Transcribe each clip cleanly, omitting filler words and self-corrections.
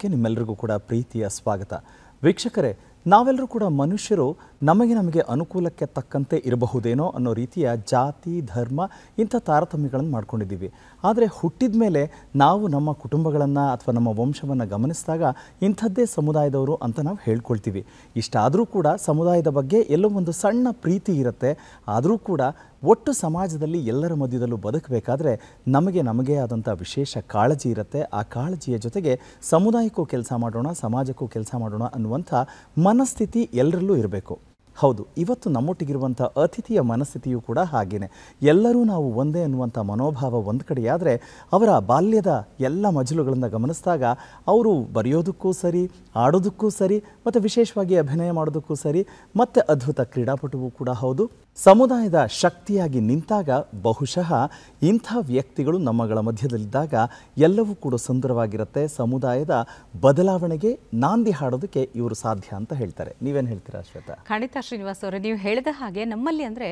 ಕಾರ್ಯಕ್ರಮಕ್ಕೆ ನಿಮ್ಮೆಲ್ಲರಿಗೂ ಕೂಡ ಪ್ರೀತಿಯ ಸ್ವಾಗತ. ವೀಕ್ಷಕರೇ, ನಾವೆಲ್ಲರೂ ಕೂಡ ಮನುಷ್ಯರು ನಮಗೆ ಅನುಕೂಲಕ್ಕೆ ತಕ್ಕಂತೆ ಇರಬಹುದೇನೋ ಅನ್ನೋ ರೀತಿಯ ಜಾತಿ, ಧರ್ಮ ಇಂಥ ತಾರತಮ್ಯಗಳನ್ನು ಮಾಡ್ಕೊಂಡಿದ್ದೀವಿ. ಆದರೆ ಹುಟ್ಟಿದ ಮೇಲೆ ನಾವು ನಮ್ಮ ಕುಟುಂಬಗಳನ್ನು ಅಥವಾ ನಮ್ಮ ವಂಶವನ್ನು ಗಮನಿಸಿದಾಗ ಇಂಥದ್ದೇ ಸಮುದಾಯದವರು ಅಂತ ನಾವು ಹೇಳ್ಕೊಳ್ತೀವಿ. ಇಷ್ಟಾದರೂ ಕೂಡ ಸಮುದಾಯದ ಬಗ್ಗೆ ಎಲ್ಲೋ ಒಂದು ಸಣ್ಣ ಪ್ರೀತಿ ಇರುತ್ತೆ. ಆದರೂ ಕೂಡ ಒಟ್ಟು ಸಮಾಜದಲ್ಲಿ ಎಲ್ಲರ ಮಧ್ಯದಲ್ಲೂ ಬದುಕಬೇಕಾದ್ರೆ ನಮಗೆ ಆದಂಥ ವಿಶೇಷ ಕಾಳಜಿ ಇರುತ್ತೆ. ಆ ಕಾಳಜಿಯ ಜೊತೆಗೆ ಸಮುದಾಯಕ್ಕೂ ಕೆಲಸ ಮಾಡೋಣ, ಸಮಾಜಕ್ಕೂ ಕೆಲಸ ಮಾಡೋಣ ಅನ್ನುವಂಥ ಮನಸ್ಥಿತಿ ಎಲ್ಲರಲ್ಲೂ ಇರಬೇಕು. ಹೌದು, ಇವತ್ತು ನಮ್ಮೊಟ್ಟಿಗಿರುವಂಥ ಅತಿಥಿಯ ಮನಸ್ಥಿತಿಯೂ ಕೂಡ ಹಾಗೇನೆ. ಎಲ್ಲರೂ ನಾವು ಒಂದೇ ಅನ್ನುವಂಥ ಮನೋಭಾವ ಒಂದು ಕಡೆಯಾದರೆ, ಅವರ ಬಾಲ್ಯದ ಎಲ್ಲ ಮಜಲುಗಳನ್ನು ಗಮನಿಸಿದಾಗ ಅವರು ಬರೆಯೋದಕ್ಕೂ ಸರಿ, ಆಡೋದಕ್ಕೂ ಸರಿ, ಮತ್ತು ವಿಶೇಷವಾಗಿ ಅಭಿನಯ ಮಾಡೋದಕ್ಕೂ ಸರಿ, ಮತ್ತು ಅದ್ಭುತ ಕ್ರೀಡಾಪಟುವೂ ಕೂಡ ಹೌದು. ಸಮುದಾಯದ ಶಕ್ತಿಯಾಗಿ ನಿಂತಾಗ ಬಹುಶಃ ಇಂಥ ವ್ಯಕ್ತಿಗಳು ನಮ್ಮಗಳ ಮಧ್ಯದಲ್ಲಿದ್ದಾಗ ಎಲ್ಲವೂ ಕೂಡ ಸುಂದರವಾಗಿರುತ್ತೆ. ಸಮುದಾಯದ ಬದಲಾವಣೆಗೆ ನಾಂದಿ ಹಾಡೋದಕ್ಕೆ ಇವರು ಸಾಧ್ಯ ಅಂತ ಹೇಳ್ತಾರೆ. ನೀವೇನು ಹೇಳ್ತೀರಾ ಶ್ವೇತಾ? ಖಂಡಿತ ಶ್ರೀನಿವಾಸ್ ಅವರೇ, ನೀವು ಹೇಳಿದ ಹಾಗೆ ನಮ್ಮಲ್ಲಿ ಅಂದರೆ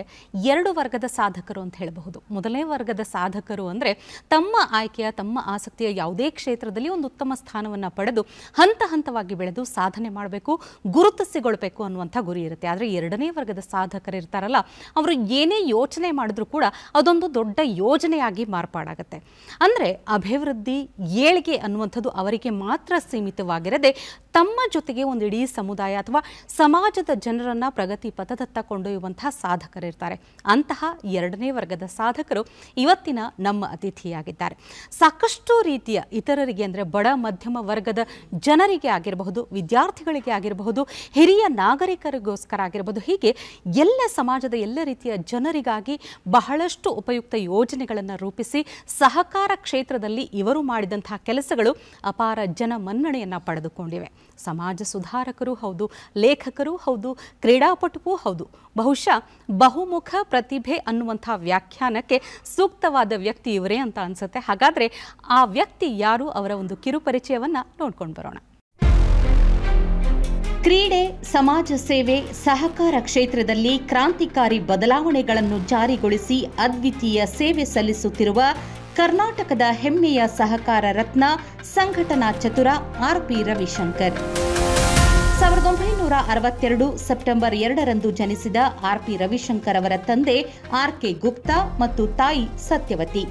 ಎರಡು ವರ್ಗದ ಸಾಧಕರು ಅಂತ ಹೇಳಬಹುದು. ಮೊದಲನೇ ವರ್ಗದ ಸಾಧಕರು ಅಂದರೆ ತಮ್ಮ ಆಯ್ಕೆಯ, ತಮ್ಮ ಆಸಕ್ತಿಯ ಯಾವುದೇ ಕ್ಷೇತ್ರದಲ್ಲಿ ಒಂದು ಉತ್ತಮ ಸ್ಥಾನವನ್ನು ಪಡೆದು ಹಂತ ಹಂತವಾಗಿ ಬೆಳೆದು ಸಾಧನೆ ಮಾಡಬೇಕು, ಗುರುತಿಸಿಕೊಳ್ಬೇಕು ಅನ್ನುವಂಥ ಗುರಿ ಇರುತ್ತೆ. ಆದರೆ ಎರಡನೇ ವರ್ಗದ ಸಾಧಕರು ಇರ್ತಾರಲ್ಲ, ಅವರು ಏನೇ ಯೋಚನೆ ಮಾಡಿದ್ರೂ ಕೂಡ ಅದೊಂದು ದೊಡ್ಡ ಯೋಜನೆಯಾಗಿ ಮಾರ್ಪಾಡಾಗುತ್ತೆ. ಅಂದರೆ ಅಭಿವೃದ್ಧಿ, ಏಳಿಗೆ ಅನ್ನುವಂಥದ್ದು ಅವರಿಗೆ ಮಾತ್ರ ಸೀಮಿತವಾಗಿರದೆ ತಮ್ಮ ಜೊತೆಗೆ ಒಂದು ಇಡೀ ಸಮುದಾಯ ಅಥವಾ ಸಮಾಜದ ಜನರನ್ನು ಪ್ರಗತಿ ಪಥದತ್ತ ಕೊಂಡೊಯ್ಯುವಂತಹ ಸಾಧಕರಿರ್ತಾರೆ. ಅಂತಹ ಎರಡನೇ ವರ್ಗದ ಸಾಧಕರು ಇವತ್ತಿನ ನಮ್ಮ ಅತಿಥಿಯಾಗಿದ್ದಾರೆ. ಸಾಕಷ್ಟು ರೀತಿಯ ಇತರರಿಗೆ ಅಂದರೆ ಬಡ ಮಧ್ಯಮ ವರ್ಗದ ಜನರಿಗೆ ಆಗಿರಬಹುದು, ವಿದ್ಯಾರ್ಥಿಗಳಿಗೆ ಆಗಿರಬಹುದು, ಹಿರಿಯ ನಾಗರಿಕರಿಗೋಸ್ಕರ ಆಗಿರಬಹುದು, ಹೀಗೆ ಎಲ್ಲ ಸಮಾಜದ ಎಲ್ಲ ರೀತಿಯ ಜನರಿಗಾಗಿ ಬಹಳಷ್ಟು ಉಪಯುಕ್ತ ಯೋಜನೆಗಳನ್ನು ರೂಪಿಸಿ ಸಹಕಾರ ಕ್ಷೇತ್ರದಲ್ಲಿ ಇವರು ಮಾಡಿದಂತಹ ಕೆಲಸಗಳು ಅಪಾರ ಜನ ಮನ್ನಣೆಯನ್ನು ಪಡೆದುಕೊಂಡಿವೆ. ಸಮಾಜ ಸುಧಾರಕರು ಹೌದು, ಲೇಖಕರು ಹೌದು, ಕ್ರೀಡಾಪಟುವೂ ಹೌದು. ಬಹುಶಃ ಬಹುಮುಖ ಪ್ರತಿಭೆ ಅನ್ನುವಂಥ ವ್ಯಾಖ್ಯಾನಕ್ಕೆ ಸೂಕ್ತವಾದ ವ್ಯಕ್ತಿ ಇವರೇ ಅಂತ ಅನ್ಸುತ್ತೆ. ಹಾಗಾದರೆ ಆ ವ್ಯಕ್ತಿ ಯಾರು, ಅವರ ಒಂದು ಕಿರುಪರಿಚಯವನ್ನು ನೋಡ್ಕೊಂಡು ಬರೋಣ. ಕ್ರೀಡೆ, ಸಮಾಜ ಸೇವೆ, ಸಹಕಾರ ಕ್ಷೇತ್ರದಲ್ಲಿ ಕ್ರಾಂತಿಕಾರಿ ಬದಲಾವಣೆಗಳನ್ನು ಜಾರಿಗೊಳಿಸಿ ಅದ್ವಿತೀಯ ಸೇವೆ ಸಲ್ಲಿಸುತ್ತಿರುವ ಕರ್ನಾಟಕದ ಹೆಮ್ಮೆಯ ಸಹಕಾರ ರತ್ನ, ಸಂಘಟನಾ ಚತುರ ಆರ್.ಪಿ. ರವಿಶಂಕರ್. 1962 ಸೆಪ್ಟೆಂಬರ್ 2ರಂದು ಜನಿಸಿದ ಆರ್.ಪಿ. ರವಿಶಂಕರ್ ಅವರ ತಂದೆ ಆರ್.ಕೆ. ಗುಪ್ತಾ ಮತ್ತು ತಾಯಿ ಸತ್ಯವತಿ.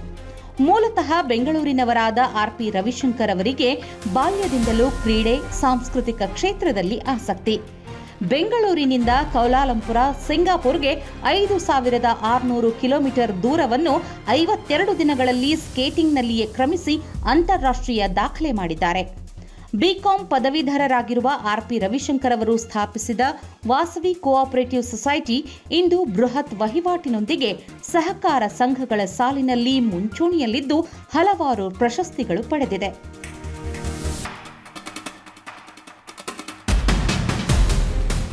ಮೂಲತಃ ಬೆಂಗಳೂರಿನವರಾದ ಆರ್.ಪಿ. ರವಿಶಂಕರ್ ಅವರಿಗೆ ಬಾಲ್ಯದಿಂದಲೂ ಕ್ರೀಡೆ, ಸಾಂಸ್ಕೃತಿಕ ಕ್ಷೇತ್ರದಲ್ಲಿ ಆಸಕ್ತಿ. ಬೆಂಗಳೂರಿನಿಂದ ಕೌಲಾಲಂಪುರ, ಸಿಂಗಾಪುರ್ಗೆ 5600 ಕಿಲೋಮೀಟರ್ ದೂರವನ್ನು 52 ದಿನಗಳಲ್ಲಿ ಸ್ಕೇಟಿಂಗ್ನಲ್ಲಿಯೇ ಕ್ರಮಿಸಿ ಅಂತಾರಾಷ್ಟ್ರೀಯ ದಾಖಲೆ ಮಾಡಿದ್ದಾರೆ. ಬಿಕಾಂ ಪದವೀಧರರಾಗಿರುವ ಆರ್.ಪಿ. ರವಿಶಂಕರ್ ಅವರು ಸ್ಥಾಪಿಸಿದ ವಾಸವಿ ಕೋಆಪರೇಟಿವ್ ಸೊಸೈಟಿ ಇಂದು ಬೃಹತ್ ವಹಿವಾಟಿನೊಂದಿಗೆ ಸಹಕಾರ ಸಂಘಗಳ ಸಾಲಿನಲ್ಲಿ ಮುಂಚೂಣಿಯಲ್ಲಿದ್ದು ಹಲವಾರು ಪ್ರಶಸ್ತಿಗಳು ಪಡೆದಿದೆ.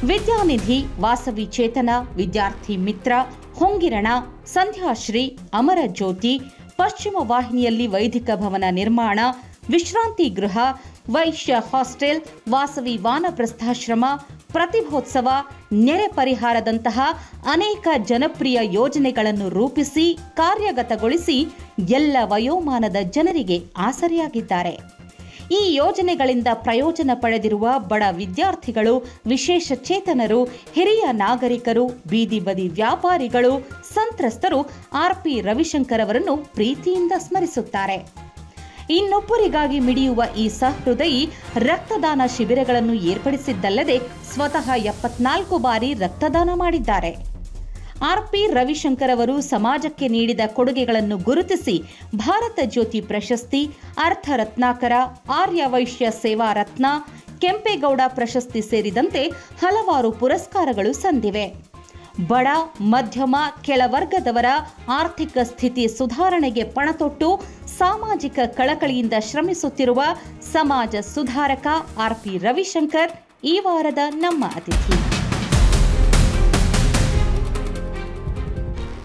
ವಿದ್ಯಾನಿಧಿ, ವಾಸವಿ ಚೇತನ, ವಿದ್ಯಾರ್ಥಿ ಮಿತ್ರ, ಹೊಂಗಿರಣ, ಸಂಧ್ಯಾಶ್ರೀ, ಅಮರ ಜ್ಯೋತಿ, ಪಶ್ಚಿಮ ವಾಹಿನಿಯಲ್ಲಿ ವೈದಿಕ ಭವನ ನಿರ್ಮಾಣ, ವಿಶ್ರಾಂತಿ ಗೃಹ, ವೈಶ್ಯ ಹಾಸ್ಟೆಲ್, ವಾಸವಿ ವಾನಪ್ರಸ್ಥಾಶ್ರಮ, ಪ್ರತಿಭೋತ್ಸವ, ನೆರೆ ಪರಿಹಾರದಂತಹ ಅನೇಕ ಜನಪ್ರಿಯ ಯೋಜನೆಗಳನ್ನು ರೂಪಿಸಿ ಕಾರ್ಯಗತಗೊಳಿಸಿ ಎಲ್ಲ ವಯೋಮಾನದ ಜನರಿಗೆ ಆಸರೆಯಾಗಿದ್ದಾರೆ. ಈ ಯೋಜನೆಗಳಿಂದ ಪ್ರಯೋಜನ ಪಡೆದಿರುವ ಬಡ ವಿದ್ಯಾರ್ಥಿಗಳು, ವಿಶೇಷ ಚೇತನರು, ಹಿರಿಯ ನಾಗರಿಕರು, ಬೀದಿ ಬದಿ ವ್ಯಾಪಾರಿಗಳು, ಸಂತ್ರಸ್ತರು ಆರ್.ಪಿ. ರವಿಶಂಕರ್ ಅವರನ್ನು ಪ್ರೀತಿಯಿಂದ ಸ್ಮರಿಸುತ್ತಾರೆ. ಇನ್ನೊಬ್ಬರಿಗಾಗಿ ಮಿಡಿಯುವ ಈ ಸಹೃದಯಿ ರಕ್ತದಾನ ಶಿಬಿರಗಳನ್ನು ಏರ್ಪಡಿಸಿದ್ದಲ್ಲದೆ ಸ್ವತಃ 74 ಬಾರಿ ರಕ್ತದಾನ ಮಾಡಿದ್ದಾರೆ. ಆರ್.ಪಿ. ರವಿಶಂಕರ್ ಅವರು ಸಮಾಜಕ್ಕೆ ನೀಡಿದ ಕೊಡುಗೆಗಳನ್ನು ಗುರುತಿಸಿ ಭಾರತ ಜ್ಯೋತಿ ಪ್ರಶಸ್ತಿ, ಅರ್ಥ ರತ್ನಾಕರ, ಆರ್ಯ ವೈಶ್ಯ ಸೇವಾ ರತ್ನ, ಕೆಂಪೇಗೌಡ ಪ್ರಶಸ್ತಿ ಸೇರಿದಂತೆ ಹಲವಾರು ಪುರಸ್ಕಾರಗಳು ಸಂದಿವೆ. ಬಡ, ಮಧ್ಯಮ, ಕೆಳವರ್ಗದವರ ಆರ್ಥಿಕ ಸ್ಥಿತಿ ಸುಧಾರಣೆಗೆ ಪಣತೊಟ್ಟು ಸಾಮಾಜಿಕ ಕಳಕಳಿಯಿಂದ ಶ್ರಮಿಸುತ್ತಿರುವ ಸಮಾಜ ಸುಧಾರಕ ಆರ್.ಪಿ. ರವಿಶಂಕರ್ ಈ ವಾರದ ನಮ್ಮ ಅತಿಥಿ.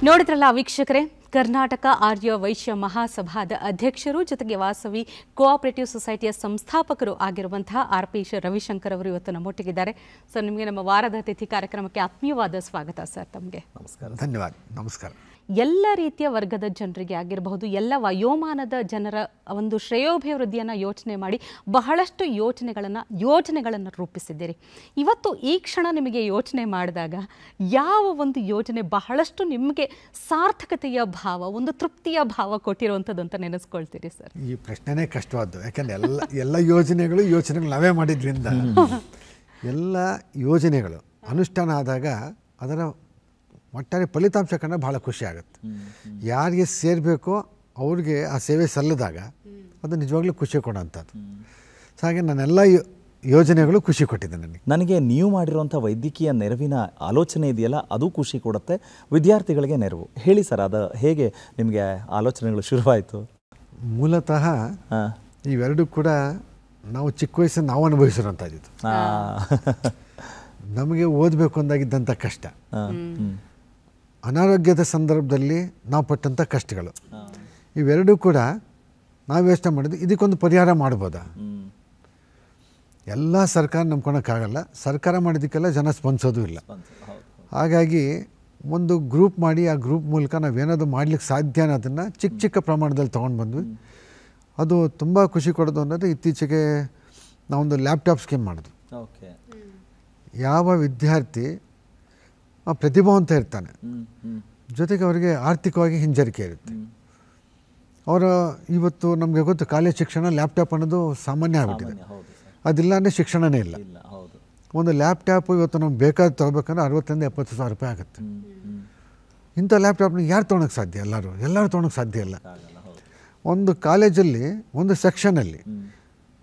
ನೋಡಿದ್ರಲ್ಲ ವೀಕ್ಷಕರೇ, ಕರ್ನಾಟಕ ಆರ್ಯ ವೈಶ್ಯ ಮಹಾಸಭಾದ ಅಧ್ಯಕ್ಷರು, ಜೊತೆಗೆ ವಾಸವಿ ಕೋಆಪರೇಟಿವ್ ಸೊಸೈಟಿಯ ಸಂಸ್ಥಾಪಕರು ಆಗಿರುವಂತಹ ಆರ್.ಪಿ. ರವಿಶಂಕರ್ ಅವರು ಇವತ್ತು ನಮ್ಮೊಟ್ಟಿಗಿದ್ದಾರೆ. ಸರ್, ನಿಮಗೆ ನಮ್ಮ ವಾರದ ಅತಿಥಿ ಕಾರ್ಯಕ್ರಮಕ್ಕೆ ಆತ್ಮೀಯವಾದ ಸ್ವಾಗತ ಸರ್. ತಮಗೆ ನಮಸ್ಕಾರ. ಧನ್ಯವಾದ. ನಮಸ್ಕಾರ. ಎಲ್ಲ ರೀತಿಯ ವರ್ಗದ ಜನರಿಗೆ ಆಗಿರಬಹುದು, ಎಲ್ಲ ವಯೋಮಾನದ ಜನರ ಒಂದು ಶ್ರೇಯೋಭಿವೃದ್ಧಿಯನ್ನು ಯೋಚನೆ ಮಾಡಿ ಬಹಳಷ್ಟು ಯೋಜನೆಗಳನ್ನು ರೂಪಿಸಿದ್ದೀರಿ. ಇವತ್ತು ಈ ಕ್ಷಣ ನಿಮಗೆ ಯೋಚನೆ ಮಾಡಿದಾಗ ಯಾವ ಒಂದು ಯೋಜನೆ ಬಹಳಷ್ಟು ನಿಮಗೆ ಸಾರ್ಥಕತೆಯ ಭಾವ, ಒಂದು ತೃಪ್ತಿಯ ಭಾವ ಕೊಟ್ಟಿರುವಂಥದ್ದು ಅಂತ ನೆನೆಸ್ಕೊಳ್ತೀರಿ ಸರ್? ಈ ಪ್ರಶ್ನೆನೇ ಕಷ್ಟವಾದ್ದು. ಯಾಕಂದರೆ ಎಲ್ಲ ಯೋಜನೆಗಳು ನಾವೇ ಮಾಡಿದ್ರಿಂದ ಎಲ್ಲ ಯೋಜನೆಗಳು ಅನುಷ್ಠಾನ ಆದಾಗ ಅದರ ಒಟ್ಟಾರೆ ಫಲಿತಾಂಶ ಕಂಡ್ರೆ ಭಾಳ ಖುಷಿ ಆಗುತ್ತೆ. ಯಾರಿಗೆ ಸೇರಬೇಕೋ ಅವ್ರಿಗೆ ಆ ಸೇವೆ ಸಲ್ಲದಾಗ ಅದು ನಿಜವಾಗ್ಲೂ ಖುಷಿ ಕೊಡೋಂಥದ್ದು. ಸೊ ಹಾಗೆ ನನ್ನೆಲ್ಲ ಯೋಜನೆಗಳು ಖುಷಿ ಕೊಟ್ಟಿದೆ ನನಗೆ. ನೀವು ಮಾಡಿರುವಂಥ ವೈದ್ಯಕೀಯ ನೆರವಿನ ಆಲೋಚನೆ ಇದೆಯಲ್ಲ, ಅದು ಖುಷಿ ಕೊಡುತ್ತೆ, ವಿದ್ಯಾರ್ಥಿಗಳಿಗೆ ನೆರವು. ಹೇಳಿ ಸರ್, ಅದು ಹೇಗೆ ನಿಮಗೆ ಆಲೋಚನೆಗಳು ಶುರುವಾಯಿತು? ಮೂಲತಃ ಇವೆರಡೂ ಕೂಡ ನಾವು ಚಿಕ್ಕ ವಯಸ್ಸನ್ನು ನಾವು ಅನುಭವಿಸಿರೋಂಥದ್ದು. ನಮಗೆ ಓದಬೇಕು ಅಂದಾಗಿದ್ದಂಥ ಕಷ್ಟ, ಅನಾರೋಗ್ಯದ ಸಂದರ್ಭದಲ್ಲಿ ನಾವು ಪಟ್ಟಂಥ ಕಷ್ಟಗಳು, ಇವೆರಡೂ ಕೂಡ ನಾವು ಯೋಚನೆ ಮಾಡಿದ್ವಿ ಇದಕ್ಕೊಂದು ಪರಿಹಾರ ಮಾಡ್ಬೋದಾ. ಎಲ್ಲ ಸರ್ಕಾರ ನಂಬ್ಕೊಳಕ್ಕಾಗಲ್ಲ, ಸರ್ಕಾರ ಮಾಡಿದ್ದಕ್ಕೆಲ್ಲ ಜನ ಸ್ಪಂದಿಸೋದು ಇಲ್ಲ. ಹಾಗಾಗಿ ಒಂದು ಗ್ರೂಪ್ ಮಾಡಿ ಆ ಗ್ರೂಪ್ ಮೂಲಕ ನಾವೇನಾದರೂ ಮಾಡ್ಲಿಕ್ಕೆ ಸಾಧ್ಯ ಅನ್ನೋದನ್ನು ಚಿಕ್ಕ ಪ್ರಮಾಣದಲ್ಲಿ ತೊಗೊಂಡು ಬಂದ್ವಿ. ಅದು ತುಂಬ ಖುಷಿ ಕೊಡೋದು ಅನ್ನೋದು ಇತ್ತೀಚೆಗೆ ನಾವೊಂದು ಲ್ಯಾಪ್ಟಾಪ್ ಸ್ಕೀಮ್ ಮಾಡಿದ್ವಿ. ಯಾವ ವಿದ್ಯಾರ್ಥಿ ಪ್ರತಿಭಾವಂತ ಇರ್ತಾನೆ, ಜೊತೆಗೆ ಅವರಿಗೆ ಆರ್ಥಿಕವಾಗಿ ಹಿಂಜರಿಕೆ ಇರುತ್ತೆ. ಅವರ ಇವತ್ತು ನಮಗೆ ಗೊತ್ತು, ಕಾಲೇಜ್ ಶಿಕ್ಷಣ ಲ್ಯಾಪ್ಟಾಪ್ ಅನ್ನೋದು ಸಾಮಾನ್ಯ ಆಗಿಬಿಟ್ಟಿದೆ. ಅದಿಲ್ಲ ಅಂದರೆ ಶಿಕ್ಷಣನೇ ಇಲ್ಲ. ಒಂದು ಲ್ಯಾಪ್ಟಾಪು ಇವತ್ತು ನಮ್ಗೆ ಬೇಕಾದ ತೊಗೋಬೇಕಂದ್ರೆ 60,000-70,000 ರೂಪಾಯಿ ಆಗುತ್ತೆ. ಇಂಥ ಲ್ಯಾಪ್ಟಾಪ್ನ ಯಾರು ತೊಗೊಳಕ್ಕೆ ಸಾಧ್ಯ? ಎಲ್ಲರೂ ತೊಗೊಳಕ್ಕೆ ಸಾಧ್ಯ ಇಲ್ಲ. ಒಂದು ಕಾಲೇಜಲ್ಲಿ ಒಂದು ಸೆಕ್ಷನಲ್ಲಿ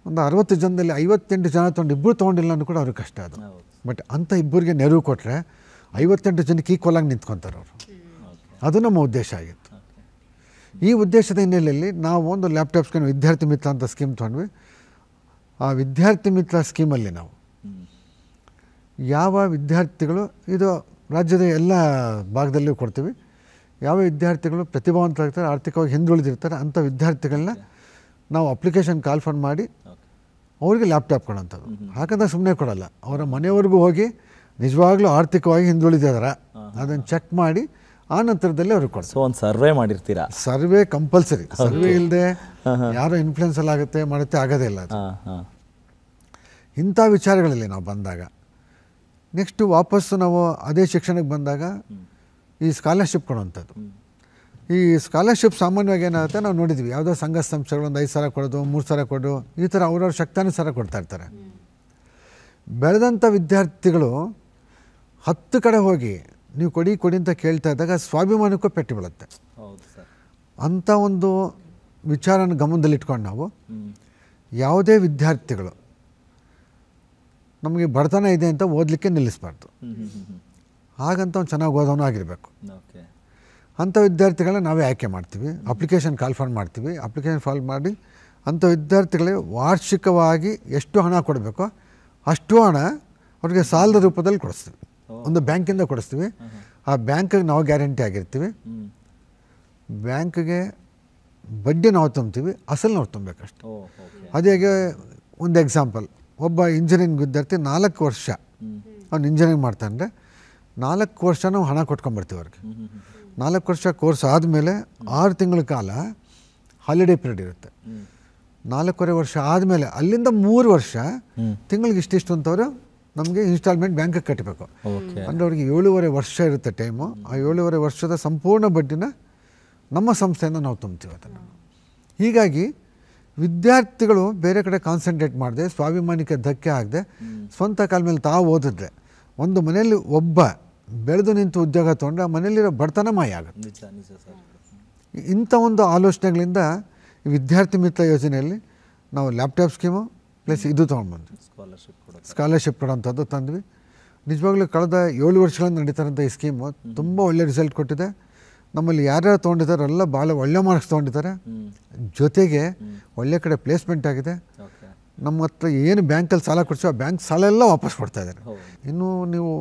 ಒಂದು 60 ಜನದಲ್ಲಿ 58 ಜನ ತೊಗೊಂಡು ಇಬ್ಬರು ತೊಗೊಂಡಿಲ್ಲ ಅನ್ನೋ ಕೂಡ ಅವ್ರಿಗೆ ಕಷ್ಟ ಅದು. ಬಟ್ ಅಂಥ ಇಬ್ಬರಿಗೆ ನೆರವು ಕೊಟ್ಟರೆ 58 ಜನಕ್ಕೆ ಈಕ್ವಲ್ ಆಗಿ ನಿಂತ್ಕೊತಾರೆ ಅವರು. ಅದು ನಮ್ಮ ಉದ್ದೇಶ ಆಗಿತ್ತು. ಈ ಉದ್ದೇಶದ ಹಿನ್ನೆಲೆಯಲ್ಲಿ ನಾವು ಒಂದು ಲ್ಯಾಪ್ಟಾಪ್ ಸ್ಕೀಮ್, ವಿದ್ಯಾರ್ಥಿ ಮಿತ್ರ ಅಂತ ಸ್ಕೀಮ್ ತೊಗೊಂಡ್ವಿ. ಆ ವಿದ್ಯಾರ್ಥಿ ಮಿತ್ರ ಸ್ಕೀಮಲ್ಲಿ ನಾವು ಯಾವ ವಿದ್ಯಾರ್ಥಿಗಳು, ಇದು ರಾಜ್ಯದ ಎಲ್ಲ ಭಾಗದಲ್ಲೂ ಕೊಡ್ತೀವಿ, ಯಾವ ವಿದ್ಯಾರ್ಥಿಗಳು ಪ್ರತಿಭಾವಂತರಾಗ್ತಾರೆ, ಆರ್ಥಿಕವಾಗಿ ಹಿಂದುಳಿದಿರ್ತಾರೆ, ಅಂಥ ವಿದ್ಯಾರ್ಥಿಗಳನ್ನ ನಾವು ಅಪ್ಲಿಕೇಶನ್ ಕಾಲ್ಫರ್ ಮಾಡಿ ಅವ್ರಿಗೆ ಲ್ಯಾಪ್ಟಾಪ್ ಕೊಡೋಂಥದ್ದು. ಹಾಗಂದ್ರೆ ಸುಮ್ಮನೆ ಕೊಡೋಲ್ಲ, ಅವರ ಮನೆಯವರೆಗೂ ಹೋಗಿ ನಿಜವಾಗ್ಲೂ ಆರ್ಥಿಕವಾಗಿ ಹಿಂದುಳಿದಿದ್ದಾರೆ ಅದನ್ನು ಚೆಕ್ ಮಾಡಿ ಆ ನಂತರದಲ್ಲಿ ಅವ್ರಿಗೆ ಕೊಡ್ತಾರೆ. ಸೊ ಒಂದು ಸರ್ವೆ ಮಾಡಿರ್ತೀರಾ? Survey compulsory. ಸರ್ವೆ ಇಲ್ಲದೆ ಯಾರೋ ಇನ್ಫ್ಲುಯೆನ್ಸಲ್ಲಿ ಆಗುತ್ತೆ ಆಗೋದೇ ಇಲ್ಲ. ಇಂಥ ವಿಚಾರಗಳಲ್ಲಿ ನಾವು ಬಂದಾಗ ನೆಕ್ಸ್ಟು ವಾಪಸ್ಸು ನಾವು ಅದೇ ಶಿಕ್ಷಣಕ್ಕೆ ಬಂದಾಗ ಈ ಸ್ಕಾಲರ್ಶಿಪ್ ಕೊಡುವಂಥದ್ದು. ಈ ಸ್ಕಾಲರ್ಶಿಪ್ ಸಾಮಾನ್ಯವಾಗಿ ಏನಾಗುತ್ತೆ, ನಾವು ನೋಡಿದ್ವಿ ಯಾವುದೋ ಸಂಘ ಸಂಸ್ಥೆಗಳು ಒಂದು 5,000 ಕೊಡೋದು, 3,000 ಕೊಡೋದು, ಈ ಥರ ಅವ್ರವ್ರ ಶಕ್ತಾನುಸಾರ ಕೊಡ್ತಾ ಇರ್ತಾರೆ. ಬೆಳೆದಂಥ ವಿದ್ಯಾರ್ಥಿಗಳು 10 ಕಡೆ ಹೋಗಿ ನೀವು ಕೊಡಿ ಅಂತ ಕೇಳ್ತಾ ಇದ್ದಾಗ ಸ್ವಾಭಿಮಾನಕ್ಕೂ ಪೆಟ್ಟು ಬೀಳುತ್ತೆ. ಅಂಥ ಒಂದು ವಿಚಾರನ ಗಮನದಲ್ಲಿಟ್ಕೊಂಡು ನಾವು ಯಾವುದೇ ವಿದ್ಯಾರ್ಥಿಗಳು ನಮಗೆ ಬಡತನ ಇದೆ ಅಂತ ಓದಲಿಕ್ಕೆ ನಿಲ್ಲಿಸಬಾರ್ದು. ಹಾಗಂತ ಅವ್ನು ಚೆನ್ನಾಗಿ ಓದೋನು ಆಗಿರಬೇಕು. ಅಂಥ ವಿದ್ಯಾರ್ಥಿಗಳನ್ನ ನಾವೇ ಆಯ್ಕೆ ಮಾಡ್ತೀವಿ, ಅಪ್ಲಿಕೇಶನ್ ಕಾಲ್ಫಾರ್ಮ್ ಮಾಡ್ತೀವಿ. ಅಪ್ಲಿಕೇಶನ್ ಫಾಲ್ ಮಾಡಿ ಅಂಥ ವಿದ್ಯಾರ್ಥಿಗಳಿಗೆ ವಾರ್ಷಿಕವಾಗಿ ಎಷ್ಟು ಹಣ ಕೊಡಬೇಕೋ ಅಷ್ಟು ಹಣ ಅವ್ರಿಗೆ ಸಾಲದ ರೂಪದಲ್ಲಿ ಕೊಡಿಸ್ತೀವಿ. ಒಂದು ಬ್ಯಾಂಕಿಂದ ಕೊಡಿಸ್ತೀವಿ. ಆ ಬ್ಯಾಂಕಿಗೆ ನಾವು ಗ್ಯಾರಂಟಿ ಆಗಿರ್ತೀವಿ. ಬ್ಯಾಂಕಿಗೆ ಬಡ್ಡಿ ನಾವು ತುಂಬ್ತೀವಿ, ಅಸಲು ನಾವು ತುಂಬಬೇಕಷ್ಟು. ಅದೇ ಒಂದು ಎಕ್ಸಾಂಪಲ್, ಒಬ್ಬ ಇಂಜಿನಿಯರಿಂಗ್ ವಿದ್ಯಾರ್ಥಿ 4 ವರ್ಷ ಅವ್ನು ಇಂಜಿನಿಯರಿಂಗ್ ಮಾಡ್ತಾನೆ, 4 ವರ್ಷ ನಾವು ಹಣ ಕೊಟ್ಕೊಂಡ್ಬರ್ತೀವಿ ಅವ್ರಿಗೆ. 4 ವರ್ಷ ಕೋರ್ಸ್ ಆದಮೇಲೆ 6 ತಿಂಗಳ ಕಾಲ ಹಾಲಿಡೇ ಪೀರಿಯಡ್ ಇರುತ್ತೆ. 4.25 ವರ್ಷ ಆದಮೇಲೆ ಅಲ್ಲಿಂದ 3 ವರ್ಷ ತಿಂಗಳಿಗೆ ಇಷ್ಟಿಷ್ಟು ಅಂತವರು ನಮಗೆ ಇನ್ಸ್ಟಾಲ್ಮೆಂಟ್ ಬ್ಯಾಂಕಿಗೆ ಕಟ್ಟಬೇಕು. ಅಂದರೆ ಅವ್ರಿಗೆ 7.5 ವರ್ಷ ಇರುತ್ತೆ ಟೈಮು. ಆ 7.5 ವರ್ಷದ ಸಂಪೂರ್ಣ ಬಡ್ಡಿನ ನಮ್ಮ ಸಂಸ್ಥೆಯಿಂದ ನಾವು ತುಂಬ್ತೀವಿ ಅದನ್ನು. ಹೀಗಾಗಿ ವಿದ್ಯಾರ್ಥಿಗಳು ಬೇರೆ ಕಡೆ ಕಾನ್ಸಂಟ್ರೇಟ್ ಮಾಡದೆ, ಸ್ವಾಭಿಮಾನಕ್ಕೆ ಧಕ್ಕೆ ಆಗದೆ, ಸ್ವಂತ ಕಾಲ ಮೇಲೆ ತಾವು ಓದಿದ್ರೆ, ಒಂದು ಮನೆಯಲ್ಲಿ ಒಬ್ಬ ಬೆಳೆದು ನಿಂತು ಉದ್ಯೋಗ ತೊಗೊಂಡ್ರೆ ಆ ಮನೆಯಲ್ಲಿರೋ ಬಡತನ ಮಾಯ ಆಗುತ್ತೆ. ಇಂಥ ಒಂದು ಆಲೋಚನೆಗಳಿಂದ ವಿದ್ಯಾರ್ಥಿ ಮಿತ್ರ ಯೋಜನೆಯಲ್ಲಿ ನಾವು ಲ್ಯಾಪ್ಟಾಪ್ ಸ್ಕೀಮು ಪ್ಲಸ್ ಇದು ತೊಗೊಂಡ್ಬಂದ್ವಿ, ಸ್ಕಾಲರ್ಶಿಪ್ ಕೊಡೋಂಥದ್ದು ತಂದ್ವಿ. ನಿಜವಾಗ್ಲೂ ಕಳೆದ 7 ವರ್ಷಗಳಿಂದ ನಡೀತಾರಂಥ ಈ ಸ್ಕೀಮು ತುಂಬ ಒಳ್ಳೆ ರಿಸಲ್ಟ್ ಕೊಟ್ಟಿದೆ. ನಮ್ಮಲ್ಲಿ ಯಾರ್ಯಾರು ತೊಗೊಂಡಿದ್ದಾರೆ ಎಲ್ಲ ಭಾಳ ಒಳ್ಳೆ ಮಾರ್ಕ್ಸ್ ತೊಗೊಂಡಿದ್ದಾರೆ. ಜೊತೆಗೆ ಒಳ್ಳೆ ಕಡೆ ಪ್ಲೇಸ್ಮೆಂಟ್ ಆಗಿದೆ. ನಮ್ಮ ಹತ್ರ ಏನು ಬ್ಯಾಂಕಲ್ಲಿ ಸಾಲ ಕೊಡ್ತೀವಿ ಆ ಬ್ಯಾಂಕ್ ಸಾಲ ಎಲ್ಲ ವಾಪಸ್ ಕೊಡ್ತಾ ಇದ್ದಾರೆ. ಇನ್ನು ನೀವು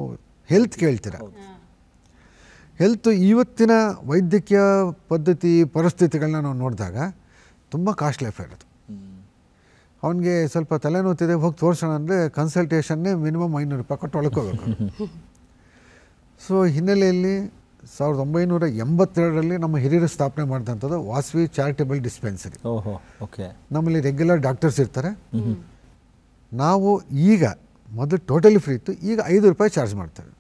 ಹೆಲ್ತ್ ಕೇಳ್ತೀರ, ಹೆಲ್ತ್ ಇವತ್ತಿನ ವೈದ್ಯಕೀಯ ಪದ್ಧತಿ ಪರಿಸ್ಥಿತಿಗಳನ್ನ ನಾವು ನೋಡಿದಾಗ ತುಂಬ ಕಾಸ್ಟ್ಲಿ ಅಫೇರ್ ಅದು. ಅವನಿಗೆ ಸ್ವಲ್ಪ ತಲೆನೋತಿದೆ ಹೋಗಿ ತೋರಿಸೋಣ ಅಂದರೆ ಕನ್ಸಲ್ಟೇಷನ್ನೇ ಮಿನಿಮಮ್ 500 ರೂಪಾಯಿ ಕೊಟ್ಟು ಒಳ್ಕೋಬೇಕು. ಸೊ ಹಿನ್ನೆಲೆಯಲ್ಲಿ 1982ರಲ್ಲಿ ನಮ್ಮ ಹಿರಿಯರು ಸ್ಥಾಪನೆ ಮಾಡಿದಂಥದ್ದು ವಾಸವಿ ಚಾರಿಟಬಲ್ ಡಿಸ್ಪೆನ್ಸರಿ. ಓಹೋ, ಓಕೆ. ನಮ್ಮಲ್ಲಿ ರೆಗ್ಯುಲರ್ ಡಾಕ್ಟರ್ಸ್ ಇರ್ತಾರೆ. ನಾವು ಈಗ ಮೊದಲು ಟೋಟಲಿ ಫ್ರೀ ಇತ್ತು, ಈಗ ₹5 ಚಾರ್ಜ್ ಮಾಡ್ತೇವೆ.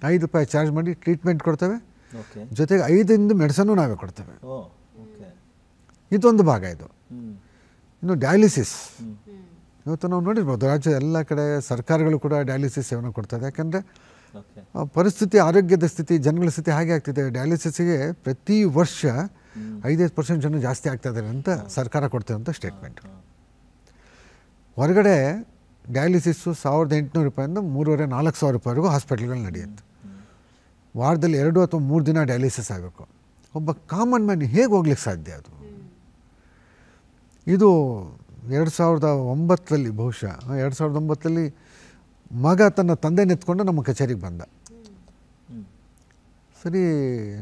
₹5 ಚಾರ್ಜ್ ಮಾಡಿ ಟ್ರೀಟ್ಮೆಂಟ್ ಕೊಡ್ತೇವೆ, ಜೊತೆಗೆ 5 ಮೆಡಿಸನ್ನು ನಾವೇ ಕೊಡ್ತೇವೆ. ಇದೊಂದು ಭಾಗ. ಇದು ಇನ್ನು ಡಯಾಲಿಸಿಸ್. ಇವತ್ತು ನಾವು ನೋಡಿರ್ಬೋದು ರಾಜ್ಯದ ಎಲ್ಲ ಕಡೆ ಸರ್ಕಾರಗಳು ಕೂಡ ಡಯಾಲಿಸಿಸ್ ಸೇವನೆ ಕೊಡ್ತದೆ. ಯಾಕಂದರೆ ಪರಿಸ್ಥಿತಿ, ಆರೋಗ್ಯದ ಸ್ಥಿತಿ, ಜನಗಳ ಸ್ಥಿತಿ ಹಾಗೆ ಆಗ್ತಿದೆ. ಡಯಾಲಿಸಿಸ್ಗೆ ಪ್ರತಿ ವರ್ಷ 5% ಜನ ಜಾಸ್ತಿ ಆಗ್ತಾಯಿದ್ದಾರೆ ಅಂತ ಸರ್ಕಾರ ಕೊಡ್ತೇವೆ ಅಂತ ಸ್ಟೇಟ್ಮೆಂಟ್. ಹೊರಗಡೆ ಡಯಾಲಿಸಿಸ್ಸು ₹1,800 ₹3,500-4,000 ಹಾಸ್ಪಿಟ್ಲ್ಗಳು ನಡೆಯುತ್ತೆ. ವಾರದಲ್ಲಿ 2 ಅಥವಾ 3 ದಿನ ಡಯಾಲಿಸಿಸ್ ಆಗಬೇಕು. ಒಬ್ಬ ಕಾಮನ್ ಮ್ಯಾನ್ ಹೇಗೆ ಹೋಗ್ಲಿಕ್ಕೆ ಸಾಧ್ಯ? ಅದು ಇದು 2009ರಲ್ಲಿ, ಬಹುಶಃ 2009ರಲ್ಲಿ ಮಗ ತನ್ನ ತಂದೆ ನೆತ್ಕೊಂಡು ನಮ್ಮ ಕಚೇರಿಗೆ ಬಂದ. ಸರಿ,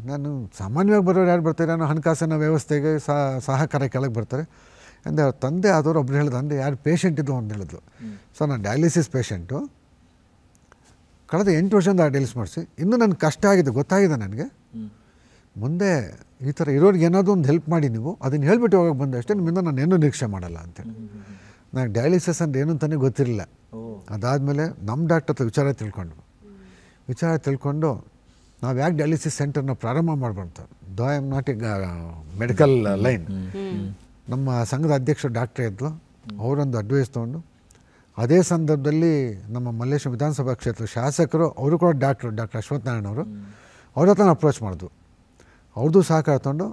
ನಾನು ಸಾಮಾನ್ಯವಾಗಿ ಬರೋರು ಯಾರು ಬರ್ತಾರೆ, ನಾನು ಹಣಕಾಸಿನ ವ್ಯವಸ್ಥೆಗೆ ಸಹಕಾರ ಕೆಳಗೆ ಬರ್ತಾರೆ ಅಂದರೆ ಅವ್ರ ತಂದೆ ಆದವರು ಒಬ್ರು ಹೇಳಿದ್ರು, ಅಂದರೆ ಯಾರು ಪೇಷಂಟ್ ಇದ್ದು ಅಂತ ಹೇಳಿದ್ರು. ಸೊ ನಾನು ಡಯಾಲಿಸಿಸ್ ಪೇಷಂಟು, ಕಳೆದ 8 ವರ್ಷದಿಂದ ಡಯಾಲಿಸಿಸ್ ಮಾಡಿಸಿ, ಇನ್ನೂ ನನಗೆ ಕಷ್ಟ ಆಗಿದೆ, ಗೊತ್ತಾಗಿದೆ ನನಗೆ. ಮುಂದೆ ಈ ಥರ ಇರೋರಿಗೆ ಏನಾದರೂ ಒಂದು ಹೆಲ್ಪ್ ಮಾಡಿ, ನೀವು ಅದನ್ನು ಹೇಳ್ಬಿಟ್ಟು ಹೋಗಕ್ಕೆ ಬಂದೆ ಅಷ್ಟೇ, ನಿಮ್ಮಿಂದ ನಾನು ಏನೂ ನಿರೀಕ್ಷೆ ಮಾಡಲ್ಲ ಅಂತೇಳಿ. ನನಗೆ ಡಯಾಲಿಸಿಸ್ ಅಂದರೆ ಏನು ಅಂತಲೇ ಗೊತ್ತಿರಲಿಲ್ಲ. ಅದಾದಮೇಲೆ ನಮ್ಮ ಡಾಕ್ಟರ್ ಹತ್ರ ವಿಚಾರ ತಿಳ್ಕೊಂಡು ನಾವು ಯಾಕೆ ಡಯಾಲಿಸಿಸ್ ಸೆಂಟರ್ನ ಪ್ರಾರಂಭ ಮಾಡಬಾರ್ದು, though I am not A medical line. ನಮ್ಮ ಸಂಘದ ಅಧ್ಯಕ್ಷರು ಡಾಕ್ಟ್ರೇ ಇದ್ದರು, ಅವರೊಂದು ಅಡ್ವೈಸ್ ತೊಗೊಂಡು, ಅದೇ ಸಂದರ್ಭದಲ್ಲಿ ನಮ್ಮ ಮಲ್ಲೇಶ್ವರ ವಿಧಾನಸಭಾ ಕ್ಷೇತ್ರದ ಶಾಸಕರು, ಅವರು ಕೂಡ ಡಾಕ್ಟರ್ ಅಶ್ವಥ್ ನಾರಾಯಣ ಅವರು, ಅವ್ರ ಹತ್ರ ಅಪ್ರೋಚ್ ಮಾಡಿದ್ವು. ಅವ್ರದ್ದು ಸಹಕಾರ ತೊಗೊಂಡು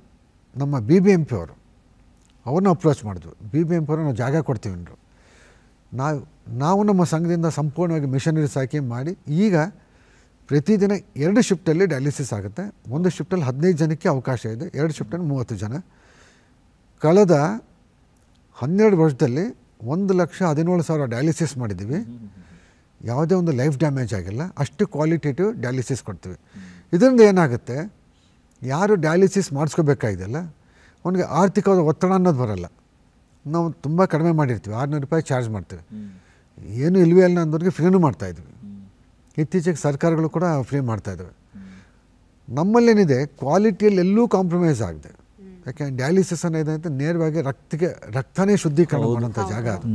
ನಮ್ಮ BBMP ಅವರು ಅವ್ರನ್ನ ಅಪ್ರೋಚ್ ಮಾಡಿದ್ವು. BBMP ಅವರು ನಾವು ಜಾಗ ಕೊಡ್ತೀವಿ ಅಂದರು. ನಾವು ನಮ್ಮ ಸಂಘದಿಂದ ಸಂಪೂರ್ಣವಾಗಿ ಮಿಷನರೀಸ್ ಹಾಕಿ ಮಾಡಿ, ಈಗ ಪ್ರತಿದಿನ 2 ಶಿಫ್ಟಲ್ಲಿ ಡಯಾಲಿಸಿಸ್ ಆಗುತ್ತೆ. ಒಂದು ಶಿಫ್ಟಲ್ಲಿ 15 ಜನಕ್ಕೆ ಅವಕಾಶ ಇದೆ, 2 ಶಿಫ್ಟಲ್ಲಿ 30 ಜನ. ಕಳೆದ 12 ವರ್ಷದಲ್ಲಿ 1,17,000 ಡಯಾಲಿಸಿಸ್ ಮಾಡಿದ್ದೀವಿ. ಯಾವುದೇ ಒಂದು ಲೈಫ್ ಡ್ಯಾಮೇಜ್ ಆಗಿಲ್ಲ. ಅಷ್ಟು ಕ್ವಾಲಿಟೇಟಿವ್ ಡಯಾಲಿಸಿಸ್ ಕೊಡ್ತೀವಿ. ಇದರಿಂದ ಏನಾಗುತ್ತೆ, ಯಾರು ಡಯಾಲಿಸಿಸ್ ಮಾಡಿಸ್ಕೋಬೇಕಾಗಿದೆಯಲ್ಲ ಅವನಿಗೆ ಆರ್ಥಿಕವಾದ ಒತ್ತಡ ಅನ್ನೋದು ಬರೋಲ್ಲ. ನಾವು ತುಂಬ ಕಡಿಮೆ ಮಾಡಿರ್ತೀವಿ, ₹600 ಚಾರ್ಜ್ ಮಾಡ್ತೀವಿ. ಏನೂ ಇಲ್ವೇ ಅಲ್ಲ ಅಂದವ್ರಿಗೆ ಫ್ರೀನೂ ಮಾಡ್ತಾಯಿದ್ವಿ. ಇತ್ತೀಚೆಗೆ ಸರ್ಕಾರಗಳು ಕೂಡ ಫ್ರೀ ಮಾಡ್ತಾಯಿದ್ದಾವೆ. ನಮ್ಮಲ್ಲೇನಿದೆ, ಕ್ವಾಲಿಟಿಯಲ್ಲಿ ಎಲ್ಲೂ ಕಾಂಪ್ರಮೈಸ್ ಆಗಿದೆ. ಯಾಕೆ ಡಯಾಲಿಸಿಸ್ ಅನ್ನೋದು ಅಂತ ನೇರವಾಗಿ ರಕ್ತನೇ ಶುದ್ಧೀಕರಣ ಮಾಡೋಂಥ ಜಾಗ ಅದು.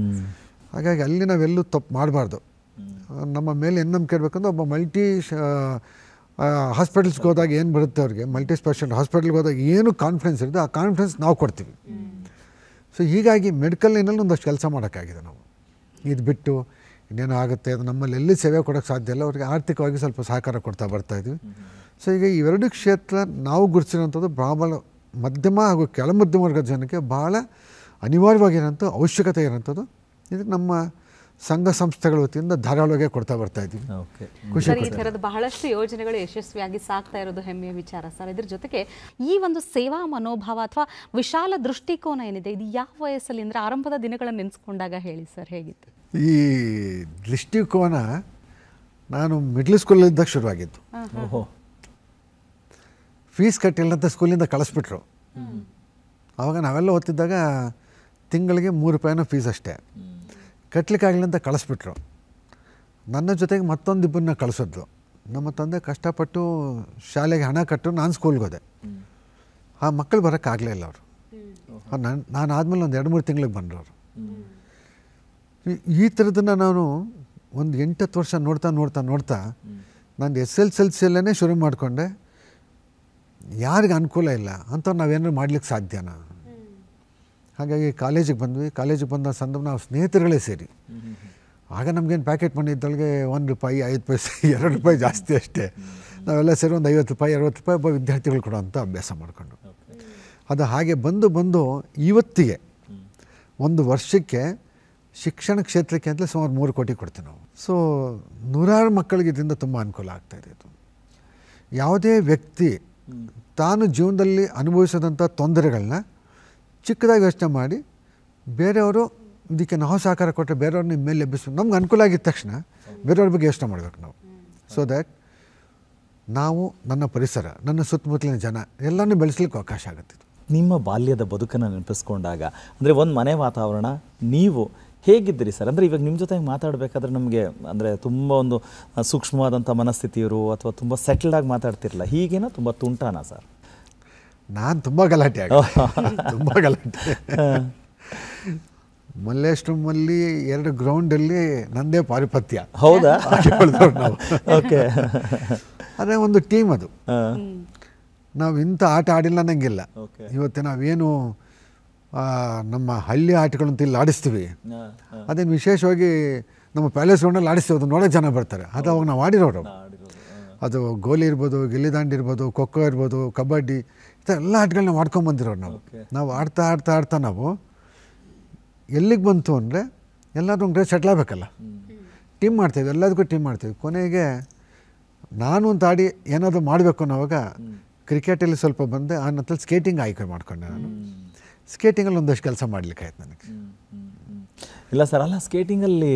ಹಾಗಾಗಿ ಅಲ್ಲಿ ನಾವೆಲ್ಲೂ ತಪ್ಪು ಮಾಡಬಾರ್ದು. ನಮ್ಮ ಮೇಲೆ ಏನು ನಂಬಿಕೆ ಇರಬೇಕಂದ್ರೆ, ಒಬ್ಬ ಹಾಸ್ಪಿಟಲ್ಸ್ಗೆ ಹೋದಾಗ ಏನು ಬರುತ್ತೆ ಅವ್ರಿಗೆ, ಮಲ್ಟಿ ಸ್ಪೆಷಾಲಿಟಿ ಹಾಸ್ಪಿಟಲ್ಗೆ ಹೋದಾಗ ಏನು ಕಾನ್ಫಿಡೆನ್ಸ್ ಇರುತ್ತೆ, ಆ ಕಾನ್ಫಿಡೆನ್ಸ್ ನಾವು ಕೊಡ್ತೀವಿ. ಸೊ ಹೀಗಾಗಿ ಮೆಡಿಕಲ್ ಲೈನಲ್ಲಿ ಒಂದಷ್ಟು ಕೆಲಸ ಮಾಡೋಕ್ಕಾಗಿದೆ ನಾವು. ಇದು ಬಿಟ್ಟು ಇನ್ನೇನೋ ಆಗುತ್ತೆ, ಅದು ನಮ್ಮಲ್ಲಿ ಎಲ್ಲಿ ಸೇವೆ ಕೊಡೋಕ್ಕೆ ಸಾಧ್ಯ ಇಲ್ಲ, ಅವ್ರಿಗೆ ಆರ್ಥಿಕವಾಗಿ ಸ್ವಲ್ಪ ಸಹಕಾರ ಕೊಡ್ತಾ ಬರ್ತಾಯಿದ್ವಿ. ಸೊ ಈಗ ಇವೆರಡು ಕ್ಷೇತ್ರ ನಾವು ಗುರುತಿಸಿರೋಂಥದ್ದು ಭಾಳ ಮಧ್ಯಮ ಹಾಗೂ ಕೆಳಮಧ್ಯಮ ವರ್ಗದ ಜನಕ್ಕೆ ಭಾಳ ಅನಿವಾರ್ಯವಾಗಿರೋಂಥ ಅವಶ್ಯಕತೆ ಇರೋಂಥದ್ದು. ಇದು ನಮ್ಮ ಸಂಘ ಸಂಸ್ಥೆಗಳ ವತಿಯಿಂದ ಧಾರಾಳವಾಗಿ ಕೊಡ್ತಾ ಬರ್ತಾ ಇದ್ದೀವಿ. ಸರ್, ಈ ಥರದ ಬಹಳಷ್ಟು ಯೋಜನೆಗಳು ಯಶಸ್ವಿಯಾಗಿ ಸಾಗ್ತಾ ಇರೋದು ಹೆಮ್ಮೆಯ ವಿಚಾರ ಸರ್. ಇದ್ರ ಜೊತೆಗೆ ಈ ಒಂದು ಸೇವಾ ಮನೋಭಾವ ಅಥವಾ ವಿಶಾಲ ದೃಷ್ಟಿಕೋನ ಏನಿದೆ, ಇದು ಯಾವ ವಯಸ್ಸಲ್ಲಿ ಅಂದರೆ ಆರಂಭದ ದಿನಗಳನ್ನು ನೆನೆಸ್ಕೊಂಡಾಗ ಹೇಳಿ ಸರ್, ಹೇಗಿತ್ತು ಈ ದೃಷ್ಟಿಕೋನ? ನಾನು ಮಿಡ್ಲ್ ಸ್ಕೂಲಲ್ಲಿದ್ದಾಗ ಶುರುವಾಗಿದ್ದು. ಫೀಸ್ ಕಟ್ಟಿಲ್ಲ ಅಂತ ಸ್ಕೂಲಿಂದ ಕಳಿಸ್ಬಿಟ್ರು. ಆವಾಗ ನಾವೆಲ್ಲ ಓದ್ತಿದ್ದಾಗ ತಿಂಗಳಿಗೆ ₹3 ಫೀಸ್ ಅಷ್ಟೇ. ಕಟ್ಟಲಿಕ್ಕಾಗಲಿಲ್ಲ ಅಂತ ಕಳಿಸ್ಬಿಟ್ರು. ನನ್ನ ಜೊತೆಗೆ ಮತ್ತೊಂದಿಬ್ಬರನ್ನ ಕಳಿಸಿದ್ರು. ನಮ್ಮ ತಂದೆ ಕಷ್ಟಪಟ್ಟು ಶಾಲೆಗೆ ಹಣ ಕಟ್ಟು ನಾನು ಸ್ಕೂಲ್ಗೆ ಹೋದೆ. ಆ ಮಕ್ಕಳು ಬರೋಕ್ಕಾಗಲೇ ಇಲ್ಲ ಅವರು. ನಾನು ಆದಮೇಲೆ ಒಂದು 2-3 ತಿಂಗಳಿಗೆ ಬಂದರು ಅವರು. ಈ ಥರದನ್ನು ನಾನು ಒಂದು 8-10 ವರ್ಷ ನೋಡ್ತಾ ನಾನು SSLCಯಲ್ಲೇ ಶುರು ಮಾಡಿಕೊಂಡೆ. ಯಾರಿಗೆ ಅನುಕೂಲ ಇಲ್ಲ ಅಂಥವ್ರು ನಾವೇನಾದ್ರು ಮಾಡ್ಲಿಕ್ಕೆ ಸಾಧ್ಯನಾ? ಹಾಗಾಗಿ ಕಾಲೇಜಿಗೆ ಬಂದ ಸಂದರ್ಭ ನಾವು ಸ್ನೇಹಿತರುಗಳೇ ಸೇರಿ, ಆಗ ನಮಗೇನು ಪ್ಯಾಕೆಟ್ ಮನಿ ಇದ್ದೊಳಗೆ ₹1, ₹5, ₹2 ಜಾಸ್ತಿ ಅಷ್ಟೇ. ನಾವೆಲ್ಲ ಸೇರಿ ಒಂದು ₹50, ₹60 ಒಬ್ಬ ವಿದ್ಯಾರ್ಥಿಗಳು ಕೊಡೋವಂಥ ಅಭ್ಯಾಸ ಮಾಡಿಕೊಂಡು, ಅದು ಹಾಗೆ ಬಂದು ಇವತ್ತಿಗೆ ಒಂದು ವರ್ಷಕ್ಕೆ ಶಿಕ್ಷಣ ಕ್ಷೇತ್ರಕ್ಕೆ ಅಂತಲೇ ಸುಮಾರು 3 ಕೋಟಿ ಕೊಡ್ತೀವಿ ನಾವು. ಸೊ ನೂರಾರು ಮಕ್ಕಳಿಗೆ ಇದರಿಂದ ತುಂಬ ಅನುಕೂಲ ಆಗ್ತಾಯಿದೆ. ಇದು ಯಾವುದೇ ವ್ಯಕ್ತಿ ತಾನು ಜೀವನದಲ್ಲಿ ಅನುಭವಿಸೋದಂಥ ತೊಂದರೆಗಳನ್ನ ಚಿಕ್ಕದಾಗಿ ಯೋಚನೆ ಮಾಡಿ ಬೇರೆಯವರು ಇದಕ್ಕೆ ನಾವು ಸಹಕಾರ ಕೊಟ್ಟರೆ ಬೇರೆಯವ್ರು ನಿಮ್ಮ ಮೇಲೆ ಎಬ್ಬಿಸ್ಬೇಕು. ನಮ್ಗೆ ಅನುಕೂಲ ಆಗಿದ ತಕ್ಷಣ ಬೇರೆಯವ್ರ ಬಗ್ಗೆ ಯೋಚನೆ ಮಾಡಬೇಕು ನಾವು. ಸೊ ದ್ಯಾಟ್ ನಾವು, ನನ್ನ ಪರಿಸರ, ನನ್ನ ಸುತ್ತಮುತ್ತಲಿನ ಜನ ಎಲ್ಲನೂ ಬೆಳೆಸಲಿಕ್ಕೆ ಅವಕಾಶ ಆಗುತ್ತೆ. ನಿಮ್ಮ ಬಾಲ್ಯದ ಬದುಕನ್ನು ನೆನಪಿಸ್ಕೊಂಡಾಗ, ಅಂದರೆ ಒಂದು ಮನೆ ವಾತಾವರಣ, ನೀವು ಹೇಗಿದ್ದೀರಿ ಸರ್? ಅಂದರೆ ಇವಾಗ ನಿಮ್ಮ ಜೊತೆ ಮಾತಾಡಬೇಕಾದ್ರೆ ನಮಗೆ ಅಂದರೆ ತುಂಬ ಒಂದು ಸೂಕ್ಷ್ಮವಾದಂಥ ಮನಸ್ಥಿತಿಯವರು ಅಥವಾ ತುಂಬ ಸೆಟಲ್ಡ್ ಆಗಿ ಮಾತಾಡ್ತಿರಲ್ಲ, ಹೀಗೇನೋ ತುಂಬ ತುಂಟಾನ ಸರ್? ನಾನು ತುಂಬ ಗಲಾಟೆ ತುಂಬ ಗಲಾಟೆ. ಮಲ್ಲೇಶ್ವರಮಲ್ಲಿ 2 ಗ್ರೌಂಡಲ್ಲಿ ನಂದೇ ಪಾರಿಪತ್ಯ. ಹೌದಾ? ನಾವು ಓಕೆ. ಅದೇ ಒಂದು ಟೀಮ್ ಅದು. ನಾವು ಇಂಥ ಆಟ ಆಡಿಲ್ಲ ಅನ್ನಂಗಿಲ್ಲ. ಇವತ್ತು ನಾವೇನು ನಮ್ಮ ಹಳ್ಳಿ ಆಟಗಳಂತ ಇಲ್ಲಿ ಆಡಿಸ್ತೀವಿ, ಅದೇನು ವಿಶೇಷವಾಗಿ ನಮ್ಮ ಪ್ಯಾಲೇಸ್ ಗ್ರೌಂಡಲ್ಲಿ ಆಡಿಸ್ತೀವಿ, ಅದು ನೋಡೋಕೆ ಜನ ಬರ್ತಾರೆ. ಅದು ಅವಾಗ ನಾವು ಆಡಿರೋರು. ಅದು ಗೋಲಿ ಇರ್ಬೋದು, ಗಿಲ್ಲಿದಾಂಡು ಇರ್ಬೋದು, ಖೋಖೋ ಇರ್ಬೋದು, ಕಬಡ್ಡಿ, ಈ ಥರ ಎಲ್ಲ ಆಟಗಳನ್ನ ಮಾಡ್ಕೊಂಬಂದಿರೋರು ನಾವು ಆಡ್ತಾ ಆಡ್ತಾ ಆಡ್ತಾ ನಾವು ಎಲ್ಲಿಗೆ ಬಂತು ಅಂದರೆ ಎಲ್ಲರೂ ಒಂದು ಸೆಟ್ಲ್ ಆಗಬೇಕಲ್ಲ, ಟೀಮ್ ಮಾಡ್ತೀವಿ, ಎಲ್ಲದಕ್ಕೂ ಟೀಮ್ ಮಾಡ್ತೀವಿ. ಕೊನೆಗೆ ನಾನು ಅಂತ ಆಡಿ ಏನಾದರೂ ಮಾಡಬೇಕು ಅನ್ನೋವಾಗ ಕ್ರಿಕೆಟಲ್ಲಿ ಸ್ವಲ್ಪ ಬಂದೆ. ಆ ನಂತರ ಸ್ಕೇಟಿಂಗ್ ಆಯ್ಕೆ ಮಾಡ್ಕೊಂಡೆ. ನಾನು ಸ್ಕೇಟಿಂಗಲ್ಲಿ ಒಂದಷ್ಟು ಕೆಲಸ ಮಾಡಲಿಕ್ಕಾಯ್ತು ನನಗೆ. ಇಲ್ಲ ಸರ್, ಅಲ್ಲ ಸ್ಕೇಟಿಂಗಲ್ಲಿ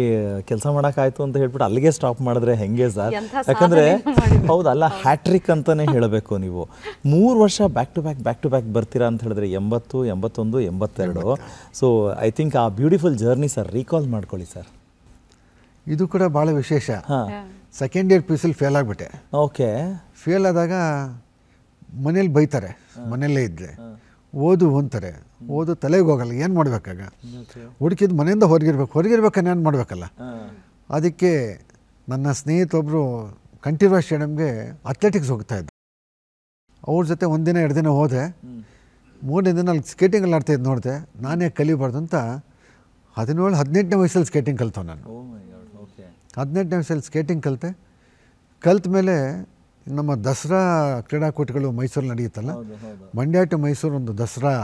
ಕೆಲಸ ಮಾಡೋಕ್ಕಾಯ್ತು ಅಂತ ಹೇಳ್ಬಿಟ್ಟು ಅಲ್ಲಿಗೆ ಸ್ಟಾಪ್ ಮಾಡಿದ್ರೆ ಹೆಂಗೆ ಸರ್? ಯಾಕಂದರೆ ಹೌದು, ಅಲ್ಲ ಹ್ಯಾಟ್ರಿಕ್ ಅಂತಲೇ ಹೇಳಬೇಕು. ನೀವು 3 ವರ್ಷ ಬ್ಯಾಕ್ ಟು ಬ್ಯಾಕ್ ಬರ್ತೀರಾ ಅಂತ ಹೇಳಿದ್ರೆ 80, 81, 82. ಸೊ ಐ ಥಿಂಕ್ ಆ ಬ್ಯೂಟಿಫುಲ್ ಜರ್ನಿ ಸರ್ ರೀಕಾಲ್ ಮಾಡ್ಕೊಳ್ಳಿ ಸರ್. ಇದು ಕೂಡ ಭಾಳ ವಿಶೇಷ. ಸೆಕೆಂಡ್ ಇಯರ್ PUC ಫೇಲ್ ಆಗಿಬಿಟ್ಟೆ. ಓಕೆ. ಫೇಲ್ ಆದಾಗ ಮನೇಲಿ ಬೈತಾರೆ, ಮನೆಯಲ್ಲೇ ಇದ್ದರೆ. ಓದು ಅಂತಾರೆ, ಓದು ತಲೆಗೆ ಹೋಗಲ್ಲ, ಏನು ಮಾಡಬೇಕಾಗ? ಹುಡುಕಿದ್ದು ಮನೆಯಿಂದ ಹೊರಗಿರ್ಬೇಕನ್ನ ಏನು ಮಾಡಬೇಕಲ್ಲ. ಅದಕ್ಕೆ ನನ್ನ ಸ್ನೇಹಿತೊಬ್ಬರು ಕಂಠೀರವ ಸ್ಟೇಡಿಯಮ್ಗೆ ಅಥ್ಲೆಟಿಕ್ಸ್ ಹೋಗ್ತಾಯಿದ್ದು. ಅವ್ರ ಜೊತೆ 1 ದಿನ 2 ದಿನ ಹೋದೆ. 3ನೇ ದಿನ ಅಲ್ಲಿ ಸ್ಕೇಟಿಂಗಲ್ಲಿ ಆಡ್ತಾಯಿದ್ದು ನೋಡಿದೆ. ನಾನೇ ಕಲಿಬಾರ್ದು ಅಂತ 17-18ನೇ ವಯಸ್ಸಲ್ಲಿ ಸ್ಕೇಟಿಂಗ್ ಕಲ್ತವ ನಾನು. 18ನೇ ವಯಸ್ಸಲ್ಲಿ ಸ್ಕೇಟಿಂಗ್ ಕಲ್ತ ಮೇಲೆ ನಮ್ಮ ದಸರಾ ಕ್ರೀಡಾಕೂಟಗಳು ಮೈಸೂರಲ್ಲಿ ನಡೆಯುತ್ತಲ್ಲ, ಮಂಡ್ಯ ಟು ಮೈಸೂರು ಒಂದು ದಸರಾ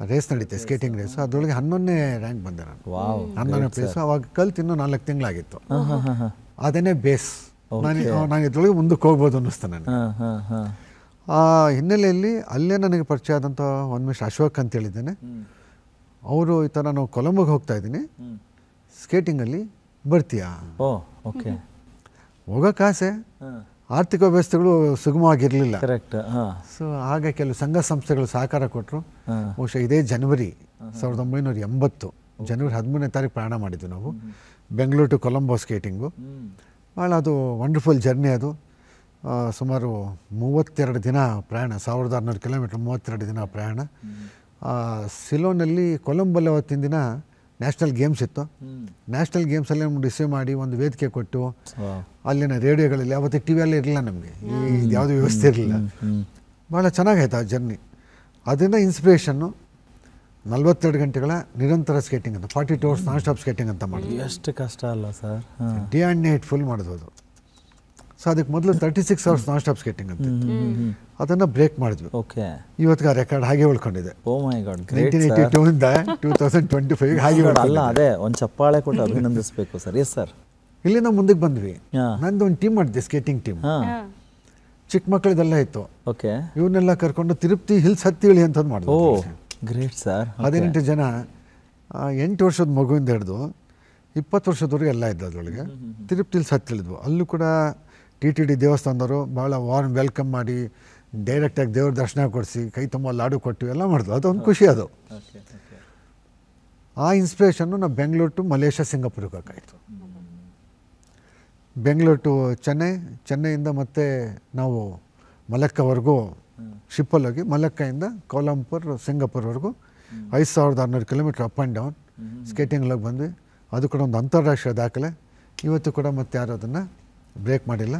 ರೇಸ್ ನಡೀತೆ, ಸ್ಕೇಟಿಂಗ್ ರೇಸ್. ಅದರೊಳಗೆ 11ನೇ ರ್ಯಾಂಕ್ ಬಂದೆ ನಾನು. 11ನೇ ಪ್ಲೇಸು. ಅವಾಗ ಕಲ್ತು ಇನ್ನೂ 4 ತಿಂಗಳಾಗಿತ್ತು. ಅದೇನೇ ಬೇಸ್. ನಾನು ಇದ್ರೊಳಗೆ ಮುಂದಕ್ಕೆ ಹೋಗ್ಬೋದು ಅನ್ನಿಸ್ತು ನನಗೆ. ಆ ಹಿನ್ನೆಲೆಯಲ್ಲಿ ಅಲ್ಲೇ ನನಗೆ ಪರಿಚಯ ಆದಂಥ ಒಂದು ಮಿಸ್ಟರ್ ಅಶೋಕ್ ಅಂತ ಹೇಳಿದ್ದೇನೆ. ಅವರು ಈ ಥರ ನಾವು ಕೊಲಂಬೋಗೆ ಹೋಗ್ತಾ ಇದ್ದೀನಿ, ಸ್ಕೇಟಿಂಗಲ್ಲಿ ಬರ್ತೀಯಾ? ಓಕೆ. ಹೋಗೋಕ್ಕಾಸೆ, ಆರ್ಥಿಕ ವ್ಯವಸ್ಥೆಗಳು ಸುಗಮವಾಗಿರಲಿಲ್ಲ. ಕರೆಕ್ಟ್. ಸೊ ಆಗ ಕೆಲವು ಸಂಘ ಸಂಸ್ಥೆಗಳು ಸಹಕಾರ ಕೊಟ್ಟರು. ಬಹುಶಃ ಇದೇ ಜನವರಿ 1980 ಜನವರಿ 13ನೇ ತಾರೀಕು ಪ್ರಯಾಣ ಮಾಡಿದ್ವಿ ನಾವು, ಬೆಂಗಳೂರು ಟು ಕೊಲಂಬೋ ಸ್ಕೇಟಿಂಗು. ಭಾಳ ಅದು ವಂಡರ್ಫುಲ್ ಜರ್ನಿ. ಅದು ಸುಮಾರು 32 ದಿನ ಪ್ರಯಾಣ, 1600 ಕಿಲೋಮೀಟ್ರ್, 32 ದಿನ ಪ್ರಯಾಣ. ಸಿಲೋನಲ್ಲಿ ಕೊಲಂಬೋಲ್ಲಿ ಅವತ್ತಿನ ದಿನ ನ್ಯಾಷನಲ್ ಗೇಮ್ಸ್ ಇತ್ತು. ನ್ಯಾಷನಲ್ ಗೇಮ್ಸಲ್ಲೇ ರಿಸೀವ್ ಮಾಡಿ ಒಂದು ವೇದಿಕೆ ಕೊಟ್ಟು, ಅಲ್ಲಿನ ರೇಡಿಯೋಗಳಲ್ಲಿ ಅವತ್ತು ಟಿವಿಯಲ್ಲೇ ಇರಲಿಲ್ಲ, ನಮಗೆ ಇದು ಯಾವುದೇ ವ್ಯವಸ್ಥೆ ಇರಲಿಲ್ಲ. ಭಾಳ ಚೆನ್ನಾಗಾಯ್ತು ಆ ಜರ್ನಿ. ಅದರಿಂದ ಇನ್ಸ್ಪಿರೇಷನ್ನು 42 ಗಂಟೆಗಳ ನಿರಂತರ ಸ್ಕೇಟಿಂಗ್ ಅಂತ, 42 hours ನಾನ್ ಸ್ಟಾಪ್ ಸ್ಕೇಟಿಂಗ್ ಅಂತ ಮಾಡಿದ್ವಿ. ಎಷ್ಟು ಕಷ್ಟ ಅಲ್ಲ sir? Day and night full ಮಾಡಿದ್ವು. ಸೊ ಅದಕ್ಕೆ ಮೊದಲು 36 hours ನಾನ್ ಸ್ಟಾಪ್ ಸ್ಕೇಟಿಂಗ್ ಅಂತ, ಅದನ್ನು ಬ್ರೇಕ್ ಮಾಡಿದ್ವಿ. ಓಕೆ. ಇವತ್ತಿಗೆ ಆ ರೆಕಾರ್ಡ್ ಹಾಗೆ ಉಳ್ಕೊಂಡಿದೆ. ಓ ಮೈ ಗಾಡ್, 1982 ಇಂದ 2025 ಹಾಗೆ. ಅಲ್ಲ ಅದೇ ಒಂದು ಚಪ್ಪಾಳೆ ಕೊಟ್ಟು ಅಭಿನಂದಿಸಬೇಕು ಸರ್. Yes sir. ಇಲ್ಲಿಂದ ಮುಂದಕ್ಕೆ ಬಂದ್ವಿ. ನಂದು ಒಂದು ಟೀಮ್ ಮಾಡಿದ್ದೆ, ಸ್ಕೇಟಿಂಗ್ ಟೀಮ್. ಚಿಕ್ಕ ಮಕ್ಕಳದೆಲ್ಲ ಇತ್ತು. ಓಕೆ. ಇವನ್ನೆಲ್ಲ ಕರ್ಕೊಂಡು ತಿರುಪತಿ ಹಿಲ್ಸ್ ಹತ್ತಿ ಇಳಿ ಅಂತಂದು ಮಾಡಿದ್ವಿ. ಓ ಗ್ರೇಟ್ ಸರ್. 18 ಜನ, 8 ವರ್ಷದ ಮಗುವಿಂದ ಹಿಡಿದು 20 ವರ್ಷದವರೆಗೆ ಎಲ್ಲ ಇದ್ದು ಅದರೊಳಗೆ. ತಿರುಪತಿ ಹಿಲ್ಸ್ ಹತ್ತಿ ಇಳಿದ್ವು. ಅಲ್ಲೂ ಕೂಡ TTD ದೇವಸ್ಥಾನದವರು ಭಾಳ ವಾರ್ಮ್ ವೆಲ್ಕಮ್ ಮಾಡಿ, ಡೈರೆಕ್ಟಾಗಿ ದೇವ್ರ ದರ್ಶನ ಕೊಡಿಸಿ, ಕೈ ತುಂಬ ಲಾಡು ಕೊಟ್ಟು ಎಲ್ಲ ಮಾಡಿದ್ವು. ಅದೊಂದು ಖುಷಿ. ಅದು ಆ ಇನ್ಸ್ಪಿರೇಷನ್ನು ನಾವು ಬೆಂಗಳೂರು ಟು ಮಲೇಷ್ಯಾ, ಸಿಂಗಾಪುರ್ಗೆ ಹೋಗಾಯಿತು. ಬೆಂಗಳೂರು ಟು ಚೆನ್ನೈಯಿಂದ ಮತ್ತೆ ನಾವು ಮಲಕ್ಕವರೆಗೂ ಶಿಪ್ಪಲ್ಲಿ ಹೋಗಿ, ಮಲಕ್ಕಾಯಿಂದ ಕೋಲಂಪುರ್, ಸಿಂಗಾಪುರ್ವರೆಗೂ 5600 ಕಿಲೋಮೀಟ್ರ್ ಅಪ್ ಆ್ಯಂಡ್ ಡೌನ್ ಸ್ಕೇಟಿಂಗ್ಲಾಗಿ ಬಂದ್ವಿ. ಅದು ಕೂಡ ಒಂದು ಅಂತಾರಾಷ್ಟ್ರೀಯ ದಾಖಲೆ. ಇವತ್ತು ಕೂಡ ಮತ್ತೆ ಯಾರು ಅದನ್ನು ಬ್ರೇಕ್ ಮಾಡಿಲ್ಲ,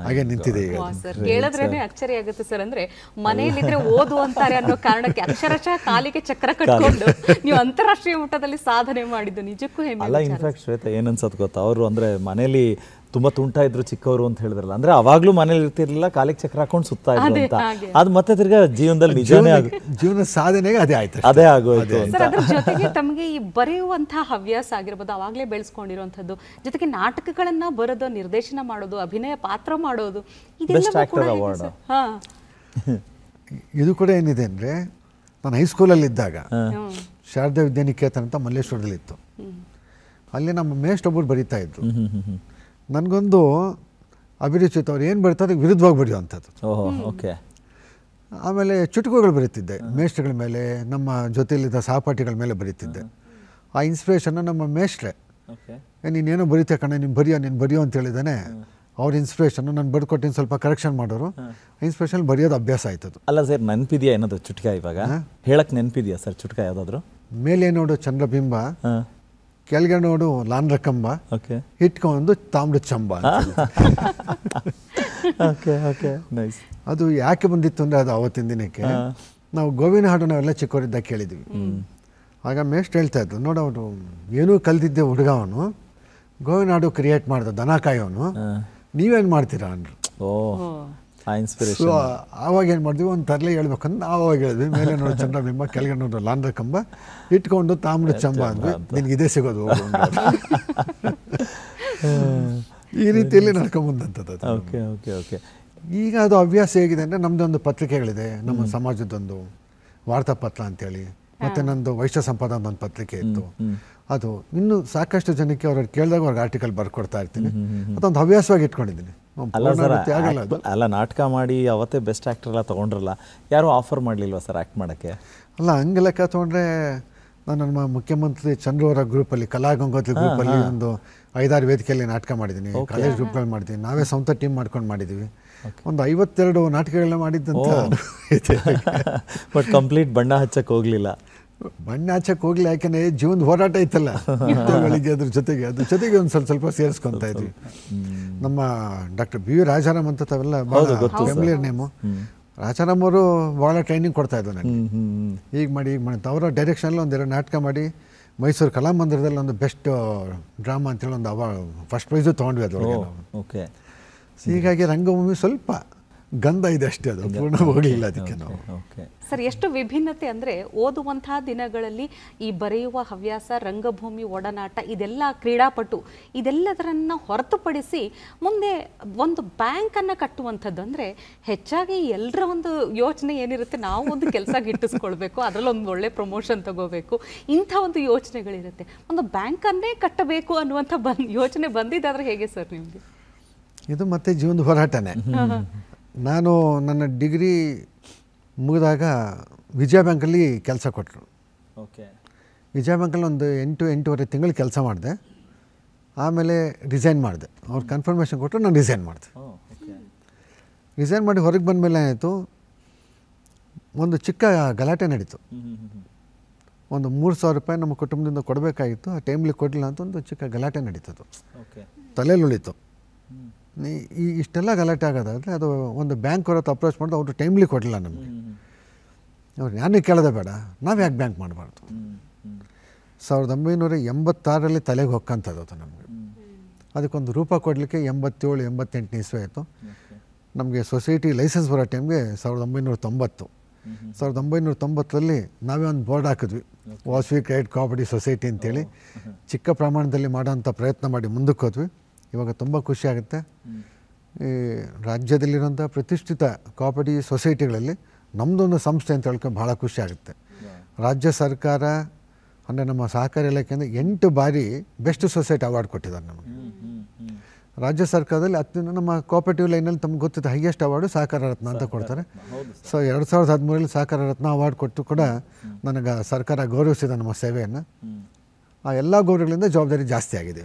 ಹಾಗೆ ನಿಂತಿದೆ ಈಗ. ಕೇಳಿದ್ರೇನೆ ಅಚ್ಚರಿ ಆಗುತ್ತೆ ಸರ್. ಅಂದ್ರೆ ಮನೆಯಲ್ಲಿದ್ರೆ ಓದು ಅಂತಾರೆ ಅನ್ನೋ ಕಾರಣಕ್ಕೆ ಅಕ್ಷರಶಃ ಕಾಲಿಗೆ ಚಕ್ರ ಕಟ್ಕೊಂಡು ನೀವು ಅಂತಾರಾಷ್ಟ್ರೀಯ ಮಟ್ಟದಲ್ಲಿ ಸಾಧನೆ ಮಾಡಿದ್ದು ನಿಜಕ್ಕೂ ಹೆಮ್ಮೆ. ಅಲ್ಲ, ಇನ್ಫ್ಯಾಕ್ಟ್ ಶ್ವೇತಾ ಏನನ್ಸತ್ ಗೊತ್ತಾ, ಅವರು ಅಂದ್ರೆ ಮನೇಲಿ ತುಂಬ ತುಂಟ ಇದ್ರು ಚಿಕ್ಕವರು ಅಂತ ಹೇಳಿದ್ರಲ್ಲ, ಅಂದ್ರೆ ಅವಾಗ್ಲೂ ಮನೇಲಿ ಇರ್ತಿರ್ಲಿಲ್ಲ, ಕಾಲಿಗೆ ಚಕ್ರ ಹಾಕೊಂಡು ಸುತ್ತಾ ಇದ್ರು ಅಂತ. ಅದು ಮತ್ತೆ ತಿರ್ಗಾ ಜೀವನದಲ್ಲಿ ನಿಜಾನೇ ಜೀವನ ಸಾಧನೆಗೆ ಅದೇ ಆಗೋಯ್ತು ಅಂತ. ಅದ್ರ ಜೊತೆಗೆ ತಮಗೆ ಈ ಬರೆಯುವಂತಹ ಹವ್ಯಾಸ ಆಗಿರ್ಬೋದು, ಅವಾಗಲೇ ಬೆಳೆಸ್ಕೊಂಡಿರುವಂಥದ್ದು, ಜೊತೆಗೆ ನಾಟಕಗಳನ್ನ ಬರೋದು, ನಿರ್ದೇಶನ ಮಾಡೋದು, ಅಭಿನಯ ಪಾತ್ರ ಮಾಡೋದು, ಬೆಸ್ಟ್ ಆಕ್ಟರ್ ಅವಾರ್ಡ್. ಇದು ಕೂಡ ಏನಿದೆ ಅಂದರೆ, ನಾನು ಹೈಸ್ಕೂಲಲ್ಲಿ ಇದ್ದಾಗ ಶಾರದಾ ವಿದ್ಯಾನಿಕೇತನ ಅಂತ ಮಲ್ಲೇಶ್ವರದಲ್ಲಿತ್ತು. ಅಲ್ಲಿ ನಮ್ಮ ಮೇಷ್ಟ್ರೊಬ್ಬರು ಬರೀತಾ ಇದ್ರು. ನನಗೊಂದು ಅಭಿರುಚಿ ಇತ್ತು, ಅವ್ರು ಏನು ಬರೀತಾರೆ ವಿರುದ್ಧವಾಗಿ ಬರೆಯುವಂಥದ್ದು. ಓಕೆ. ಆಮೇಲೆ ಚುಟುಕುಗಳು ಬರೀತಿದ್ದೆ, ಮೇಷ್ಟ್ರಗಳ ಮೇಲೆ, ನಮ್ಮ ಜೊತೆಯಲ್ಲಿದ್ದ ಸಹಪಾಠಿಗಳ ಮೇಲೆ ಬರೀತಿದ್ದೆ. ಆ ಇನ್ಸ್ಪಿರೇಷನ್ನ ನಮ್ಮ ಮೇಷ್ಟ್ರೆ ಓಕೆ ನೀನೇನೋ ಬರೀತೆ ಕಣ ನೀನು ಬರೆಯೋ ಅಂತ ಹೇಳಿದಾನೆ. ಅವ್ರ ಇನ್ಸ್ಪಿರೇಷನ್ನು ನಾನು ಬರ್ಕೊಟ್ಟಿನ ಸ್ವಲ್ಪ ಕರೆಕ್ಷನ್ ಮಾಡೋರು, ಇನ್ಸ್ಪಿರೇಷನ್ ಬರೆಯೋದು ಅಭ್ಯಾಸ ಆಯ್ತದು. ಅಲ್ಲ ಸರ್, ನೆನಪಿದೆಯಾ ಏನಾದ್ರು ಚುಟ್ಕ ಇವಾಗ ಹೇಳಕ್ ನೆನಪಿದೆಯಾ ಸರ್ ಚುಟ್ಕ ಯಾವುದಾದ್ರು? ಮೇಲೆ ನೋಡು ಚಂದ್ರಬಿಂಬ, ಕೆಳಗೆ ನೋಡು ಲಾಂಧ್ರಕಂಬ, ಓಕೆ ಇಟ್ಕೊಂಡು ತಾಮ್ರ ಚಂಬ. Okay okay nice. ಅದು ಯಾಕೆ ಬಂದಿತ್ತು ಅಂದರೆ ಅದು ಆವತ್ತಿನ ದಿನಕ್ಕೆ ನಾವು ಗೋವಿನ ಹಾಡು ನಾವೆಲ್ಲ ಚಿಕ್ಕವರಿದ್ದಾಗ ಕೇಳಿದ್ವಿ. ಆಗ ಮೇಷ್ಟ್ರು ಹೇಳ್ತಾ ಇದ್ರು, ನೋಡು ಅವನು ಏನೂ ಕಲ್ತಿದ್ದೆ ಹುಡುಗ, ಅವನು ಗೋವಿನ ಹಾಡು ಕ್ರಿಯೇಟ್ ಮಾಡ್ದ, ದನ ಕಾಯೋನು, ನೀವೇನು ಮಾಡ್ತೀರಾ ಅಂದರು. ಓ ಆ ಇನ್ಸ್ಪಿರೇಷನ್. ಸೊ ಆವಾಗ ಏನು ಮಾಡಿದ್ವಿ, ಒಂದು ತರಲೆ ಹೇಳ್ಬೇಕಂದ್ರೆ ಆವಾಗ ಹೇಳಿದ್ವಿ, ಮೇಲೆ ನೋಡು ಚಂದ್ರಬಿಂಬ, ಕೆಳಗೆ ನೋಡು ಲಾಂಧ್ರಕಂಬ, ಇಟ್ಕೊಂಡು ತಾಮ್ರ ಚಂಬ ಅಂದ್ವಿ, ನಿನಗೆ ಇದೇ ಸಿಗೋದು ಈ ರೀತಿಯಲ್ಲಿ ನಡ್ಕೊಂಬಂದಂಥದ್ದು. Okay okay okay. ಈಗ ಅದು ಹವ್ಯಾಸ ಹೇಗಿದೆ ಅಂದರೆ, ನಮ್ಮದೊಂದು ಪತ್ರಿಕೆಗಳಿದೆ, ನಮ್ಮ ಸಮಾಜದೊಂದು ವಾರ್ತಾಪತ್ರ ಅಂತೇಳಿ, ಮತ್ತು ನಂದು ವೈಶ್ಯ ಸಂಪದ ಅಂತ ಒಂದು ಪತ್ರಿಕೆ ಇತ್ತು. ಅದು ಇನ್ನೂ ಸಾಕಷ್ಟು ಜನಕ್ಕೆ ಅವ್ರು ಕೇಳಿದಾಗ ಅವ್ರಿಗೆ ಆರ್ಟಿಕಲ್ ಬರ್ಕೊಡ್ತಾ ಇರ್ತೀನಿ. ಅದೊಂದು ಹವ್ಯಾಸವಾಗಿ ಇಟ್ಕೊಂಡಿದ್ದೀನಿ. ಅಲ್ಲ ಸರ್, ಅಲ್ಲ ನಾಟಕ ಮಾಡಿ ಅವತ್ತೇ ಬೆಸ್ಟ್ ಆ್ಯಕ್ಟರ್ ಎಲ್ಲ ತೊಗೊಂಡ್ರಲ್ಲ, ಯಾರು ಆಫರ್ ಮಾಡಲಿಲ್ವಾ ಸರ್ ಆ್ಯಕ್ಟ್ ಮಾಡೋಕ್ಕೆ? ಅಲ್ಲ ಹಂಗೆ ಲೆಕ್ಕ ತೊಗೊಂಡ್ರೆ ನಾನು ನಮ್ಮ ಮುಖ್ಯಮಂತ್ರಿ ಚಂದ್ರು ಅವರ ಗ್ರೂಪಲ್ಲಿ, ಕಲಾಗಂಗೋತ್ರಿ ಗ್ರೂಪಲ್ಲಿ ಒಂದು 5-6 ವೇದಿಕೆಯಲ್ಲಿ ನಾಟಕ ಮಾಡಿದ್ದೀನಿ, ಕಾಲೇಜ್ ಗ್ರೂಪ್ಗಳು ಮಾಡಿದ್ದೀನಿ, ನಾವೇ ಸ್ವಂತ ಟೀಮ್ ಮಾಡ್ಕೊಂಡು ಮಾಡಿದ್ದೀವಿ. ಒಂದು 52 ನಾಟಕಗಳನ್ನ ಮಾಡಿದ್ದಂತ. ಬಟ್ ಕಂಪ್ಲೀಟ್ ಬಣ್ಣ ಹಚ್ಚಕ್ಕೆ ಹೋಗಲಿಲ್ಲ. ಬಣ್ಣ ಹಚ್ಚಕ್ಕೆ ಹೋಗ್ಲಿ, ಯಾಕೆಂದರೆ ಜೀವನದ ಹೋರಾಟ ಐತಲ್ಲ ಬೆಳಿಗ್ಗೆ, ಅದ್ರ ಜೊತೆಗೆ ಒಂದು ಸ್ವಲ್ಪ ಸೇರಿಸ್ಕೊತಾ ಇದ್ವಿ. ನಮ್ಮ ಡಾಕ್ಟರ್ ಬಿ ವಿ ರಾಜಾರಾಮ್ ಅಂತ ತಾವೆಲ್ಲ ಫ್ಯಾಮಿಲಿಯರ್ ನೇಮು. ರಾಜಾರಾಮ್ ಅವರು ಭಾಳ ಟ್ರೈನಿಂಗ್ ಕೊಡ್ತಾ ಇದ್ರು ನನಗೆ, ಈಗ ಮಾಡಿ ಅವರ ಡೈರೆಕ್ಷನಲ್ಲಿ 1-2 ನಾಟಕ ಮಾಡಿ ಮೈಸೂರು ಕಲಾಮಂದಿರದಲ್ಲಿ ಒಂದು ಬೆಸ್ಟ್ ಡ್ರಾಮಾ ಅಂತೇಳಿ ಒಂದು ಫಸ್ಟ್ ಪ್ರೈಸು ತೊಗೊಂಡ್ವಿ ಅದರೊಳಗೆ ನಾವು. ಓಕೆ. ಹೀಗಾಗಿ ರಂಗಭೂಮಿ ಸ್ವಲ್ಪ ಗಂಧ ಇದೆ ಅಷ್ಟೇ, ಅದು ಪೂರ್ಣ ಹೋಗಲಿಲ್ಲ ಅದಕ್ಕೆ ನಾವು. ಓಕೆ ಸರ್, ಎಷ್ಟು ವಿಭಿನ್ನತೆ ಅಂದರೆ ಓದುವಂತಹ ದಿನಗಳಲ್ಲಿ ಈ ಬರೆಯುವ ಹವ್ಯಾಸ, ರಂಗಭೂಮಿ ಒಡನಾಟ, ಇದೆಲ್ಲ ಕ್ರೀಡಾಪಟು, ಇದೆಲ್ಲದರನ್ನು ಹೊರತುಪಡಿಸಿ ಮುಂದೆ ಒಂದು ಬ್ಯಾಂಕನ್ನು ಕಟ್ಟುವಂಥದ್ದು ಅಂದರೆ ಹೆಚ್ಚಾಗಿ ಎಲ್ಲರ ಒಂದು ಯೋಚನೆ ಏನಿರುತ್ತೆ, ನಾವು ಒಂದು ಕೆಲಸ ಗಿಟ್ಟಿಸ್ಕೊಳ್ಬೇಕು, ಅದರಲ್ಲಿ ಒಂದು ಒಳ್ಳೆ ಪ್ರಮೋಷನ್ ತಗೋಬೇಕು, ಇಂಥ ಒಂದು ಯೋಚನೆಗಳಿರುತ್ತೆ. ಒಂದು ಬ್ಯಾಂಕನ್ನೇ ಕಟ್ಟಬೇಕು ಅನ್ನುವಂಥ ಯೋಚನೆ ಬಂದಿದ್ದಾದ್ರೆ ಹೇಗೆ ಸರ್ ನಿಮಗೆ? ಇದು ಮತ್ತೆ ಜೀವನದ ಹೋರಾಟನೇ. ನಾನು ನನ್ನ ಡಿಗ್ರಿ ಮುಗಿದಾಗ ವಿಜಯ ಬ್ಯಾಂಕಲ್ಲಿ ಕೆಲಸ ಕೊಟ್ಟರು. ಓಕೆ. ವಿಜಯ ಬ್ಯಾಂಕಲ್ಲಿ ಒಂದು 8-8.5 ತಿಂಗಳು ಕೆಲಸ ಮಾಡಿದೆ. ಆಮೇಲೆ ರಿಸೈನ್ ಮಾಡಿದೆ. ಅವ್ರು ಕನ್ಫರ್ಮೇಷನ್ ಕೊಟ್ಟರು, ನಾನು ರಿಸೈನ್ ಮಾಡಿದೆ. ರಿಸೈನ್ ಮಾಡಿ ಹೊರಗೆ ಬಂದಮೇಲೆ ಏನಾಯಿತು, ಒಂದು ಚಿಕ್ಕ ಗಲಾಟೆ ನಡೀತು. ಒಂದು 3,000 ರೂಪಾಯಿ ನಮ್ಮ ಕುಟುಂಬದಿಂದ ಕೊಡಬೇಕಾಗಿತ್ತು, ಆ ಟೈಮ್ಲಿ ಕೊಡಲಿಲ್ಲ ಅಂತ ಒಂದು ಚಿಕ್ಕ ಗಲಾಟೆ ನಡೀತದು. ತಲೆಯಲ್ಲಿ ಉಳಿತು. ಇಷ್ಟೆಲ್ಲ ಗಲಾಟೆ ಆಗೋದಾದರೆ ಅದು ಒಂದು ಬ್ಯಾಂಕ್ ಅವ್ರ ಹತ್ರ ಅಪ್ರೋಚ್ ಮಾಡಿದ್ರೆ ಅವರು ಟೈಮ್ಲಿ ಕೊಡಲಿಲ್ಲ ನಮಗೆ. ಅವ್ರು ಯಾರನ್ನೂ ಕೇಳೋದೇ ಬೇಡ, ನಾವು ಯಾಕೆ ಬ್ಯಾಂಕ್ ಮಾಡಬಾರ್ದು. 1986ರಲ್ಲಿ ತಲೆಗೆ ಹೊಕ್ಕಂಥದ್ದು ಅದು ನಮಗೆ. ಅದಕ್ಕೊಂದು ರೂಪ ಕೊಡಲಿಕ್ಕೆ 87-88 ಇಸ್ವಿ ಆಯಿತು. ನಮಗೆ ಸೊಸೈಟಿ ಲೈಸೆನ್ಸ್ ಬರೋ ಟೈಮ್ಗೆ 1990. 1990ರಲ್ಲಿ ನಾವೇ ಒಂದು ಬೋರ್ಡ್ ಹಾಕಿದ್ವಿ, ವಾಸವಿ ಕ್ರೆಡಿಟ್ ಕೋಆಪರೇಟಿವ್ ಸೊಸೈಟಿ ಅಂತೇಳಿ. ಚಿಕ್ಕ ಪ್ರಮಾಣದಲ್ಲಿ ಮಾಡೋಂಥ ಪ್ರಯತ್ನ ಮಾಡಿ ಮುಂದಕ್ಕೆ ಹೋದ್ವಿ. ಇವಾಗ ತುಂಬ ಖುಷಿಯಾಗುತ್ತೆ. ಈ ರಾಜ್ಯದಲ್ಲಿರೋಂಥ ಪ್ರತಿಷ್ಠಿತ ಕೋಆಪರೇಟಿವ್ ಸೊಸೈಟಿಗಳಲ್ಲಿ ನಮ್ಮದೊಂದು ಸಂಸ್ಥೆ ಅಂತ ಹೇಳ್ಕೊಂಡು ಭಾಳ ಖುಷಿಯಾಗುತ್ತೆ. ರಾಜ್ಯ ಸರ್ಕಾರ ಅಂದರೆ ನಮ್ಮ ಸಹಕಾರಿ ಇಲಾಖೆಯಿಂದ 8 ಬಾರಿ ಬೆಸ್ಟ್ ಸೊಸೈಟಿ ಅವಾರ್ಡ್ ಕೊಟ್ಟಿದ್ದಾರೆ ನಮಗೆ. ರಾಜ್ಯ ಸರ್ಕಾರದಲ್ಲಿ ನಮ್ಮ ಕೋಆಪರೇಟಿವ್ ಲೈನಲ್ಲಿ ತಮ್ಗೆ ಗೊತ್ತಿದ್ದ ಹೈಯೆಸ್ಟ್ ಅವಾರ್ಡು ಸಹಕಾರ ರತ್ನ ಅಂತ ಕೊಡ್ತಾರೆ. ಸೊ 2013ರಲ್ಲಿ ಸಹಕಾರ ರತ್ನ ಅವಾರ್ಡ್ ಕೊಟ್ಟು ಕೂಡ ನನಗೆ ಸರ್ಕಾರ ಗೌರವಿಸಿದ ನಮ್ಮ ಸೇವೆಯನ್ನು. ಆ ಎಲ್ಲ ಗೌರವಗಳಿಂದ ಜವಾಬ್ದಾರಿ ಜಾಸ್ತಿ ಆಗಿದೆ.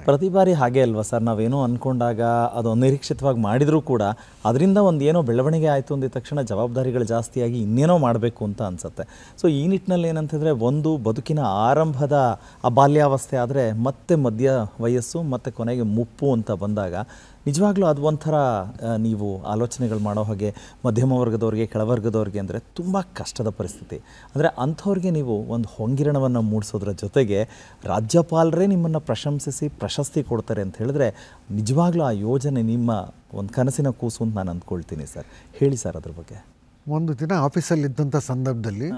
ಪ್ರತಿ ಬಾರಿ ಹಾಗೆ ಅಲ್ವಾ ಸರ್, ನಾವೇನೋ ಅಂದ್ಕೊಂಡಾಗ ಅದು ಅನಿರೀಕ್ಷಿತವಾಗಿ ಮಾಡಿದರೂ ಕೂಡ ಅದರಿಂದ ಒಂದು ಏನೋ ಬೆಳವಣಿಗೆ ಆಯಿತು ಅಂದಿದ ತಕ್ಷಣ ಜವಾಬ್ದಾರಿಗಳು ಜಾಸ್ತಿಯಾಗಿ ಇನ್ನೇನೋ ಮಾಡಬೇಕು ಅಂತ ಅನಿಸುತ್ತೆ. ಸೊ ಈ ನಿಟ್ಟಿನಲ್ಲಿ ಏನಂತಂದರೆ, ಒಂದು ಬದುಕಿನ ಆರಂಭದ ಆ ಬಾಲ್ಯಾವಸ್ಥೆ ಆದರೆ ಮತ್ತೆ ಮಧ್ಯ ವಯಸ್ಸು ಮತ್ತು ಕೊನೆಗೆ ಮುಪ್ಪು ಅಂತ ಬಂದಾಗ ನಿಜವಾಗ್ಲೂ ಅದು ಒಂಥರ ನೀವು ಆಲೋಚನೆಗಳು ಮಾಡೋ ಹಾಗೆ ಮಧ್ಯಮ ವರ್ಗದವ್ರಿಗೆ, ಕೆಳವರ್ಗದವ್ರಿಗೆ ಅಂದರೆ ತುಂಬ ಕಷ್ಟದ ಪರಿಸ್ಥಿತಿ. ಅಂದರೆ ಅಂಥವ್ರಿಗೆ ನೀವು ಒಂದು ಹೊಂಗಿರಣವನ್ನು ಮೂಡಿಸೋದ್ರ ಜೊತೆಗೆ ರಾಜ್ಯಪಾಲರೇ ನಿಮ್ಮನ್ನು ಪ್ರಶಂಸಿಸಿ ಪ್ರಶಸ್ತಿ ಕೊಡ್ತಾರೆ ಅಂತ ಹೇಳಿದ್ರೆ ನಿಜವಾಗ್ಲೂ ಆ ಯೋಜನೆ ನಿಮ್ಮ ಒಂದು ಕನಸಿನ ಕೂಸು ಅಂತ ನಾನು ಅಂದ್ಕೊಳ್ತೀನಿ ಸರ್. ಹೇಳಿ ಸರ್ ಅದ್ರ ಬಗ್ಗೆ. ಒಂದು ದಿನ ಆಫೀಸಲ್ಲಿ ಇದ್ದಂಥ ಸಂದರ್ಭದಲ್ಲಿ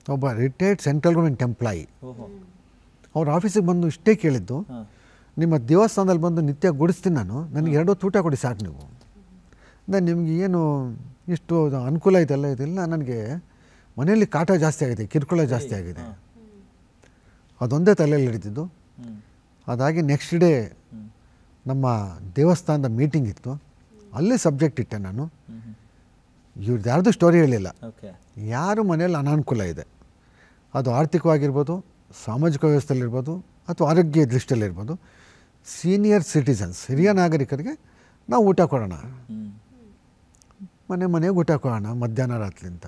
ಒಬ್ಬ ರಿಟೈರ್ಡ್ ಸೆಂಟ್ರಲ್ ಗೌರ್ಮೆಂಟ್ ಎಂಪ್ಲಾಯಿ ಅವ್ರ ಆಫೀಸಿಗೆ ಬಂದು ಇಷ್ಟೇ ಕೇಳಿದ್ದು, ನಿಮ್ಮ ದೇವಸ್ಥಾನದಲ್ಲಿ ಬಂದು ನಿತ್ಯ ಗುಡಿಸ್ತೀನಿ ನಾನು, ನನಗೆ 2 ಹೊತ್ತು ಊಟ ಕೊಡಿ ಸಾಕು ನೀವು. ಅಂದರೆ ನಿಮಗೆ ಏನು ಇಷ್ಟು ಅನುಕೂಲ ಇದೆಲ್ಲ ಇದೆಲ್ಲ, ನನಗೆ ಮನೆಯಲ್ಲಿ ಕಾಟ ಜಾಸ್ತಿ ಆಗಿದೆ, ಕಿರುಕುಳ ಜಾಸ್ತಿ ಆಗಿದೆ. ಅದೊಂದೇ ತಲೆಯಲ್ಲಿ ಹಿಡಿದಿದ್ದು. ಅದಾಗಿ ನೆಕ್ಸ್ಟ್ ಡೇ ನಮ್ಮ ದೇವಸ್ಥಾನದ ಮೀಟಿಂಗ್ ಇತ್ತು, ಅಲ್ಲಿ ಸಬ್ಜೆಕ್ಟ್ ಇಟ್ಟೆ ನಾನು. ಇವ್ರದ್ದು ಯಾರ್ದು ಸ್ಟೋರಿ ಹೇಳಿಲ್ಲ. ಯಾರು ಮನೆಯಲ್ಲಿ ಅನಾನುಕೂಲ ಇದೆ, ಅದು ಆರ್ಥಿಕವಾಗಿರ್ಬೋದು, ಸಾಮಾಜಿಕ ವ್ಯವಸ್ಥೆಯಲ್ಲಿರ್ಬೋದು ಅಥವಾ ಆರೋಗ್ಯ ದೃಷ್ಟಿಯಲ್ಲಿರ್ಬೋದು ಸೀನಿಯರ್ ಸಿಟಿಸನ್ಸ್ ಹಿರಿಯ ನಾಗರಿಕರಿಗೆ ನಾವು ಊಟ ಕೊಡೋಣ, ಮನೆಗೆ ಊಟ ಕೊಡೋಣ ಮಧ್ಯಾಹ್ನ ರಾತ್ರಿ ಅಂತ.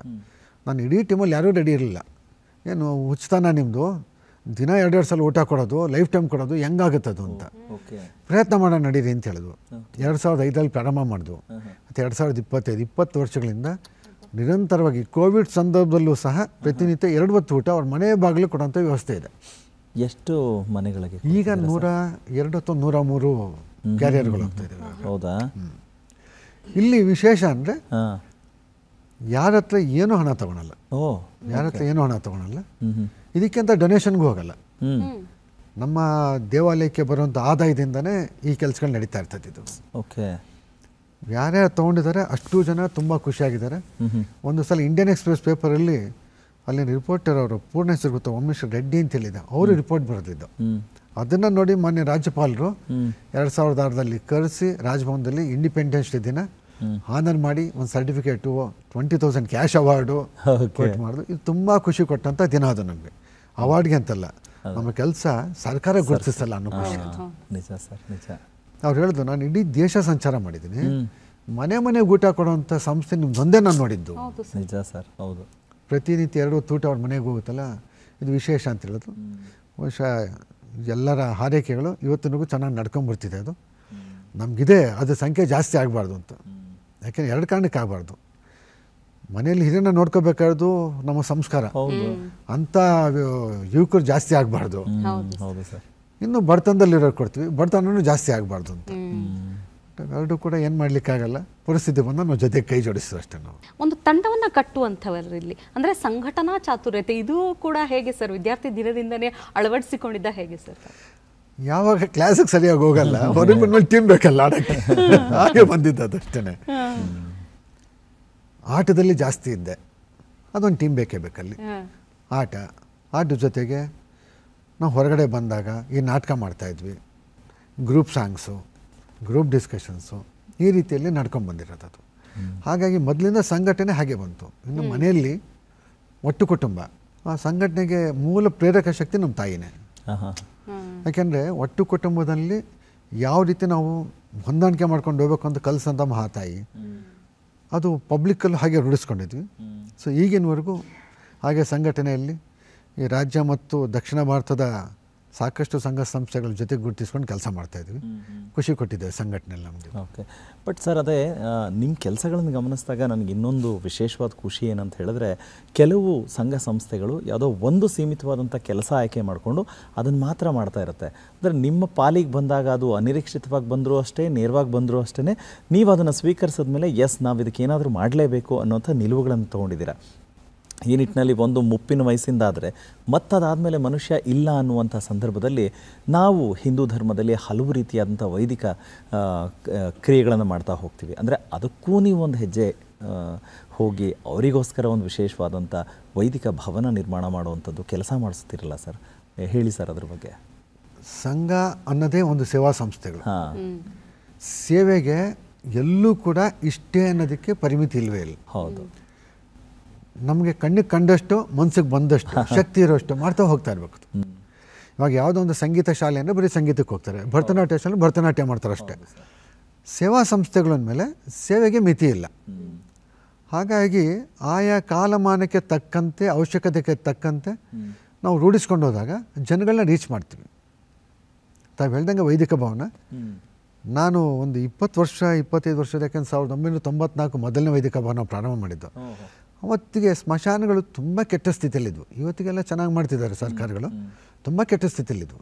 ನಾನು ಇಡೀ ಟೀಮಲ್ಲಿ ಯಾರೂ ರೆಡಿ ಇರಲಿಲ್ಲ. ಏನು ಉಚಿತನ ನಿಮ್ಮದು, ದಿನ 2 ಸಲ ಊಟ ಕೊಡೋದು, ಲೈಫ್ ಟೈಮ್ ಕೊಡೋದು, ಹೆಂಗಾಗುತ್ತದು ಅಂತ ಪ್ರಯತ್ನ ಮಾಡೋಣ ನಡೀರಿ ಅಂತ ಹೇಳಿದ್ವು. 2005 ಪ್ರಾರಂಭ ಮಾಡಿದ್ವು. ಮತ್ತು 2025 20 ವರ್ಷಗಳಿಂದ ನಿರಂತರವಾಗಿ ಕೋವಿಡ್ ಸಂದರ್ಭದಲ್ಲೂ ಸಹ ಪ್ರತಿನಿತ್ಯ 2 ಹೊತ್ತು ಊಟ ಅವ್ರ ಮನೆ ಬಾಗಿಲು ಕೊಡೋಂಥ ವ್ಯವಸ್ಥೆ ಇದೆ. ಎಷ್ಟು ಮನೆಗಳಿಗೆ ಈಗ 102 ಅಥವಾ 103 ಕ್ಯಾರಿಯರ್ಗಳು ಹೋಗ್ತಾ ಇದ್ದಾವೆ. ಹೌದಾ? ಇಲ್ಲಿ ವಿಶೇಷ ಅಂದರೆ ಯಾರ ಹತ್ರ ಏನೂ ಹಣ ತಗೊಳಲ್ಲ, ಯಾರ ಹತ್ರ ಏನೂ ಹಣ ತಗೊಳಲ್ಲ. ಇದಕ್ಕಿಂತ ಡೊನೇಷನ್ಗೂ ಹೋಗಲ್ಲ. ನಮ್ಮ ದೇವಾಲಯಕ್ಕೆ ಬರುವಂಥ ಆದಾಯದಿಂದನೇ ಈ ಕೆಲಸಗಳು ನಡೀತಾ ಇರ್ತದೆ. ಇದು ಓಕೆ. ಯಾರ್ಯಾರು ತೊಗೊಂಡಿದ್ದಾರೆ ಅಷ್ಟು ಜನ ತುಂಬ ಖುಷಿಯಾಗಿದ್ದಾರೆ. ಒಂದು ಸಲ ಇಂಡಿಯನ್ ಎಕ್ಸ್ಪ್ರೆಸ್ ಪೇಪರಲ್ಲಿ ಅಲ್ಲಿನ ರಿಪೋರ್ಟರ್ ಅವರು ಪೂರ್ಣ ಹೆಸರು ಗೊತ್ತಾ, ಉಮೇಶ್ ರೆಡ್ಡಿ ಅಂತ ಹೇಳಿದ್ದ, ಅವರು ರಿಪೋರ್ಟ್ ಬರೆದಿದ್ದು. ಅದನ್ನು ನೋಡಿ ಮಾನ್ಯ ರಾಜ್ಯಪಾಲರು 2006 ಕರೆಸಿ ರಾಜಭವನದಲ್ಲಿ ಇಂಡಿಪೆಂಡೆನ್ಸ್ ಡೇ ದಿನ ಆನರ್ ಮಾಡಿ ಒಂದು ಸರ್ಟಿಫಿಕೇಟು 20,000 ಕ್ಯಾಶ್ ಅವಾರ್ಡು ಕೊಟ್ಟು ಮಾಡಿದ್ರು. ಇದು ತುಂಬ ಖುಷಿ ಕೊಟ್ಟಂಥ ದಿನ ಅದು ನಮಗೆ. ಅವಾರ್ಡ್ಗೆ ಅಂತಲ್ಲ, ನಮ್ಮ ಕೆಲಸ ಸರ್ಕಾರ ಗುರುತಿಸಲ್ಲ ಅನ್ನೋ ಖುಷಿ. ನಿಜ ಸರ್, ನಿಜ. ಅವ್ರು ಹೇಳಿದ್ರು, ನಾನು ಇಡೀ ದೇಶ ಸಂಚಾರ ಮಾಡಿದ್ದೀನಿ, ಮನೆಗೆ ಊಟ ಕೊಡೋವಂಥ ಸಂಸ್ಥೆ ನಿಮ್ದೊಂದೇ ನಾನು ನೋಡಿದ್ದು. ನಿಜ ಸರ್, ಹೌದು. ಪ್ರತಿನಿತ್ಯ 2 ಹೊತ್ತು ಊಟ ಅವ್ರ ಮನೆಗೆ ಹೋಗುತ್ತಲ್ಲ, ಇದು ವಿಶೇಷ ಅಂತ ಹೇಳಿದ್ರು. ಬಹುಶಃ ಎಲ್ಲರ ಹಾರೈಕೆಗಳು ಇವತ್ತಿನಗೂ ಚೆನ್ನಾಗಿ ನಡ್ಕೊಂಬರ್ತಿದೆ. ಅದು ನಮಗಿದೆ, ಅದು ಸಂಖ್ಯೆ ಜಾಸ್ತಿ ಆಗಬಾರ್ದು ಅಂತ. ಯಾಕೆಂದರೆ 2 ಕಾರಣಕ್ಕೆ ಆಗಬಾರ್ದು. ಮನೆಯಲ್ಲಿ ಹಿರಿಯನ್ನ ನೋಡ್ಕೋಬೇಕಾದ್ರು ನಮ್ಮ ಸಂಸ್ಕಾರ, ಅಂಥ ಯುವಕರು ಜಾಸ್ತಿ ಆಗಬಾರ್ದು. ಇನ್ನು ಬಡತನದಲ್ಲಿರೋರು ಕೊಡ್ತೀವಿ, ಬಡತನೂ ಜಾಸ್ತಿ ಆಗಬಾರ್ದು ಅಂತ. ಎರಡು ಕೂಡ ಏನು ಮಾಡಲಿಕ್ಕಾಗಲ್ಲ, ಪರಿಸ್ಥಿತಿ ಬಂದ ನಾವು ಜೊತೆಗೆ ಕೈ ಜೋಡಿಸ್ತೀವಿ ಅಷ್ಟೇ. ನಾವು ಒಂದು ತಂಡವನ್ನು ಕಟ್ಟುವಂಥವರಲ್ಲಿ ಅಂದರೆ ಸಂಘಟನಾ ಚಾತುರ್ಯತೆ ಇದು ಕೂಡ ಹೇಗೆ ಸರ್? ವಿದ್ಯಾರ್ಥಿ ದಿನದಿಂದನೇ ಅಳವಡಿಸಿಕೊಂಡಿದ್ದ ಹೇಗೆ ಸರ್? ಯಾವಾಗ ಕ್ಲಾಸಿಗೆ ಸರಿಯಾಗಿ ಹೋಗಲ್ಲ, ಹೊರಗೆ ಬಂದ್ಮೇಲೆ ಟೀಮ್ ಬೇಕಲ್ಲ ಆಡೋಕ್ಕೆ, ಹಾಗೆ ಬಂದಿದ್ದು ಅದಷ್ಟೇ. ಆಟದಲ್ಲಿ ಜಾಸ್ತಿ ಇದ್ದೆ, ಅದೊಂದು ಟೀಮ್ ಬೇಕೇ ಬೇಕಲ್ಲಿ. ಆಟದ ಜೊತೆಗೆ ನಾವು ಹೊರಗಡೆ ಬಂದಾಗ ಈ ನಾಟಕ ಮಾಡ್ತಾಯಿದ್ವಿ, ಗ್ರೂಪ್ ಸಾಂಗ್ಸು, ಗ್ರೂಪ್ ಡಿಸ್ಕಷನ್ಸು, ಈ ರೀತಿಯಲ್ಲಿ ನಡ್ಕೊಂಡು ಬಂದಿರೋದು ಅದು. ಹಾಗಾಗಿ ಮೊದಲಿಂದ ಸಂಘಟನೆ ಹಾಗೆ ಬಂತು. ಇನ್ನು ಮನೆಯಲ್ಲಿ ಒಟ್ಟು ಕುಟುಂಬ, ಆ ಸಂಘಟನೆಗೆ ಮೂಲ ಪ್ರೇರಕ ಶಕ್ತಿ ನಮ್ಮ ತಾಯಿನೇ. ಯಾಕೆಂದರೆ ಒಟ್ಟು ಕುಟುಂಬದಲ್ಲಿ ಯಾವ ರೀತಿ ನಾವು ಹೊಂದಾಣಿಕೆ ಮಾಡ್ಕೊಂಡು ಹೋಗ್ಬೇಕು ಅಂತ ಕಲಿಸಂಥ ಮಹಾತಾಯಿ, ಅದು ಪಬ್ಲಿಕ್ಕಲ್ಲೂ ಹಾಗೆ ರೂಢಿಸ್ಕೊಂಡಿದ್ವಿ. ಸೊ ಈಗಿನವರೆಗೂ ಹಾಗೆ ಸಂಘಟನೆಯಲ್ಲಿ ಈ ರಾಜ್ಯ ಮತ್ತು ದಕ್ಷಿಣ ಭಾರತದ ಸಾಕಷ್ಟು ಸಂಘ ಸಂಸ್ಥೆಗಳ ಜೊತೆಗೆ ಗುರುತಿಸ್ಕೊಂಡು ಕೆಲಸ ಮಾಡ್ತಾಯಿದ್ವಿ. ಖುಷಿ ಕೊಟ್ಟಿದ್ದೇವೆ ಸಂಘಟನೆಯಲ್ಲಿ ನಮಗೆ. ಓಕೆ. ಬಟ್ ಸರ್, ಅದೇ ನಿಮ್ಮ ಕೆಲಸಗಳನ್ನು ಗಮನಿಸಿದಾಗ ನನಗೆ ಇನ್ನೊಂದು ವಿಶೇಷವಾದ ಖುಷಿ ಏನಂತ ಹೇಳಿದ್ರೆ, ಕೆಲವು ಸಂಘ ಸಂಸ್ಥೆಗಳು ಯಾವುದೋ ಒಂದು ಸೀಮಿತವಾದಂಥ ಕೆಲಸ ಆಯ್ಕೆ ಮಾಡಿಕೊಂಡು ಅದನ್ನು ಮಾತ್ರ ಮಾಡ್ತಾ ಇರುತ್ತೆ. ಅಂದರೆ ನಿಮ್ಮ ಪಾಲಿಗೆ ಬಂದಾಗ ಅದು ಅನಿರೀಕ್ಷಿತವಾಗಿ ಬಂದರೂ ಅಷ್ಟೇ, ನೇರವಾಗಿ ಬಂದರೂ ಅಷ್ಟೇ, ನೀವು ಅದನ್ನು ಸ್ವೀಕರಿಸಿದ ಮೇಲೆ ಎಸ್ ನಾವು ಇದಕ್ಕೆ ಏನಾದರೂ ಮಾಡಲೇಬೇಕು ಅನ್ನೋಂಥ ನಿಲುವುಗಳನ್ನು ತೊಗೊಂಡಿದ್ದೀರಾ. ಈ ನಿಟ್ಟಿನಲ್ಲಿ ಒಂದು ಮುಪ್ಪಿನ ವಯಸ್ಸಿಂದಾದರೆ ಮತ್ತದಾದಮೇಲೆ ಮನುಷ್ಯ ಇಲ್ಲ ಅನ್ನುವಂಥ ಸಂದರ್ಭದಲ್ಲಿ ನಾವು ಹಿಂದೂ ಧರ್ಮದಲ್ಲಿ ಹಲವು ರೀತಿಯಾದಂಥ ವೈದಿಕ ಕ್ರಿಯೆಗಳನ್ನು ಮಾಡ್ತಾ ಹೋಗ್ತೀವಿ. ಅಂದರೆ ಅದಕ್ಕೂ ನೀವು ಒಂದು ಹೆಜ್ಜೆ ಹೋಗಿ ಅವರಿಗೋಸ್ಕರ ಒಂದು ವಿಶೇಷವಾದಂಥ ವೈದಿಕ ಭವನ ನಿರ್ಮಾಣ ಮಾಡುವಂಥದ್ದು ಕೆಲಸ ಮಾಡಿಸ್ತಿರಲ್ಲ ಸರ್, ಹೇಳಿ ಸರ್ ಅದ್ರ ಬಗ್ಗೆ. ಸಂಘ ಅನ್ನೋದೇ ಒಂದು ಸೇವಾ ಸಂಸ್ಥೆಗಳು. ಸೇವೆಗೆ ಎಲ್ಲೂ ಕೂಡ ಇಷ್ಟೇ ಅನ್ನೋದಕ್ಕೆ ಪರಿಮಿತಿ ಇಲ್ಲವೇ ಇಲ್ಲ. ಹೌದು. ನಮಗೆ ಕಣ್ಣಿಗೆ ಕಂಡಷ್ಟು, ಮನಸ್ಸಿಗೆ ಬಂದಷ್ಟು, ಶಕ್ತಿ ಇರೋಷ್ಟು ಮಾಡ್ತಾ ಹೋಗ್ತಾ ಇರಬೇಕು. ಇವಾಗ ಯಾವುದೋ ಒಂದು ಸಂಗೀತ ಶಾಲೆ ಅಂದರೆ ಬರೀ ಸಂಗೀತಕ್ಕೆ ಹೋಗ್ತಾರೆ, ಭರತನಾಟ್ಯ ಶಾಲೆ ಭರತನಾಟ್ಯ ಮಾಡ್ತಾರೆ ಅಷ್ಟೇ. ಸೇವಾ ಸಂಸ್ಥೆಗಳ ಮೇಲೆ ಸೇವೆಗೆ ಮಿತಿ ಇಲ್ಲ. ಹಾಗಾಗಿ ಆಯಾ ಕಾಲಮಾನಕ್ಕೆ ತಕ್ಕಂತೆ, ಅವಶ್ಯಕತೆಗೆ ತಕ್ಕಂತೆ ನಾವು ರೂಢಿಸ್ಕೊಂಡು ಹೋದಾಗ ಜನಗಳನ್ನ ರೀಚ್ ಮಾಡ್ತೀವಿ. ತಾವು ಹೇಳ್ದಂಗೆ ವೈದಿಕ ಭವನ, ನಾನು ಒಂದು 25 ವರ್ಷದ, ಯಾಕೆಂದ್ರೆ 1994 ಮೊದಲನೇ ವೈದಿಕ ಭವನ ಪ್ರಾರಂಭ ಮಾಡಿದ್ದು. ಅವತ್ತಿಗೆ ಸ್ಮಶಾನಗಳು ತುಂಬ ಕೆಟ್ಟ ಸ್ಥಿತಿಯಲ್ಲಿದ್ವು. ಇವತ್ತಿಗೆಲ್ಲ ಚೆನ್ನಾಗಿ ಮಾಡ್ತಿದ್ದಾರೆ ಸರ್ಕಾರಗಳು, ತುಂಬ ಕೆಟ್ಟ ಸ್ಥಿತಿಯಲ್ಲಿದ್ವು.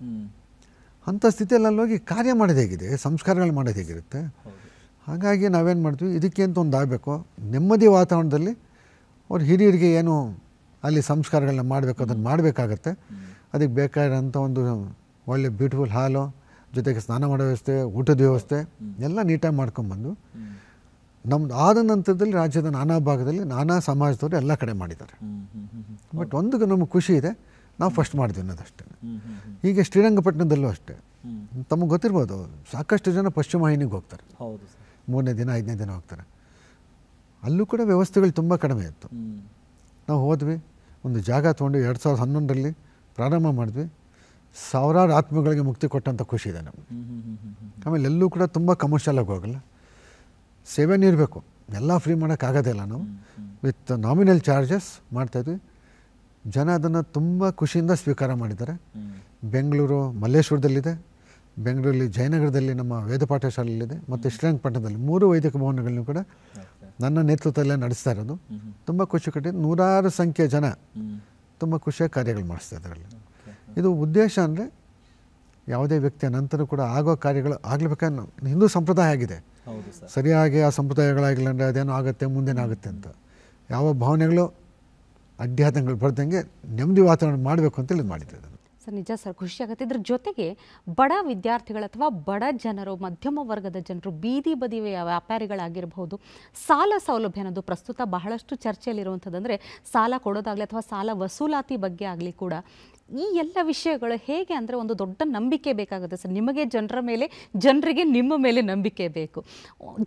ಅಂಥ ಸ್ಥಿತಿಯಲ್ಲಿ ಹೋಗಿ ಕಾರ್ಯ ಮಾಡೋದು ಹೇಗಿದೆ, ಸಂಸ್ಕಾರಗಳು ಮಾಡೋದು ಹೇಗಿರುತ್ತೆ. ಹಾಗಾಗಿ ನಾವೇನು ಮಾಡ್ತೀವಿ, ಇದಕ್ಕೆ ಅಂತ ಒಂದು ಆಗಬೇಕು, ನೆಮ್ಮದಿ ವಾತಾವರಣದಲ್ಲಿ ಅವ್ರು ಹಿರಿಯರಿಗೆ ಏನು ಅಲ್ಲಿ ಸಂಸ್ಕಾರಗಳನ್ನ ಮಾಡಬೇಕು, ಅದನ್ನು ಮಾಡಬೇಕಾಗತ್ತೆ. ಅದಕ್ಕೆ ಬೇಕಾಗಿರೋಂಥ ಒಂದು ಒಳ್ಳೆ ಬ್ಯೂಟಿಫುಲ್ ಹಾಲು, ಜೊತೆಗೆ ಸ್ನಾನ ಮಾಡೋ ವ್ಯವಸ್ಥೆ, ಊಟದ ವ್ಯವಸ್ಥೆ ಎಲ್ಲ ನೀಟಾಗಿ ಮಾಡ್ಕೊಂಬಂದು ನಮ್ದು ಆದ ನಂತರದಲ್ಲಿ ರಾಜ್ಯದ ನಾನಾ ಭಾಗದಲ್ಲಿ ನಾನಾ ಸಮಾಜದವರು ಎಲ್ಲ ಕಡೆ ಮಾಡಿದ್ದಾರೆ. ಬಟ್ ಒಂದು ನಮಗೆ ಖುಷಿ ಇದೆ, ನಾವು ಫಸ್ಟ್ ಮಾಡಿದ್ವಿ ಅನ್ನೋದಷ್ಟೇ. ಹೀಗೆ ಶ್ರೀರಂಗಪಟ್ಟಣದಲ್ಲೂ ಅಷ್ಟೇ, ತಮಗೆ ಗೊತ್ತಿರ್ಬೋದು, ಸಾಕಷ್ಟು ಜನ ಪಶ್ಚಿಮ ವಾಹಿನಿಗೆ ಹೋಗ್ತಾರೆ. 3ನೇ ದಿನ 5ನೇ ದಿನ ಹೋಗ್ತಾರೆ. ಅಲ್ಲೂ ಕೂಡ ವ್ಯವಸ್ಥೆಗಳು ತುಂಬ ಕಡಿಮೆ ಇತ್ತು. ನಾವು ಹೋದ್ವಿ, ಒಂದು ಜಾಗ ತೊಗೊಂಡು 2011ರಲ್ಲಿ ಪ್ರಾರಂಭ ಮಾಡಿದ್ವಿ. ಸಾವಿರಾರು ಆತ್ಮಗಳಿಗೆ ಮುಕ್ತಿ ಕೊಟ್ಟಂಥ ಖುಷಿ ಇದೆ ನಮಗೆ. ಆಮೇಲೆ ಎಲ್ಲೂ ಕೂಡ ತುಂಬ ಕಮರ್ಷಿಯಲ್ ಆಗಿ ಹೋಗಲ್ಲ, ಸೇವೆನೂ ಇರಬೇಕು, ಎಲ್ಲ ಫ್ರೀ ಮಾಡೋಕ್ಕಾಗೋದಿಲ್ಲ. ನಾವು ವಿತ್ ನಾಮಿನಲ್ ಚಾರ್ಜಸ್ ಮಾಡ್ತಾಯಿದ್ವಿ. ಜನ ಅದನ್ನು ತುಂಬ ಖುಷಿಯಿಂದ ಸ್ವೀಕಾರ ಮಾಡಿದ್ದಾರೆ. ಬೆಂಗಳೂರು ಮಲ್ಲೇಶ್ವರದಲ್ಲಿದೆ, ಬೆಂಗಳೂರಲ್ಲಿ ಜಯನಗರದಲ್ಲಿ ನಮ್ಮ ವೇದ ಪಾಠ ಶಾಲೆಯಲ್ಲಿದೆ, ಮತ್ತು ಶ್ರೀರಂಗಪಟ್ಟಣದಲ್ಲಿ 3 ವೈದಿಕ ಭವನಗಳನ್ನು ಕೂಡ ನನ್ನ ನೇತೃತ್ವದಲ್ಲೇ ನಡೆಸ್ತಾ ಇರೋದು. ತುಂಬ ಖುಷಿ ಕೊಟ್ಟಿದ್ದು. ನೂರಾರು ಸಂಖ್ಯೆಯ ಜನ ತುಂಬ ಖುಷಿಯಾಗಿ ಕಾರ್ಯಗಳು ಮಾಡಿಸ್ತಾ ಇದ್ದಾರೆ. ಇದು ಉದ್ದೇಶ ಅಂದರೆ ಯಾವುದೇ ವ್ಯಕ್ತಿಯ ನಂತರ ಕೂಡ ಆಗೋ ಕಾರ್ಯಗಳು ಆಗಲೇಬೇಕನ್ನೋ ಹಿಂದೂ ಸಂಪ್ರದಾಯ ಆಗಿದೆ. ಸರಿಯಾಗಿ ಆ ಸಂಪ್ರದಾಯಗಳಾಗಿಲ್ಲ ಅಂದರೆ ಅದೇನೋ ಆಗುತ್ತೆ, ಮುಂದೇನಾಗುತ್ತೆ ಅಂತ ಯಾವ ಭಾವನೆಗಳು ಅಡ್ಯಾತಗಳು ಬರ್ದಂಗೆ ನೆಮ್ಮದಿ ವಾತಾವರಣ ಮಾಡಬೇಕು ಅಂತೇಳಿ ಮಾಡಿದ್ದೆ. ಸರ್ ನಿಜ ಸರ್, ಖುಷಿ ಆಗುತ್ತೆ. ಇದ್ರ ಜೊತೆಗೆ ಬಡ ವಿದ್ಯಾರ್ಥಿಗಳು ಅಥವಾ ಬಡ ಜನರು, ಮಧ್ಯಮ ವರ್ಗದ ಜನರು, ಬೀದಿ ಬದಿ ವ್ಯಾಪಾರಿಗಳಾಗಿರಬಹುದು, ಸಾಲ ಸೌಲಭ್ಯ ಅನ್ನೋದು ಪ್ರಸ್ತುತ ಬಹಳಷ್ಟು ಚರ್ಚೆಯಲ್ಲಿರುವಂಥದ್ದು. ಅಂದರೆ ಸಾಲ ಕೊಡೋದಾಗಲಿ ಅಥವಾ ಸಾಲ ವಸೂಲಾತಿ ಬಗ್ಗೆ ಆಗಲಿ ಕೂಡ ಈ ಎಲ್ಲ ವಿಷಯಗಳು ಹೇಗೆ ಅಂದರೆ ಒಂದು ದೊಡ್ಡ ನಂಬಿಕೆ ಬೇಕಾಗುತ್ತೆ ಸರ್. ನಿಮಗೆ ಜನರ ಮೇಲೆ, ಜನರಿಗೆ ನಿಮ್ಮ ಮೇಲೆ ನಂಬಿಕೆ ಬೇಕು.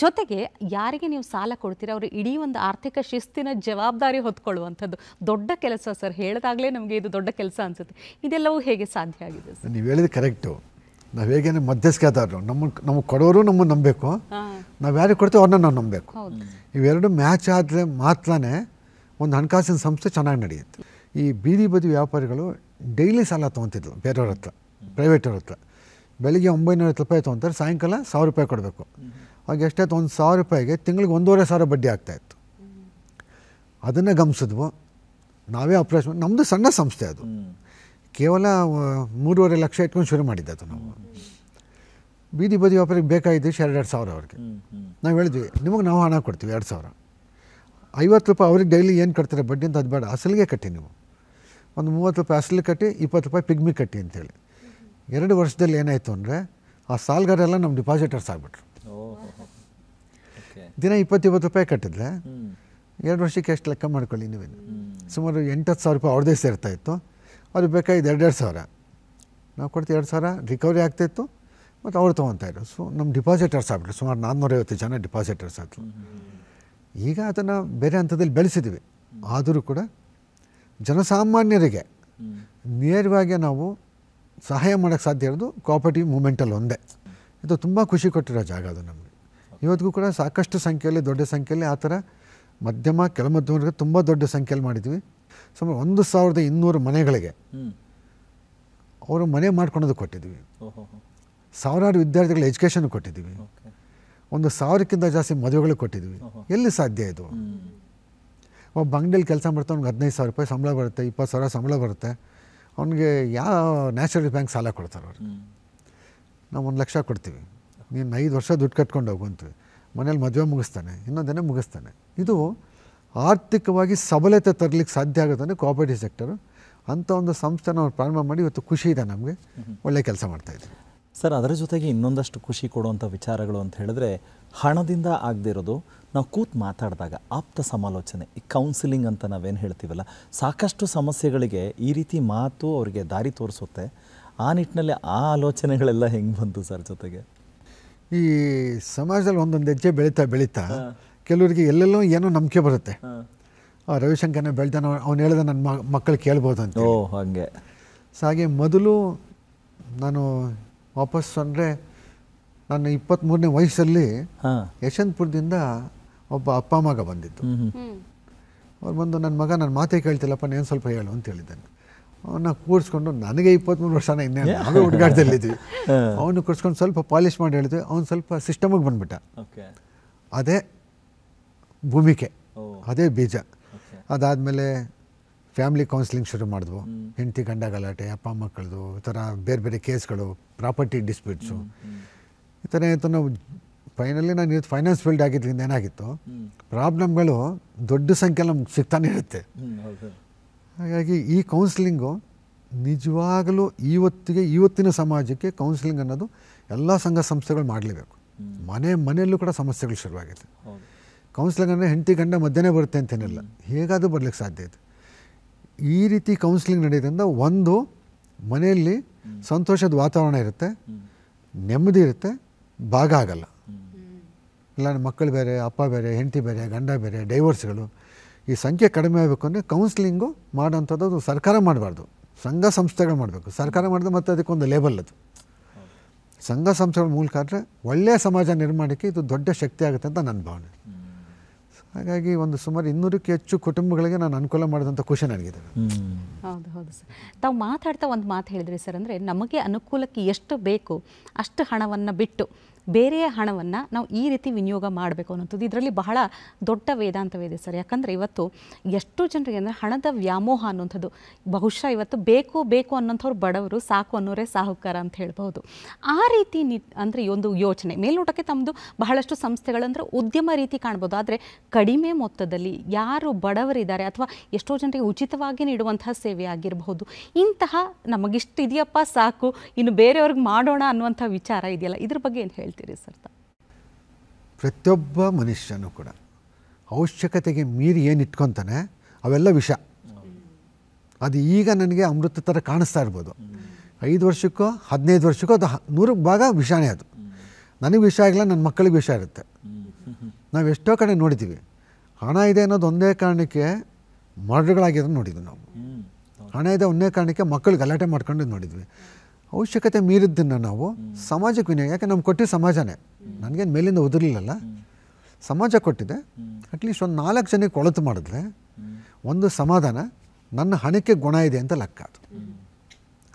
ಜೊತೆಗೆ ಯಾರಿಗೆ ನೀವು ಸಾಲ ಕೊಡ್ತೀರ ಅವರು ಇಡೀ ಒಂದು ಆರ್ಥಿಕ ಶಿಸ್ತಿನ ಜವಾಬ್ದಾರಿ ಹೊತ್ಕೊಳ್ಳುವಂಥದ್ದು ದೊಡ್ಡ ಕೆಲಸ ಸರ್. ಹೇಳಿದಾಗಲೇ ನಮಗೆ ಇದು ದೊಡ್ಡ ಕೆಲಸ ಅನಿಸುತ್ತೆ. ಇದೆಲ್ಲವೂ ಹೇಗೆ ಸಾಧ್ಯ ಆಗಿದೆ ಸರ್? ನೀವು ಹೇಳಿದ ಕರೆಕ್ಟು. ನಾವು ಹೇಗೇನೆ ಮಧ್ಯಸ್ಥಗಾರರು, ನಮಗೆ ಕೊಡೋರು ನಮ್ಮನ್ನು ನಂಬಬೇಕು, ನಾವು ಯಾರಿಗೆ ಕೊಡ್ತೀವಿ ಅವ್ರನ್ನ ನಾವು ನಂಬಬೇಕು. ಇವೆರಡು ಮ್ಯಾಚ್ ಆದರೆ ಮಾತ್ರನೇ ಒಂದು ಹಣಕಾಸಿನ ಸಂಸ್ಥೆ ಚೆನ್ನಾಗಿ ನಡೆಯುತ್ತೆ. ಈ ಬೀದಿ ಬದಿ ವ್ಯಾಪಾರಿಗಳು ಡೈಲಿ ಸಾಲ ತೊಗೊತಿದ್ರು ಬೇರೆಯವ್ರ ಹತ್ರ, ಪ್ರೈವೇಟವ್ರ ಹತ್ರ. ಬೆಳಿಗ್ಗೆ 900 ರೂಪಾಯಿ ತೊಗೊತಾರೆ, ಸಾಯಂಕಾಲ 1000 ರೂಪಾಯಿ ಕೊಡಬೇಕು. ಆಗ ಎಷ್ಟಾಯ್ತು, 1000 ರೂಪಾಯಿಗೆ ತಿಂಗಳಿಗೆ 1500 ಬಡ್ಡಿ ಆಗ್ತಾಯಿತ್ತು. ಅದನ್ನು ಗಮನಿಸಿದ್ವು. ನಾವೇ ಅಪ್ರೋಚ್ ಮಾಡಿ, ನಮ್ಮದು ಸಣ್ಣ ಸಂಸ್ಥೆ, ಅದು ಕೇವಲ 3.5 ಲಕ್ಷ ಇಟ್ಕೊಂಡು ಶುರು ಮಾಡಿದ್ದು ನಾವು. ಬೀದಿ ಬದಿ ವ್ಯಾಪಾರಿಗೆ ಬೇಕಾಗಿದ್ದು 2,000 ಅವ್ರಿಗೆ. ನಾವು ಹೇಳಿದ್ವಿ, ನಿಮಗೆ ನಾವು ಹಣ ಕೊಡ್ತೀವಿ 2,000, 50 ರೂಪಾಯಿ ಅವ್ರಿಗೆ ಡೈಲಿ ಏನು ಕಟ್ತಾರೆ ಬಡ್ಡಿ ಅಂತ, ಅದು ಬೇಡ, ಅಸಲಿಗೆ ಕಟ್ಟಿ. ನೀವು ಒಂದು 30 ರೂಪಾಯಿ ಅಸಲು ಕಟ್ಟಿ, 20 ರೂಪಾಯಿ ಪಿಗ್ಮಿ ಕಟ್ಟಿ ಅಂತೇಳಿ. 2 ವರ್ಷದಲ್ಲಿ ಏನಾಯಿತು ಅಂದರೆ ಆ ಸಾಲ್ಗಾರೆಲ್ಲ ನಮ್ಮ ಡಿಪಾಸಿಟರ್ಸ್ ಆಗಿಬಿಟ್ರು. ದಿನ 20-20 ರೂಪಾಯಿ ಕಟ್ಟಿದ್ರೆ 2 ವರ್ಷಕ್ಕೆ ಎಷ್ಟು ಲೆಕ್ಕ ಮಾಡ್ಕೊಳ್ಳಿ ನೀವೇನು, ಸುಮಾರು 8-10 ಸಾವಿರ ರೂಪಾಯಿ ಅವ್ರದ್ದೇ ಸೇರ್ತಾಯಿತ್ತು. ಅವ್ರಿಗೆ ಬೇಕಾಗಿದ್ದು 2,000. ನಾವು ಕೊಡ್ತೀವಿ 2,000, ರಿಕವರಿ ಆಗ್ತಾಯಿತ್ತು, ಮತ್ತು ಅವ್ರು ತೊಗೊತಾಯಿದ್ರು. ಸೊ ನಮ್ಮ ಡಿಪಾಸಿಟರ್ಸ್ ಆಗ್ಬಿಟ್ರು, ಸುಮಾರು 450 ಜನ ಡಿಪಾಸಿಟರ್ಸ್ ಆದರು. ಈಗ ಅದನ್ನು ಬೇರೆ ಹಂತದಲ್ಲಿ ಬೆಳೆಸಿದ್ವಿ. ಆದರೂ ಕೂಡ ಜನಸಾಮಾನ್ಯರಿಗೆ ನೇರವಾಗಿ ನಾವು ಸಹಾಯ ಮಾಡೋಕ್ಕೆ ಸಾಧ್ಯ ಇರೋದು ಕೋಆಪರೇಟಿವ್ ಮೂಮೆಂಟಲ್ಲಿ ಒಂದೇ. ಇದು ತುಂಬ ಖುಷಿ ಕೊಟ್ಟಿರೋ ಜಾಗ ಅದು ನಮಗೆ. ಇವತ್ತಿಗೂ ಕೂಡ ಸಾಕಷ್ಟು ಸಂಖ್ಯೆಯಲ್ಲಿ, ದೊಡ್ಡ ಸಂಖ್ಯೆಯಲ್ಲಿ ಆ ಥರ ಮಧ್ಯಮ ಕೆಳಮಧ್ಯಮವರೆಗೆ ತುಂಬ ದೊಡ್ಡ ಸಂಖ್ಯೆಯಲ್ಲಿ ಮಾಡಿದ್ವಿ. ಸುಮಾರು 1,200 ಮನೆಗಳಿಗೆ ಅವರು ಮನೆ ಮಾಡ್ಕೊಳೋದು ಕೊಟ್ಟಿದ್ವಿ. ಸಾವಿರಾರು ವಿದ್ಯಾರ್ಥಿಗಳ ಎಜುಕೇಷನ್ ಕೊಟ್ಟಿದ್ದೀವಿ. 1,000ಕ್ಕಿಂತ ಜಾಸ್ತಿ ಮದುವೆಗಳು ಕೊಟ್ಟಿದ್ವಿ. ಎಲ್ಲಿ ಸಾಧ್ಯ ಇದು? ಒಬ್ಬ ಅಂಗಡಿಯಲ್ಲಿ ಕೆಲಸ ಮಾಡ್ತಾ ಅವ್ನಿಗೆ 15,000 ರೂಪಾಯಿ ಸಂಬಳ ಬರುತ್ತೆ, 20,000 ಸಂಬಳ ಬರುತ್ತೆ. ಅವ್ನಿಗೆ ಯಾವ ನ್ಯಾಷನಲ್ ಬ್ಯಾಂಕ್ ಸಾಲ ಕೊಡ್ತಾರೆ ಅವ್ರು? ನಾವು 1 ಲಕ್ಷ ಕೊಡ್ತೀವಿ, ನೀನು 5 ವರ್ಷ ದುಡ್ಡು ಕಟ್ಕೊಂಡು ಹೋಗುವಂತೀವಿ. ಮನೇಲಿ ಮದುವೆ ಮುಗಿಸ್ತಾನೆ, ಇನ್ನೊಂದನ್ನೇ ಮುಗಿಸ್ತಾನೆ. ಇದು ಆರ್ಥಿಕವಾಗಿ ಸಬಲತೆ ತರಲಿಕ್ಕೆ ಸಾಧ್ಯ ಆಗೋದಂದರೆ ಕೋಆಪರೇಟಿವ್ ಸೆಕ್ಟರು. ಅಂಥ ಒಂದು ಸಂಸ್ಥೆನ ಅವ್ರು ಪ್ರಾರಂಭ ಮಾಡಿ ಇವತ್ತು ಖುಷಿ ಇದೆ ನಮಗೆ, ಒಳ್ಳೆ ಕೆಲಸ ಮಾಡ್ತಾಯಿದ್ದೀವಿ. ಸರ್, ಅದರ ಜೊತೆಗೆ ಇನ್ನೊಂದಷ್ಟು ಖುಷಿ ಕೊಡುವಂಥ ವಿಚಾರಗಳು ಅಂತ ಹೇಳಿದ್ರೆ, ಹಣದಿಂದ ಆಗದೇ ಇರೋದು ನಾವು ಕೂತು ಮಾತಾಡಿದಾಗ ಆಪ್ತ ಸಮಾಲೋಚನೆ, ಈ ಕೌನ್ಸಿಲಿಂಗ್ ಅಂತ ನಾವೇನು ಹೇಳ್ತೀವಲ್ಲ, ಸಾಕಷ್ಟು ಸಮಸ್ಯೆಗಳಿಗೆ ಈ ರೀತಿ ಮಾತು ಅವರಿಗೆ ದಾರಿ ತೋರಿಸುತ್ತೆ. ಆ ನಿಟ್ಟಿನಲ್ಲಿ ಆ ಆಲೋಚನೆಗಳೆಲ್ಲ ಹೆಂಗೆ ಬಂತು ಸರ್? ಜೊತೆಗೆ ಈ ಸಮಾಜದಲ್ಲಿ ಒಂದೊಂದು ಹೆಜ್ಜೆ ಬೆಳೀತಾ ಕೆಲವರಿಗೆ ಎಲ್ಲೆಲ್ಲೋ ಏನೋ ನಂಬಿಕೆ ಬರುತ್ತೆ. ರವಿಶಂಕರ್ನ ಬೆಳ್ತಾನೆ, ಅವ್ನು ಹೇಳಿದ ನನ್ನ ಮಕ್ಕಳು ಕೇಳ್ಬೋದು ಅಂತ. ಹಾಗೆ. ಸೊ ಹಾಗೆ ಮೊದಲು ನಾನು ವಾಪಸ್ ಅಂದರೆ ನನ್ನ 23ನೇ ವಯಸ್ಸಲ್ಲಿ ಯಶವಂತಪುರದಿಂದ ಒಬ್ಬ ಅಪ್ಪ ಮಗ ಬಂದಿದ್ದು. ಅವ್ರು ಬಂದು, ನನ್ನ ಮಗ ನನ್ನ ಮಾತೇ ಕೇಳ್ತಿಲ್ಲಪ್ಪ, ನೀನು ಸ್ವಲ್ಪ ಹೇಳು ಅಂತ ಹೇಳಿದ್ದಾನೆ. ಅವನ್ನ ಕೂರಿಸ್ಕೊಂಡು, ನನಗೆ 23 ವರ್ಷನ ಇನ್ನೇ ನಾವೇ ಹುಡುಗಾಟದಲ್ಲಿದ್ವಿ. ಅವನು ಕೂರಿಸ್ಕೊಂಡು ಸ್ವಲ್ಪ ಪಾಲಿಷ್ ಮಾಡಿ ಹೇಳಿದ್ವಿ. ಅವ್ನು ಸ್ವಲ್ಪ ಸಿಸ್ಟಮಿಗೆ ಬಂದುಬಿಟ್ಟ. ಅದೇ ಭೂಮಿಕೆ, ಅದೇ ಬೀಜ. ಅದಾದಮೇಲೆ ಫ್ಯಾಮಿಲಿ ಕೌನ್ಸಿಲಿಂಗ್ ಶುರು ಮಾಡಿದ್ವು. ಹೆಂಡತಿ ಗಂಡ ಗಲಾಟೆ, ಅಪ್ಪ ಮಕ್ಕಳದು, ಈ ಥರ ಬೇರೆ ಬೇರೆ ಕೇಸ್ಗಳು, ಪ್ರಾಪರ್ಟಿ ಡಿಸ್ಪ್ಯೂಟ್ಸು, ಈ ಥರ ಆಯಿತು. ನಾವು ಫೈನಲಿ ನಾನು ಇವತ್ತು ಫೈನಾನ್ಸ್ ಫೀಲ್ಡ್ ಆಗಿದ್ದರಿಂದ ಏನಾಗಿತ್ತು, ಪ್ರಾಬ್ಲಮ್ಗಳು ದೊಡ್ಡ ಸಂಖ್ಯೆಯಲ್ಲಿ ನಮ್ಗೆ ಸಿಗ್ತಾನೆ ಇರುತ್ತೆ. ಹಾಗಾಗಿ ಈ ಕೌನ್ಸಿಲಿಂಗು ನಿಜವಾಗಲೂ ಇವತ್ತಿನ ಸಮಾಜಕ್ಕೆ ಕೌನ್ಸಿಲಿಂಗ್ ಅನ್ನೋದು ಎಲ್ಲ ಸಂಘ ಸಂಸ್ಥೆಗಳು ಮಾಡಲೇಬೇಕು. ಮನೆಯಲ್ಲೂ ಕೂಡ ಸಮಸ್ಯೆಗಳು ಶುರುವಾಗಿದೆ. ಕೌನ್ಸಿಲಿಂಗ್ ಅಂದರೆ ಹೆಂಡತಿ ಗಂಡ ಮಧ್ಯನೇ ಬರುತ್ತೆ ಅಂತೇನಿಲ್ಲ, ಹೇಗಾದರೂ ಬರಲಿಕ್ಕೆ ಸಾಧ್ಯ ಇದೆ. ಈ ರೀತಿ ಕೌನ್ಸಿಲಿಂಗ್ ನಡೆಯೋದ್ರಿಂದ ಒಂದು ಮನೆಯಲ್ಲಿ ಸಂತೋಷದ ವಾತಾವರಣ ಇರುತ್ತೆ, ನೆಮ್ಮದಿ ಇರುತ್ತೆ, ಭಾಗ ಆಗಲ್ಲ. ಇಲ್ಲ ಮಕ್ಕಳು ಬೇರೆ, ಅಪ್ಪ ಬೇರೆ, ಹೆಂಡತಿ ಬೇರೆ, ಗಂಡ ಬೇರೆ, ಡೈವರ್ಸ್ಗಳು, ಈ ಸಂಖ್ಯೆ ಕಡಿಮೆ ಆಗಬೇಕು ಅಂದರೆ ಕೌನ್ಸಿಲಿಂಗು ಮಾಡೋಂಥದ್ದು ಸರ್ಕಾರ ಮಾಡಬಾರ್ದು, ಸಂಘ ಸಂಸ್ಥೆಗಳು ಮಾಡಬೇಕು. ಸರ್ಕಾರ ಮಾಡಿದ್ರೆ ಮತ್ತೆ ಅದಕ್ಕೊಂದು ಲೇಬಲ್ ಅದು. ಸಂಘ ಸಂಸ್ಥೆಗಳ ಮೂಲಕ ಆದರೆ ಒಳ್ಳೆಯ ಸಮಾಜ ನಿರ್ಮಾಣಕ್ಕೆ ಇದು ದೊಡ್ಡ ಶಕ್ತಿ ಆಗುತ್ತೆ ಅಂತ ನನ್ನ ಭಾವನೆ. ಹಾಗಾಗಿ ಒಂದು ಸುಮಾರು 200ಕ್ಕೂ ಹೆಚ್ಚು ಕುಟುಂಬಗಳಿಗೆ ನಾನು ಅನುಕೂಲ ಮಾಡಿದಂಥ ಖುಷಿ ನನಗಿದೆ. ಹೌದು ಹೌದು ಸರ್. ತಾವು ಮಾತಾಡ್ತಾ ಒಂದು ಮಾತು ಹೇಳಿದ್ರಿ ಸರ್, ಅಂದರೆ ನಮಗೆ ಅನುಕೂಲಕ್ಕೆ ಎಷ್ಟು ಬೇಕು ಅಷ್ಟು ಹಣವನ್ನು ಬಿಟ್ಟು ಬೇರೆಯ ಹಣವನ್ನು ನಾವು ಈ ರೀತಿ ವಿನಿಯೋಗ ಮಾಡಬೇಕು ಅನ್ನೋಂಥದ್ದು ಇದರಲ್ಲಿ ಬಹಳ ದೊಡ್ಡ ವೇದಾಂತವಿದೆ ಸರ್. ಯಾಕಂದರೆ ಇವತ್ತು ಎಷ್ಟು ಜನರಿಗೆ ಅಂದರೆ ಹಣದ ವ್ಯಾಮೋಹ ಅನ್ನೋಂಥದ್ದು ಬಹುಶಃ ಇವತ್ತು ಬೇಕು ಬೇಕು ಅನ್ನೋಂಥವ್ರು ಬಡವರು, ಸಾಕು ಅನ್ನೋರೇ ಸಾಹುಕಾರ ಅಂತ ಹೇಳ್ಬೋದು. ಆ ರೀತಿ ಅಂದರೆ ಈ ಒಂದು ಯೋಚನೆ ಮೇಲ್ನೋಟಕ್ಕೆ ತಮ್ಮದು ಬಹಳಷ್ಟು ಸಂಸ್ಥೆಗಳಂದರೆ ಉದ್ಯಮ ರೀತಿ ಕಾಣ್ಬೋದು. ಆದರೆ ಕಡಿಮೆ ಮೊತ್ತದಲ್ಲಿ ಯಾರು ಬಡವರಿದ್ದಾರೆ ಅಥವಾ ಎಷ್ಟೋ ಜನರಿಗೆ ಉಚಿತವಾಗಿ ನೀಡುವಂತಹ ಸೇವೆ ಆಗಿರಬಹುದು, ಇಂತಹ ನಮಗಿಷ್ಟು ಇದೆಯಪ್ಪ ಸಾಕು ಇನ್ನು ಬೇರೆಯವ್ರಿಗೆ ಮಾಡೋಣ ಅನ್ನುವಂಥ ವಿಚಾರ ಇದೆಯಲ್ಲ, ಇದ್ರ ಬಗ್ಗೆ ಏನು ಹೇಳ್ತೀರಿ ಸರ್? ಪ್ರತಿಯೊಬ್ಬ ಮನುಷ್ಯನೂ ಕೂಡ ಅವಶ್ಯಕತೆಗೆ ಮೀರಿ ಏನು ಇಟ್ಕೊತಾನೆ ಅವೆಲ್ಲ ವಿಷ. ಅದು ಈಗ ನನಗೆ ಅಮೃತ ಥರ ಕಾಣಿಸ್ತಾ ಇರ್ಬೋದು, 5 ವರ್ಷಕ್ಕೋ 15 ವರ್ಷಕ್ಕೋ ಅದು 100 ಭಾಗ ವಿಷಾನೇ. ಅದು ನನಗೆ ವಿಷ ಆಗಿಲ್ಲ, ನನ್ನ ಮಕ್ಕಳಿಗೆ ವಿಷ ಇರುತ್ತೆ. ನಾವು ಎಷ್ಟೋ ಕಡೆ ನೋಡಿದ್ದೀವಿ, ಹಣ ಇದೆ ಅನ್ನೋದು ಒಂದೇ ಕಾರಣಕ್ಕೆ ಮರ್ಡರ್ಗಳಾಗಿರೋದು ನೋಡಿದ್ವಿ ನಾವು. ಹಣ ಇದೆ ಒಂದೇ ಕಾರಣಕ್ಕೆ ಮಕ್ಕಳು ಗಲಾಟೆ ಮಾಡ್ಕೊಂಡು ನೋಡಿದ್ವಿ. ಅವಶ್ಯಕತೆ ಮೀರಿದ್ದನ್ನು ನಾವು ಸಮಾಜಕ್ಕೆ ವಿನಿಯೋಗ, ಯಾಕೆ ನಮ್ಗೆ ಕೊಟ್ಟಿದ್ದು ಸಮಾಜನೇ, ನನಗೇನು ಮೇಲಿಂದ ಉದುರಲಿಲ್ಲಲ್ಲ, ಸಮಾಜ ಕೊಟ್ಟಿದೆ. ಅಟ್ಲೀಸ್ಟ್ ಒಂದು 4 ಜನಕ್ಕೆ ಕೊಳತು ಮಾಡಿದ್ರೆ ಒಂದು ಸಮಾಧಾನ. ನನ್ನ ಹಣಕ್ಕೆ ಗುಣ ಇದೆ ಅಂತ ಲೆಕ್ಕ. ಅದು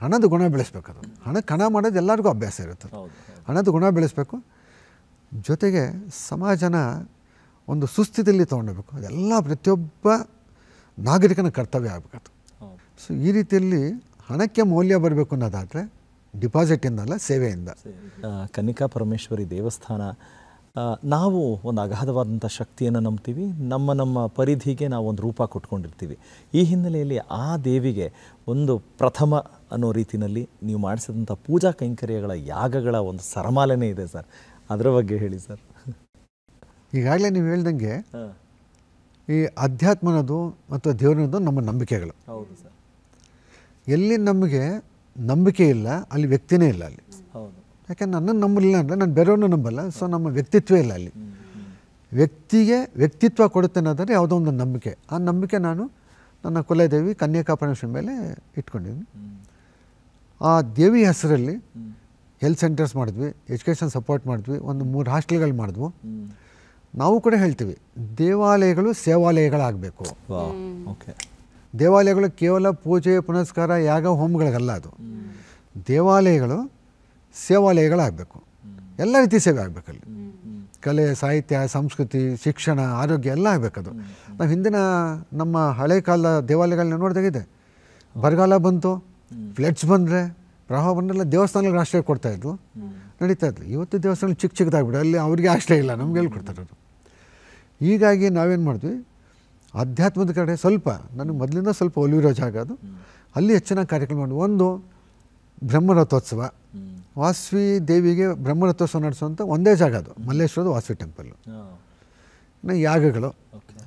ಹಣದ ಗುಣ ಬೆಳೆಸ್ಬೇಕದು. ಹಣಕ್ಕೆ ಹಣ ಮಾಡೋದು ಎಲ್ಲರಿಗೂ ಅಭ್ಯಾಸ ಇರುತ್ತೆ. ಹಣದ ಗುಣ ಬೆಳೆಸಬೇಕು, ಜೊತೆಗೆ ಸಮಾಜನ ಒಂದು ಸುಸ್ಥಿತಿಯಲ್ಲಿ ತೊಗೊಂಡೋಗ್ಬೇಕು. ಅದೆಲ್ಲ ಪ್ರತಿಯೊಬ್ಬ ನಾಗರಿಕನ ಕರ್ತವ್ಯ ಆಗಬೇಕದು. ಸೊ ಈ ರೀತಿಯಲ್ಲಿ ಹಣಕ್ಕೆ ಮೌಲ್ಯ ಬರಬೇಕು ಅನ್ನೋದಾದರೆ ಡಿಪಾಸಿಟಿಂದಲ್ಲ, ಸೇವೆಯಿಂದ. ಕನ್ನಿಕಾ ಪರಮೇಶ್ವರಿ ದೇವಸ್ಥಾನ, ನಾವು ಒಂದು ಅಗಾಧವಾದಂಥ ಶಕ್ತಿಯನ್ನು ನಂಬ್ತೀವಿ. ನಮ್ಮ ಪರಿಧಿಗೆ ನಾವು ಒಂದು ರೂಪ ಕೊಟ್ಕೊಂಡಿರ್ತೀವಿ. ಈ ಹಿನ್ನೆಲೆಯಲ್ಲಿ ಆ ದೇವಿಗೆ ಒಂದು ಪ್ರಥಮ ಅನ್ನೋ ರೀತಿಯಲ್ಲಿ ನೀವು ಮಾಡಿಸಿದಂಥ ಪೂಜಾ ಕೈಂಕರ್ಯಗಳ ಯಾಗಗಳ ಒಂದು ಸರಮಾಲೆನೇ ಇದೆ ಸರ್. ಅದರ ಬಗ್ಗೆ ಹೇಳಿ ಸರ್. ಈಗಾಗಲೇ ನೀವು ಹೇಳ್ದಂಗೆ ಈ ಅಧ್ಯಾತ್ಮನದು ಮತ್ತು ದೇವರನ್ನದು ನಮ್ಮ ನಂಬಿಕೆಗಳು. ಹೌದು ಸರ್. ಎಲ್ಲಿ ನಮಗೆ ನಂಬಿಕೆ ಇಲ್ಲ ಅಲ್ಲಿ ವ್ಯಕ್ತಿನೇ ಇಲ್ಲ ಅಲ್ಲಿ. ಹೌದು. ಯಾಕೆಂದ್ರೆ ನನ್ನನ್ನು ನಂಬಲಿಲ್ಲ ಅಂದರೆ ನಾನು ಬೇರೆಯವ್ರನ್ನೂ ನಂಬಲ್ಲ. ಸೊ ನಮ್ಮ ವ್ಯಕ್ತಿತ್ವ ಇಲ್ಲ ಅಲ್ಲಿ. ವ್ಯಕ್ತಿಗೆ ವ್ಯಕ್ತಿತ್ವ ಕೊಡುತ್ತೆ ಅನ್ನೋದಾದರೆ ಯಾವುದೋ ಒಂದು ನಂಬಿಕೆ. ಆ ನಂಬಿಕೆ ನಾನು ನನ್ನ ಕುಲದೇವಿ ಕನ್ಯಕಾ ಪರಮೇಶ್ವರಿ ಮೇಲೆ ಇಟ್ಕೊಂಡಿದ್ದೀನಿ. ಆ ದೇವಿ ಹೆಸರಲ್ಲಿ ಹೆಲ್ತ್ ಸೆಂಟರ್ಸ್ ಮಾಡಿದ್ವಿ, ಎಜುಕೇಷನ್ ಸಪೋರ್ಟ್ ಮಾಡಿದ್ವಿ, ಒಂದು 3 ಹಾಸ್ಟೆಲ್ಗಳು ಮಾಡಿದ್ವು. ನಾವು ಕೂಡ ಹೇಳ್ತೀವಿ ದೇವಾಲಯಗಳು ಸೇವಾಲಯಗಳಾಗಬೇಕು. ಓಕೆ. ದೇವಾಲಯಗಳು ಕೇವಲ ಪೂಜೆ ಪುನಸ್ಕಾರ ಯಾಗ ಹೋಮಗಳಿಗಲ್ಲ. ಅದು ದೇವಾಲಯಗಳು ಸೇವಾಲಯಗಳಾಗಬೇಕು. ಎಲ್ಲ ರೀತಿ ಸೇವೆ ಆಗಬೇಕಲ್ಲಿ. ಕಲೆ, ಸಾಹಿತ್ಯ, ಸಂಸ್ಕೃತಿ, ಶಿಕ್ಷಣ, ಆರೋಗ್ಯ ಎಲ್ಲ ಆಗಬೇಕದು. ನಾವು ಹಿಂದಿನ ನಮ್ಮ ಹಳೆ ಕಾಲದ ದೇವಾಲಯಗಳನ್ನ ನೋಡಿದಾಗಿದೆ, ಬರಗಾಲ ಬಂತು, ಫ್ಲಡ್ಸ್ ಬಂದರೆ, ಪ್ರವಾಹ ಬಂದರೆಲ್ಲ ದೇವಸ್ಥಾನಗಳಿಗೆ ಆಶ್ರಯ ಕೊಡ್ತಾಯಿದ್ವು, ನಡೀತಾ ಇದ್ವು. ಇವತ್ತು ದೇವಸ್ಥಾನ ಚಿಕ್ಕದಾಗ್ಬಿಡು, ಅಲ್ಲಿ ಅವ್ರಿಗೆ ಆಶ್ರಯ ಇಲ್ಲ, ನಮ್ಗೆ ಎಲ್ಲಿ ಕೊಡ್ತಾರೆ ಅವರು. ಹೀಗಾಗಿ ನಾವೇನು ಮಾಡಿದ್ವಿ, ಅಧ್ಯಾತ್ಮದ ಕಡೆ ಸ್ವಲ್ಪ, ನನಗೆ ಮೊದಲಿಂದ ಸ್ವಲ್ಪ ಒಲಿವಿರೋ ಜಾಗ ಅದು, ಅಲ್ಲಿ ಹೆಚ್ಚಿನ ಕಾರ್ಯಕ್ರಮ ಮಾಡಿ. ಒಂದು ಬ್ರಹ್ಮರಥೋತ್ಸವ, ವಾಸವಿ ದೇವಿಗೆ ಬ್ರಹ್ಮರಥೋತ್ಸವ ನಡೆಸುವಂಥ ಒಂದೇ ಜಾಗ ಅದು, ಮಲ್ಲೇಶ್ವರದ ವಾಸವಿ ಟೆಂಪಲ್ಲು. ಇನ್ನು ಯಾಗಗಳು,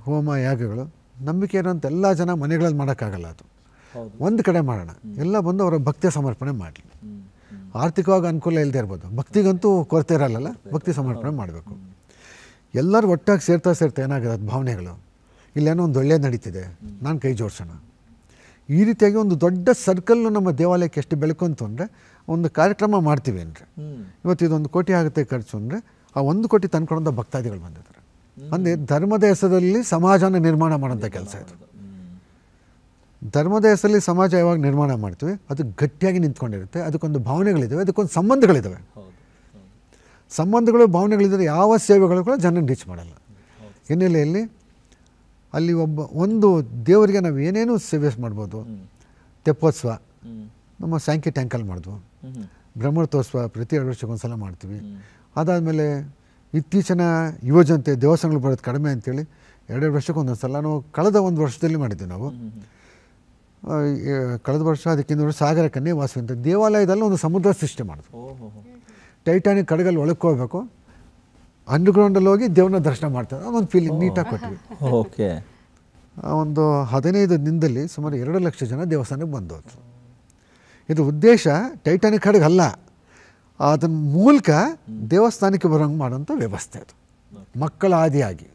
ಹೋಮ ಯಾಗಗಳು, ನಂಬಿಕೆ ಇರೋಂಥ ಎಲ್ಲ ಜನ ಮನೆಗಳಲ್ಲಿ ಮಾಡೋಕ್ಕಾಗಲ್ಲ. ಅದು ಒಂದು ಕಡೆ ಮಾಡೋಣ, ಎಲ್ಲ ಬಂದು ಅವರ ಭಕ್ತಿ ಸಮರ್ಪಣೆ ಮಾಡಲಿ. ಆರ್ಥಿಕವಾಗಿ ಅನುಕೂಲ ಇಲ್ಲದೆ ಇರ್ಬೋದು, ಭಕ್ತಿಗಂತೂ ಕೊರತೆ ಇರಲ್ಲ, ಭಕ್ತಿ ಸಮರ್ಪಣೆ ಮಾಡಬೇಕು. ಎಲ್ಲರೂ ಒಟ್ಟಾಗಿ ಸೇರ್ತಾ ಏನಾಗಿದೆ ಅದು ಭಾವನೆಗಳು, ಇಲ್ಲೇನೋ ಒಂದು ಒಳ್ಳೆಯದು ನಡೀತಿದೆ, ನಾನು ಕೈ ಜೋಡಿಸೋಣ. ಈ ರೀತಿಯಾಗಿ ಒಂದು ದೊಡ್ಡ ಸರ್ಕಲ್ಲು ನಮ್ಮ ದೇವಾಲಯಕ್ಕೆ ಎಷ್ಟು ಬೆಳಕು ಅಂತಂದರೆ, ಒಂದು ಕಾರ್ಯಕ್ರಮ ಮಾಡ್ತೀವಿ ಅಂದರೆ ಇವತ್ತು ಇದೊಂದು ಕೋಟಿ ಆಗುತ್ತೆ ಖರ್ಚು ಅಂದರೆ, ಆ 1 ಕೋಟಿ ತಂದ್ಕೊಂಡಂಥ ಭಕ್ತಾದಿಗಳು ಬಂದಿದ್ದಾರೆ. ಅಂದರೆ ಧರ್ಮದ ಹೆಸರಲ್ಲಿ ಸಮಾಜನ ನಿರ್ಮಾಣ ಮಾಡೋಂಥ ಕೆಲಸ ಇದು. ಧರ್ಮದ ಹೆಸರಲ್ಲಿ ಸಮಾಜ ಯಾವಾಗ ನಿರ್ಮಾಣ ಮಾಡ್ತೀವಿ ಅದು ಗಟ್ಟಿಯಾಗಿ ನಿಂತ್ಕೊಂಡಿರುತ್ತೆ. ಅದಕ್ಕೊಂದು ಭಾವನೆಗಳಿದ್ದಾವೆ, ಅದಕ್ಕೊಂದು ಸಂಬಂಧಗಳಿದ್ದಾವೆ. ಸಂಬಂಧಗಳು, ಭಾವನೆಗಳಿದ್ದರೆ ಯಾವ ಸೇವೆಗಳು ಕೂಡ ಜನರನ್ನು ರೀಚ್ ಮಾಡಲ್ಲ. ಹಿನ್ನೆಲೆಯಲ್ಲಿ ಅಲ್ಲಿ ಒಂದು ದೇವರಿಗೆ ನಾವು ಏನೇನು ಸೇವೆ ಮಾಡ್ಬೋದು. ತೆಪ್ಪೋತ್ಸವ ನಮ್ಮ ಸ್ಯಾಂಕಿ ಟ್ಯಾಂಕಲ್ಲಿ ಮಾಡಿದ್ವು. ಬ್ರಹ್ಮರಥೋತ್ಸವ ಪ್ರತಿ 2 ವರ್ಷಕ್ಕೊಂದ್ಸಲ ಮಾಡ್ತೀವಿ. ಅದಾದಮೇಲೆ ಇತ್ತೀಚಿನ ಯುವಜನತೆ ದೇವಸ್ಥಾನಗಳು ಬರೋದು ಕಡಿಮೆ ಅಂತೇಳಿ 2 ವರ್ಷಕ್ಕೊಂದೊಂದ್ಸಲ ನಾವು ಕಳೆದ 1 ವರ್ಷದಲ್ಲಿ ಮಾಡಿದ್ವಿ. ನಾವು ಕಳೆದ ವರ್ಷ ಅದಕ್ಕಿಂತ ವರ್ಷ ಸಾಗರ ಕನ್ಯೆ ವಾಸವಿ ಅಂತ ದೇವಾಲಯದಲ್ಲಿ ಒಂದು ಸಮುದ್ರ ಸೃಷ್ಟಿ ಮಾಡಿದ್ವು. ಟೈಟಾನಿಕ್ ಕಡಗಲ್ಲಿ ಒಳಕ್ಕೆ ಹೋಗ್ಬೇಕು, ಅಂಡರ್ಗ್ರೌಂಡಲ್ಲಿ ಹೋಗಿ ದೇವ್ರನ್ನ ದರ್ಶನ ಮಾಡ್ತಾರೆ. ಅದೊಂದು ಫೀಲಿಂಗ್ ನೀಟಾಗಿ ಕೊಟ್ವಿ. ಓಕೆ. ಒಂದು 15 ದಿನದಲ್ಲಿ ಸುಮಾರು 2 ಲಕ್ಷ ಜನ ದೇವಸ್ಥಾನಕ್ಕೆ ಬಂದೋದ್ರು. ಇದು ಉದ್ದೇಶ ಟೈಟಾನಿಕ್ ಕಡಗ ಅಲ್ಲ, ಅದನ್ನ ಮೂಲಕ ದೇವಸ್ಥಾನಕ್ಕೆ ಬರೋಂಗೆ ಮಾಡೋಂಥ ವ್ಯವಸ್ಥೆ ಅದು. ಮಕ್ಕಳ ಆದಿಯಾಗಿ,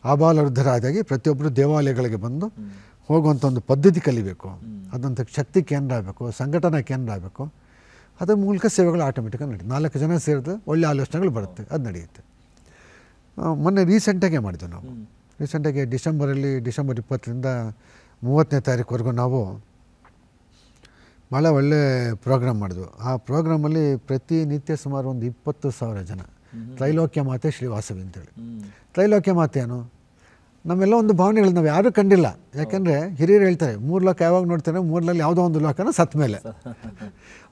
ಆಬಾಲ ವೃದ್ಧರ ಆದಿಯಾಗಿ ಪ್ರತಿಯೊಬ್ಬರು ದೇವಾಲಯಗಳಿಗೆ ಬಂದು ಹೋಗುವಂಥ ಒಂದು ಪದ್ಧತಿ ಕಲಿಬೇಕು, ಅದಂಥ ಶಕ್ತಿ ಕೇಂದ್ರ ಆಗಬೇಕು, ಸಂಘಟನಾ ಕೇಂದ್ರ ಆಗಬೇಕು. ಅದ್ರ ಮೂಲಕ ಸೇವೆಗಳು ಆಟೋಮೆಟಿಕಾಗಿ ನಡೆಯುತ್ತೆ. 4 ಜನ ಸೇರಿದ್ರೆ ಒಳ್ಳೆ ಆಲೋಚನೆಗಳು ಬರುತ್ತೆ, ಅದು ನಡೆಯುತ್ತೆ. ಮೊನ್ನೆ ರೀಸೆಂಟಾಗೆ ಮಾಡಿದ್ವಿ ನಾವು. ರೀಸೆಂಟಾಗಿ ಡಿಸೆಂಬರ್ 20ರಿಂದ 30ನೇ ತಾರೀಕುವರೆಗೂ ನಾವು ಭಾಳ ಒಳ್ಳೆ ಪ್ರೋಗ್ರಾಮ್ ಮಾಡಿದ್ವು. ಆ ಪ್ರೋಗ್ರಾಮಲ್ಲಿ ಪ್ರತಿನಿತ್ಯ ಸುಮಾರು ಒಂದು 20,000 ಜನ ತ್ರೈಲೋಕ್ಯ ಮಾತೆ ಶ್ರೀ ವಾಸವಿ ಅಂತೇಳಿ. ತ್ರೈಲೋಕ್ಯ ಮಾತೆ ಏನು, ನಮ್ಮೆಲ್ಲ ಒಂದು ಭಾವನೆಗಳು ನಾವು ಯಾರೂ ಕಂಡಿಲ್ಲ. ಯಾಕೆಂದರೆ ಹಿರಿಯರು ಹೇಳ್ತಾರೆ 3 ಲೋಕ ಯಾವಾಗ ನೋಡ್ತಾರೆ, 3ರಲ್ಲಿ ಯಾವುದೋ ಒಂದು ಲೋಕನ ಸತ್ತ ಮೇಲೆ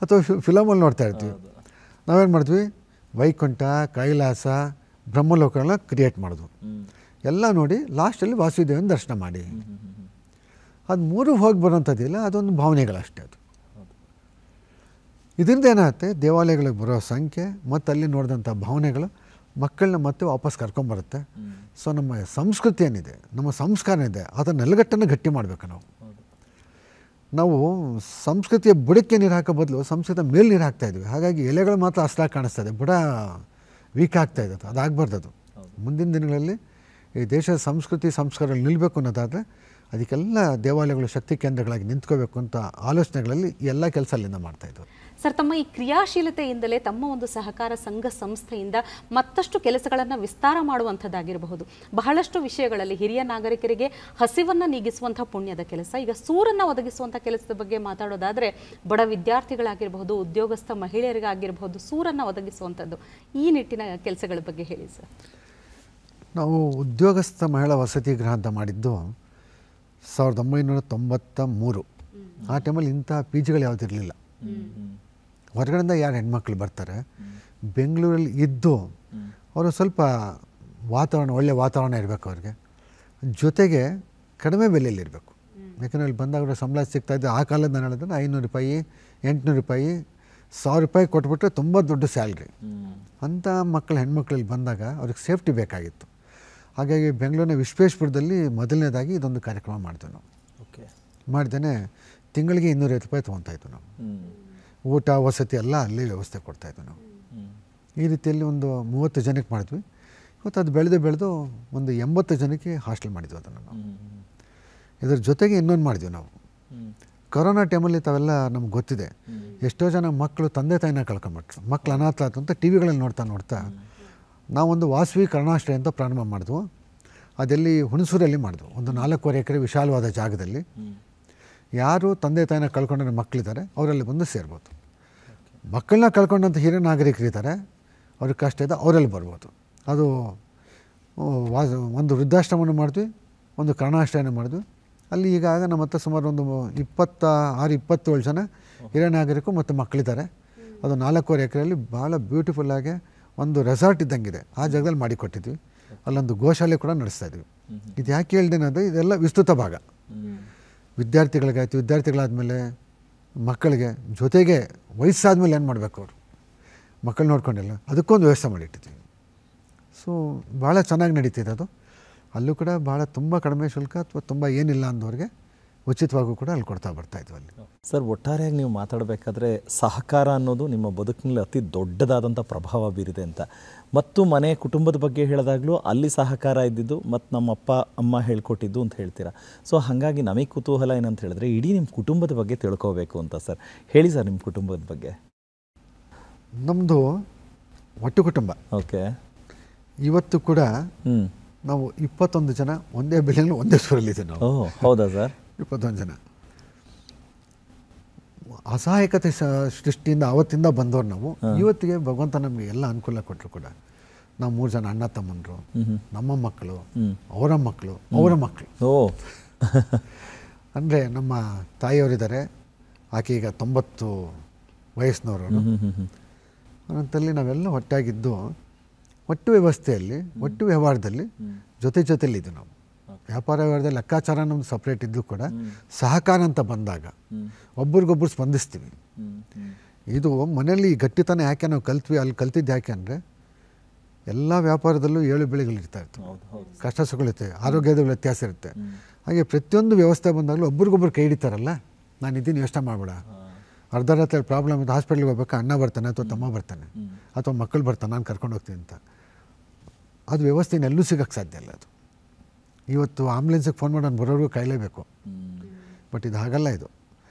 ಅಥವಾ ಫಿಲಮಲ್ಲಿ ನೋಡ್ತಾ ಇರ್ತೀವಿ. ನಾವೇನು ಮಾಡಿದ್ವಿ, ವೈಕುಂಠ, ಕೈಲಾಸ, ಬ್ರಹ್ಮಲೋಕಗಳನ್ನ ಕ್ರಿಯೇಟ್ ಮಾಡಿದ್ವು. ಎಲ್ಲ ನೋಡಿ ಲಾಸ್ಟಲ್ಲಿ ವಾಸುದೇವನ ದರ್ಶನ ಮಾಡಿ. ಅದು 3 ಹೋಗಿ ಬರೋಂಥದ್ದಿಲ್ಲ, ಅದೊಂದು ಭಾವನೆಗಳಷ್ಟೇ. ಅದು ಇದರಿಂದ ಏನಾಗುತ್ತೆ, ದೇವಾಲಯಗಳಿಗೆ ಬರೋ ಸಂಖ್ಯೆ ಮತ್ತು ಅಲ್ಲಿ ನೋಡಿದಂಥ ಭಾವನೆಗಳು ಮಕ್ಕಳನ್ನ ಮತ್ತೆ ವಾಪಸ್ ಕರ್ಕೊಂಬರುತ್ತೆ. ಸೊ ನಮ್ಮ ಸಂಸ್ಕೃತಿ ಏನಿದೆ, ನಮ್ಮ ಸಂಸ್ಕಾರ ಏನಿದೆ, ಅದರ ನೆಲಗಟ್ಟನ್ನು ಗಟ್ಟಿ ಮಾಡಬೇಕು. ನಾವು ಸಂಸ್ಕೃತಿಯ ಬುಡಕ್ಕೆ ನೀರು ಹಾಕೋ ಬದಲು ಸಂಸ್ಕೃತಿಯ ಮೇಲೆ ನೀರು ಹಾಕ್ತಾಯಿದ್ವಿ. ಹಾಗಾಗಿ ಎಲೆಗಳು ಮಾತ್ರ ಅಷ್ಟಾಗಿ ಕಾಣಿಸ್ತಾ ಇದೆ, ಬುಡ ವೀಕ್ ಆಗ್ತಾಯಿದೆ. ಅದಾಗಬಾರ್ದು. ಮುಂದಿನ ದಿನಗಳಲ್ಲಿ ಈ ದೇಶದ ಸಂಸ್ಕೃತಿ ಸಂಸ್ಕಾರಗಳು ನಿಲ್ಲಬೇಕು ಅನ್ನೋದಾದರೆ ಅದಕ್ಕೆಲ್ಲ ದೇವಾಲಯಗಳು ಶಕ್ತಿ ಕೇಂದ್ರಗಳಾಗಿ ನಿಂತ್ಕೋಬೇಕು ಅಂತ ಆಲೋಚನೆಗಳಲ್ಲಿ ಎಲ್ಲ ಕೆಲಸ ಅಲ್ಲಿಂದ ಮಾಡ್ತಾಯಿದ್ರು. ಸರ್, ತಮ್ಮ ಈ ಕ್ರಿಯಾಶೀಲತೆಯಿಂದಲೇ ತಮ್ಮ ಒಂದು ಸಹಕಾರ ಸಂಘ ಸಂಸ್ಥೆಯಿಂದ ಮತ್ತಷ್ಟು ಕೆಲಸಗಳನ್ನು ವಿಸ್ತಾರ ಮಾಡುವಂಥದ್ದಾಗಿರಬಹುದು. ಬಹಳಷ್ಟು ವಿಷಯಗಳಲ್ಲಿ ಹಿರಿಯ ನಾಗರಿಕರಿಗೆ ಹಸಿವನ್ನು ನೀಗಿಸುವಂಥ ಪುಣ್ಯದ ಕೆಲಸ, ಈಗ ಸೂರನ್ನು ಒದಗಿಸುವಂಥ ಕೆಲಸದ ಬಗ್ಗೆ ಮಾತಾಡೋದಾದರೆ ಬಡ ವಿದ್ಯಾರ್ಥಿಗಳಾಗಿರಬಹುದು, ಉದ್ಯೋಗಸ್ಥ ಮಹಿಳೆಯರಿಗಾಗಿರಬಹುದು, ಸೂರನ್ನು ಒದಗಿಸುವಂಥದ್ದು, ಈ ನಿಟ್ಟಿನ ಕೆಲಸಗಳ ಬಗ್ಗೆ ಹೇಳಿ ಸರ್. ನಾವು ಉದ್ಯೋಗಸ್ಥ ಮಹಿಳಾ ವಸತಿ ಗೃಹ ಅಂತ ಮಾಡಿದ್ದು 1993. ಆ ಟೈಮಲ್ಲಿ ಇಂಥ ಪಿ ಜಿಗಳು ಯಾವುದಿರಲಿಲ್ಲ. ಹೊರಗಡೆಯಿಂದ ಯಾರು ಹೆಣ್ಮಕ್ಳು ಬರ್ತಾರೆ, ಬೆಂಗಳೂರಲ್ಲಿ ಇದ್ದು ಅವರು ಸ್ವಲ್ಪ ಒಳ್ಳೆಯ ವಾತಾವರಣ ಇರಬೇಕು ಅವ್ರಿಗೆ, ಜೊತೆಗೆ ಕಡಿಮೆ ಬೆಲೆಯಲ್ಲಿ ಇರಬೇಕು. ಯಾಕಂದರೆ ಅಲ್ಲಿ ಬಂದಾಗ ಸಂಬಳ ಸಿಗ್ತಾಯಿದ್ದು ಆ ಕಾಲದ ನಾನು ಹೇಳಿದ್ರೆ 500 ರೂಪಾಯಿ, 800 ರೂಪಾಯಿ, 1000 ರೂಪಾಯಿ ಕೊಟ್ಬಿಟ್ರೆ ತುಂಬ ದೊಡ್ಡ ಸ್ಯಾಲ್ರಿ. ಅಂಥ ಹೆಣ್ಮಕ್ಳಲ್ಲಿ ಬಂದಾಗ ಅವ್ರಿಗೆ ಸೇಫ್ಟಿ ಬೇಕಾಗಿತ್ತು. ಹಾಗಾಗಿ ಬೆಂಗಳೂರಿನ ವಿಶ್ವೇಶ್ವರದಲ್ಲಿ ಮೊದಲನೇದಾಗಿ ಇದೊಂದು ಕಾರ್ಯಕ್ರಮ ಮಾಡ್ತೇವೆ ನಾವು. ಮಾಡ್ದೇ ತಿಂಗಳಿಗೆ 250 ರೂಪಾಯಿ ತೊಗೊತಾಯಿದ್ವು ನಾವು. ಊಟ ವಸತಿ ಎಲ್ಲ ಅಲ್ಲಿ ವ್ಯವಸ್ಥೆ ಕೊಡ್ತಾಯಿದ್ವು ನಾವು. ಈ ರೀತಿಯಲ್ಲಿ ಒಂದು 30 ಜನಕ್ಕೆ ಮಾಡಿದ್ವಿ. ಇವತ್ತು ಅದು ಬೆಳೆದು ಒಂದು 80 ಜನಕ್ಕೆ ಹಾಸ್ಟೆಲ್ ಮಾಡಿದ್ವಿ ಅದನ್ನು ನಾವು. ಇದ್ರ ಜೊತೆಗೆ ಇನ್ನೊಂದು ಮಾಡಿದ್ವಿ ನಾವು. ಕೊರೋನಾ ಟೈಮಲ್ಲಿ ತಾವೆಲ್ಲ ನಮ್ಗೆ ಗೊತ್ತಿದೆ, ಎಷ್ಟೋ ಜನ ಮಕ್ಕಳು ತಂದೆ ತಾಯಿನ ಕಳ್ಕೊಂಬಿಟ್ರು, ಮಕ್ಕಳು ಅನಾಥ ಆಯ್ತು ಅಂತ ಟಿ ವಿಗಳಲ್ಲಿ ನೋಡ್ತಾ ನಾವೊಂದು ವಾಸವಿ ಕರುಣಾಶ್ರಯ ಅಂತ ಪ್ರಾರಂಭ ಮಾಡಿದ್ವು. ಅದೆಲ್ಲಿ ಹುಣಸೂರಲ್ಲಿ ಮಾಡಿದ್ವು, ಒಂದು 4.5 ಎಕರೆ ವಿಶಾಲವಾದ ಜಾಗದಲ್ಲಿ. ಯಾರು ತಂದೆ ತಾಯಿನ ಕಳ್ಕೊಂಡ್ರೆ ಮಕ್ಕಳಿದ್ದಾರೆ ಅವರಲ್ಲಿ ಬಂದು ಸೇರ್ಬೋದು. ಮಕ್ಕಳನ್ನ ಕಳ್ಕೊಂಡಂಥ ಹಿರಿಯ ನಾಗರಿಕರಿದ್ದಾರೆ, ಅವ್ರಿಗೆ ಕಷ್ಟ ಇದೆ, ಅವರಲ್ಲಿ ಬರ್ಬೋದು. ಅದು ಒಂದು ವೃದ್ಧಾಶ್ರಮವನ್ನು ಮಾಡಿದ್ವಿ, ಒಂದು ಕರುಣಾಶ್ರಯನ ಮಾಡಿದ್ವಿ. ಅಲ್ಲಿ ಈಗಾಗ ನಮ್ಮ ಹತ್ರ ಸುಮಾರು ಒಂದು 26-27 ಜನ ಹಿರಿಯ ನಾಗರಿಕರು ಮತ್ತು ಮಕ್ಕಳಿದ್ದಾರೆ. ಅದು 4.5 ಎಕರೆಯಲ್ಲಿ ಭಾಳ ಬ್ಯೂಟಿಫುಲ್ಲಾಗಿ ಒಂದು ರೆಸಾರ್ಟ್ ಇದ್ದಂಗಿದೆ, ಆ ಜಾಗದಲ್ಲಿ ಮಾಡಿಕೊಟ್ಟಿದ್ವಿ. ಅಲ್ಲೊಂದು ಗೋಶಾಲೆ ಕೂಡ ನಡೆಸ್ತಾಯಿದ್ವಿ. ಇದು ಯಾಕೆ ಹೇಳ್ದೇನೆ ಅಂದರೆ ಇದೆಲ್ಲ ವಿಸ್ತೃತ ಭಾಗ. ವಿದ್ಯಾರ್ಥಿಗಳಿಗಾಯ್ತು, ವಿದ್ಯಾರ್ಥಿಗಳಾದಮೇಲೆ ಮಕ್ಕಳಿಗೆ, ಜೊತೆಗೆ ವಯಸ್ಸಾದ್ಮೇಲೆ ಏನು ಮಾಡಬೇಕು ಅವರು ಮಕ್ಕಳು ನೋಡ್ಕೊಂಡಿಲ್ಲ, ಅದಕ್ಕೊಂದು ವ್ಯವಸ್ಥೆ ಮಾಡಿಟ್ಟಿದ್ವಿ. ಸೊ ಭಾಳ ಚೆನ್ನಾಗಿ ನಡೀತಿದೆ ಅದು. ಅಲ್ಲೂ ಕೂಡ ಭಾಳ ತುಂಬ ಕಡಿಮೆ ಶುಲ್ಕ ಅಥವಾ ತುಂಬ ಏನಿಲ್ಲ ಅಂದವ್ರಿಗೆ ಉಚಿತವಾಗೂ ಕೂಡ ಅಲ್ಲಿ ಕೊಡ್ತಾ ಬರ್ತಾಯಿದ್ವಿ ಅಲ್ಲಿ. ಸರ್, ಒಟ್ಟಾರೆಯಾಗಿ ನೀವು ಮಾತಾಡಬೇಕಾದ್ರೆ ಸಹಕಾರ ಅನ್ನೋದು ನಿಮ್ಮ ಬದುಕಿನಲ್ಲಿ ಅತಿ ದೊಡ್ಡದಾದಂಥ ಪ್ರಭಾವ ಬೀರಿದೆ ಅಂತ. ಮತ್ತು ಮನೆ ಕುಟುಂಬದ ಬಗ್ಗೆ ಹೇಳಿದಾಗಲೂ ಅಲ್ಲಿ ಸಹಕಾರ ಇದ್ದಿದ್ದು ಮತ್ತು ನಮ್ಮ ಅಪ್ಪ ಅಮ್ಮ ಹೇಳ್ಕೊಟ್ಟಿದ್ದು ಅಂತ ಹೇಳ್ತೀರಾ. ಸೊ ಹಾಗಾಗಿ ನಮಗೆ ಕುತೂಹಲ ಏನಂತ ಹೇಳಿದ್ರೆ ಇಡೀ ನಿಮ್ಮ ಕುಟುಂಬದ ಬಗ್ಗೆ ತಿಳ್ಕೋಬೇಕು ಅಂತ. ಸರ್ ಹೇಳಿ ಸರ್, ನಿಮ್ಮ ಕುಟುಂಬದ ಬಗ್ಗೆ. ನಮ್ಮದು ಒಟ್ಟು ಕುಟುಂಬ. ಓಕೆ. ಇವತ್ತು ಕೂಡ ನಾವು 21 ಜನ ಒಂದೇ ಬಿಲ್ಡಿಂಗ್ ಒಂದೇ ಸೂರಲ್ಲಿದ್ದೀವಿ ನಾವು. ಹೌದಾ ಸರ್? 21 ಜನ. ಅಸಹಾಯಕತೆ ಸೃಷ್ಟಿಯಿಂದ ಅವತ್ತಿಂದ ಬಂದವರು ನಾವು. ಇವತ್ತಿಗೆ ಭಗವಂತ ನಮಗೆ ಎಲ್ಲ ಅನುಕೂಲ ಕೊಟ್ಟರು ಕೂಡ ನಾವು 3 ಜನ ಅಣ್ಣ ತಮ್ಮಂದರು, ನಮ್ಮ ಮಕ್ಕಳು, ಅವರ ಮಕ್ಕಳು, ಅವರ ಮಕ್ಕಳು. ಅಂದರೆ ನಮ್ಮ ತಾಯಿಯವರಿದ್ದಾರೆ, ಆಕೆ ಈಗ 90 ವಯಸ್ಸಿನವರು. ಅಂಥಲ್ಲಿ ನಾವೆಲ್ಲ ಒಟ್ಟಾಗಿದ್ದು ಒಟ್ಟು ವ್ಯವಸ್ಥೆಯಲ್ಲಿ, ಒಟ್ಟು ವ್ಯವಹಾರದಲ್ಲಿ ಜೊತೆಲಿದ್ದು ನಾವು. ವ್ಯಾಪಾರ ವ್ಯವಹಾರದಲ್ಲಿ ಲೆಕ್ಕಾಚಾರ ನಮ್ದು ಸಪ್ರೇಟ್ ಇದ್ದು ಕೂಡ ಸಹಕಾರ ಅಂತ ಬಂದಾಗ ಒಬ್ರಿಗೊಬ್ರು ಸ್ಪಂದಿಸ್ತೀವಿ. ಇದು ಮನೆಯಲ್ಲಿ ಗಟ್ಟಿತನ ಯಾಕೆ ನಾವು ಕಲ್ತ್ವಿ, ಅಲ್ಲಿ ಕಲ್ತಿದ್ದು ಯಾಕೆ ಅಂದರೆ ಎಲ್ಲ ವ್ಯಾಪಾರದಲ್ಲೂ 7 ಬೆಳೆಗಳಿರ್ತಾ ಇತ್ತು, ಕಷ್ಟ ಸುಖಗಳಿರ್ತವೆ, ಆರೋಗ್ಯದ ವ್ಯತ್ಯಾಸ ಇರುತ್ತೆ. ಹಾಗೆ ಪ್ರತಿಯೊಂದು ವ್ಯವಸ್ಥೆ ಬಂದಾಗಲೂ ಒಬ್ರಿಗೊಬ್ರು ಕೈ ಹಿಡಿತಾರಲ್ಲ, ನಾನು ಇದನ್ನು ಯೋಚನೆ ಮಾಡಬೇಡ, ಅರ್ಧ ರಾತ್ರಿ ಪ್ರಾಬ್ಲಮ್ ಇದ್ದು ಹಾಸ್ಪಿಟ್ಲಿಗೆ ಹೋಗ್ಬೇಕು, ಅಣ್ಣ ಬರ್ತಾನೆ ಅಥವಾ ತಮ್ಮ ಬರ್ತಾನೆ ಅಥವಾ ಮಕ್ಕಳು ಬರ್ತಾನೆ, ನಾನು ಕರ್ಕೊಂಡು ಹೋಗ್ತೀನಿ ಅಂತ. ಅದು ವ್ಯವಸ್ಥೆನ ಎಲ್ಲೂ ಸಿಗೋಕ್ಕೆ ಸಾಧ್ಯ ಇಲ್ಲ. ಅದು ಇವತ್ತು ಆಂಬುಲೆನ್ಸಿಗೆ ಫೋನ್ ಮಾಡೋನು ಬರೋರಿಗೂ ಕಾಯಲೇಬೇಕು. ಬಟ್ ಇದು ಹಾಗಲ್ಲ. ಇದು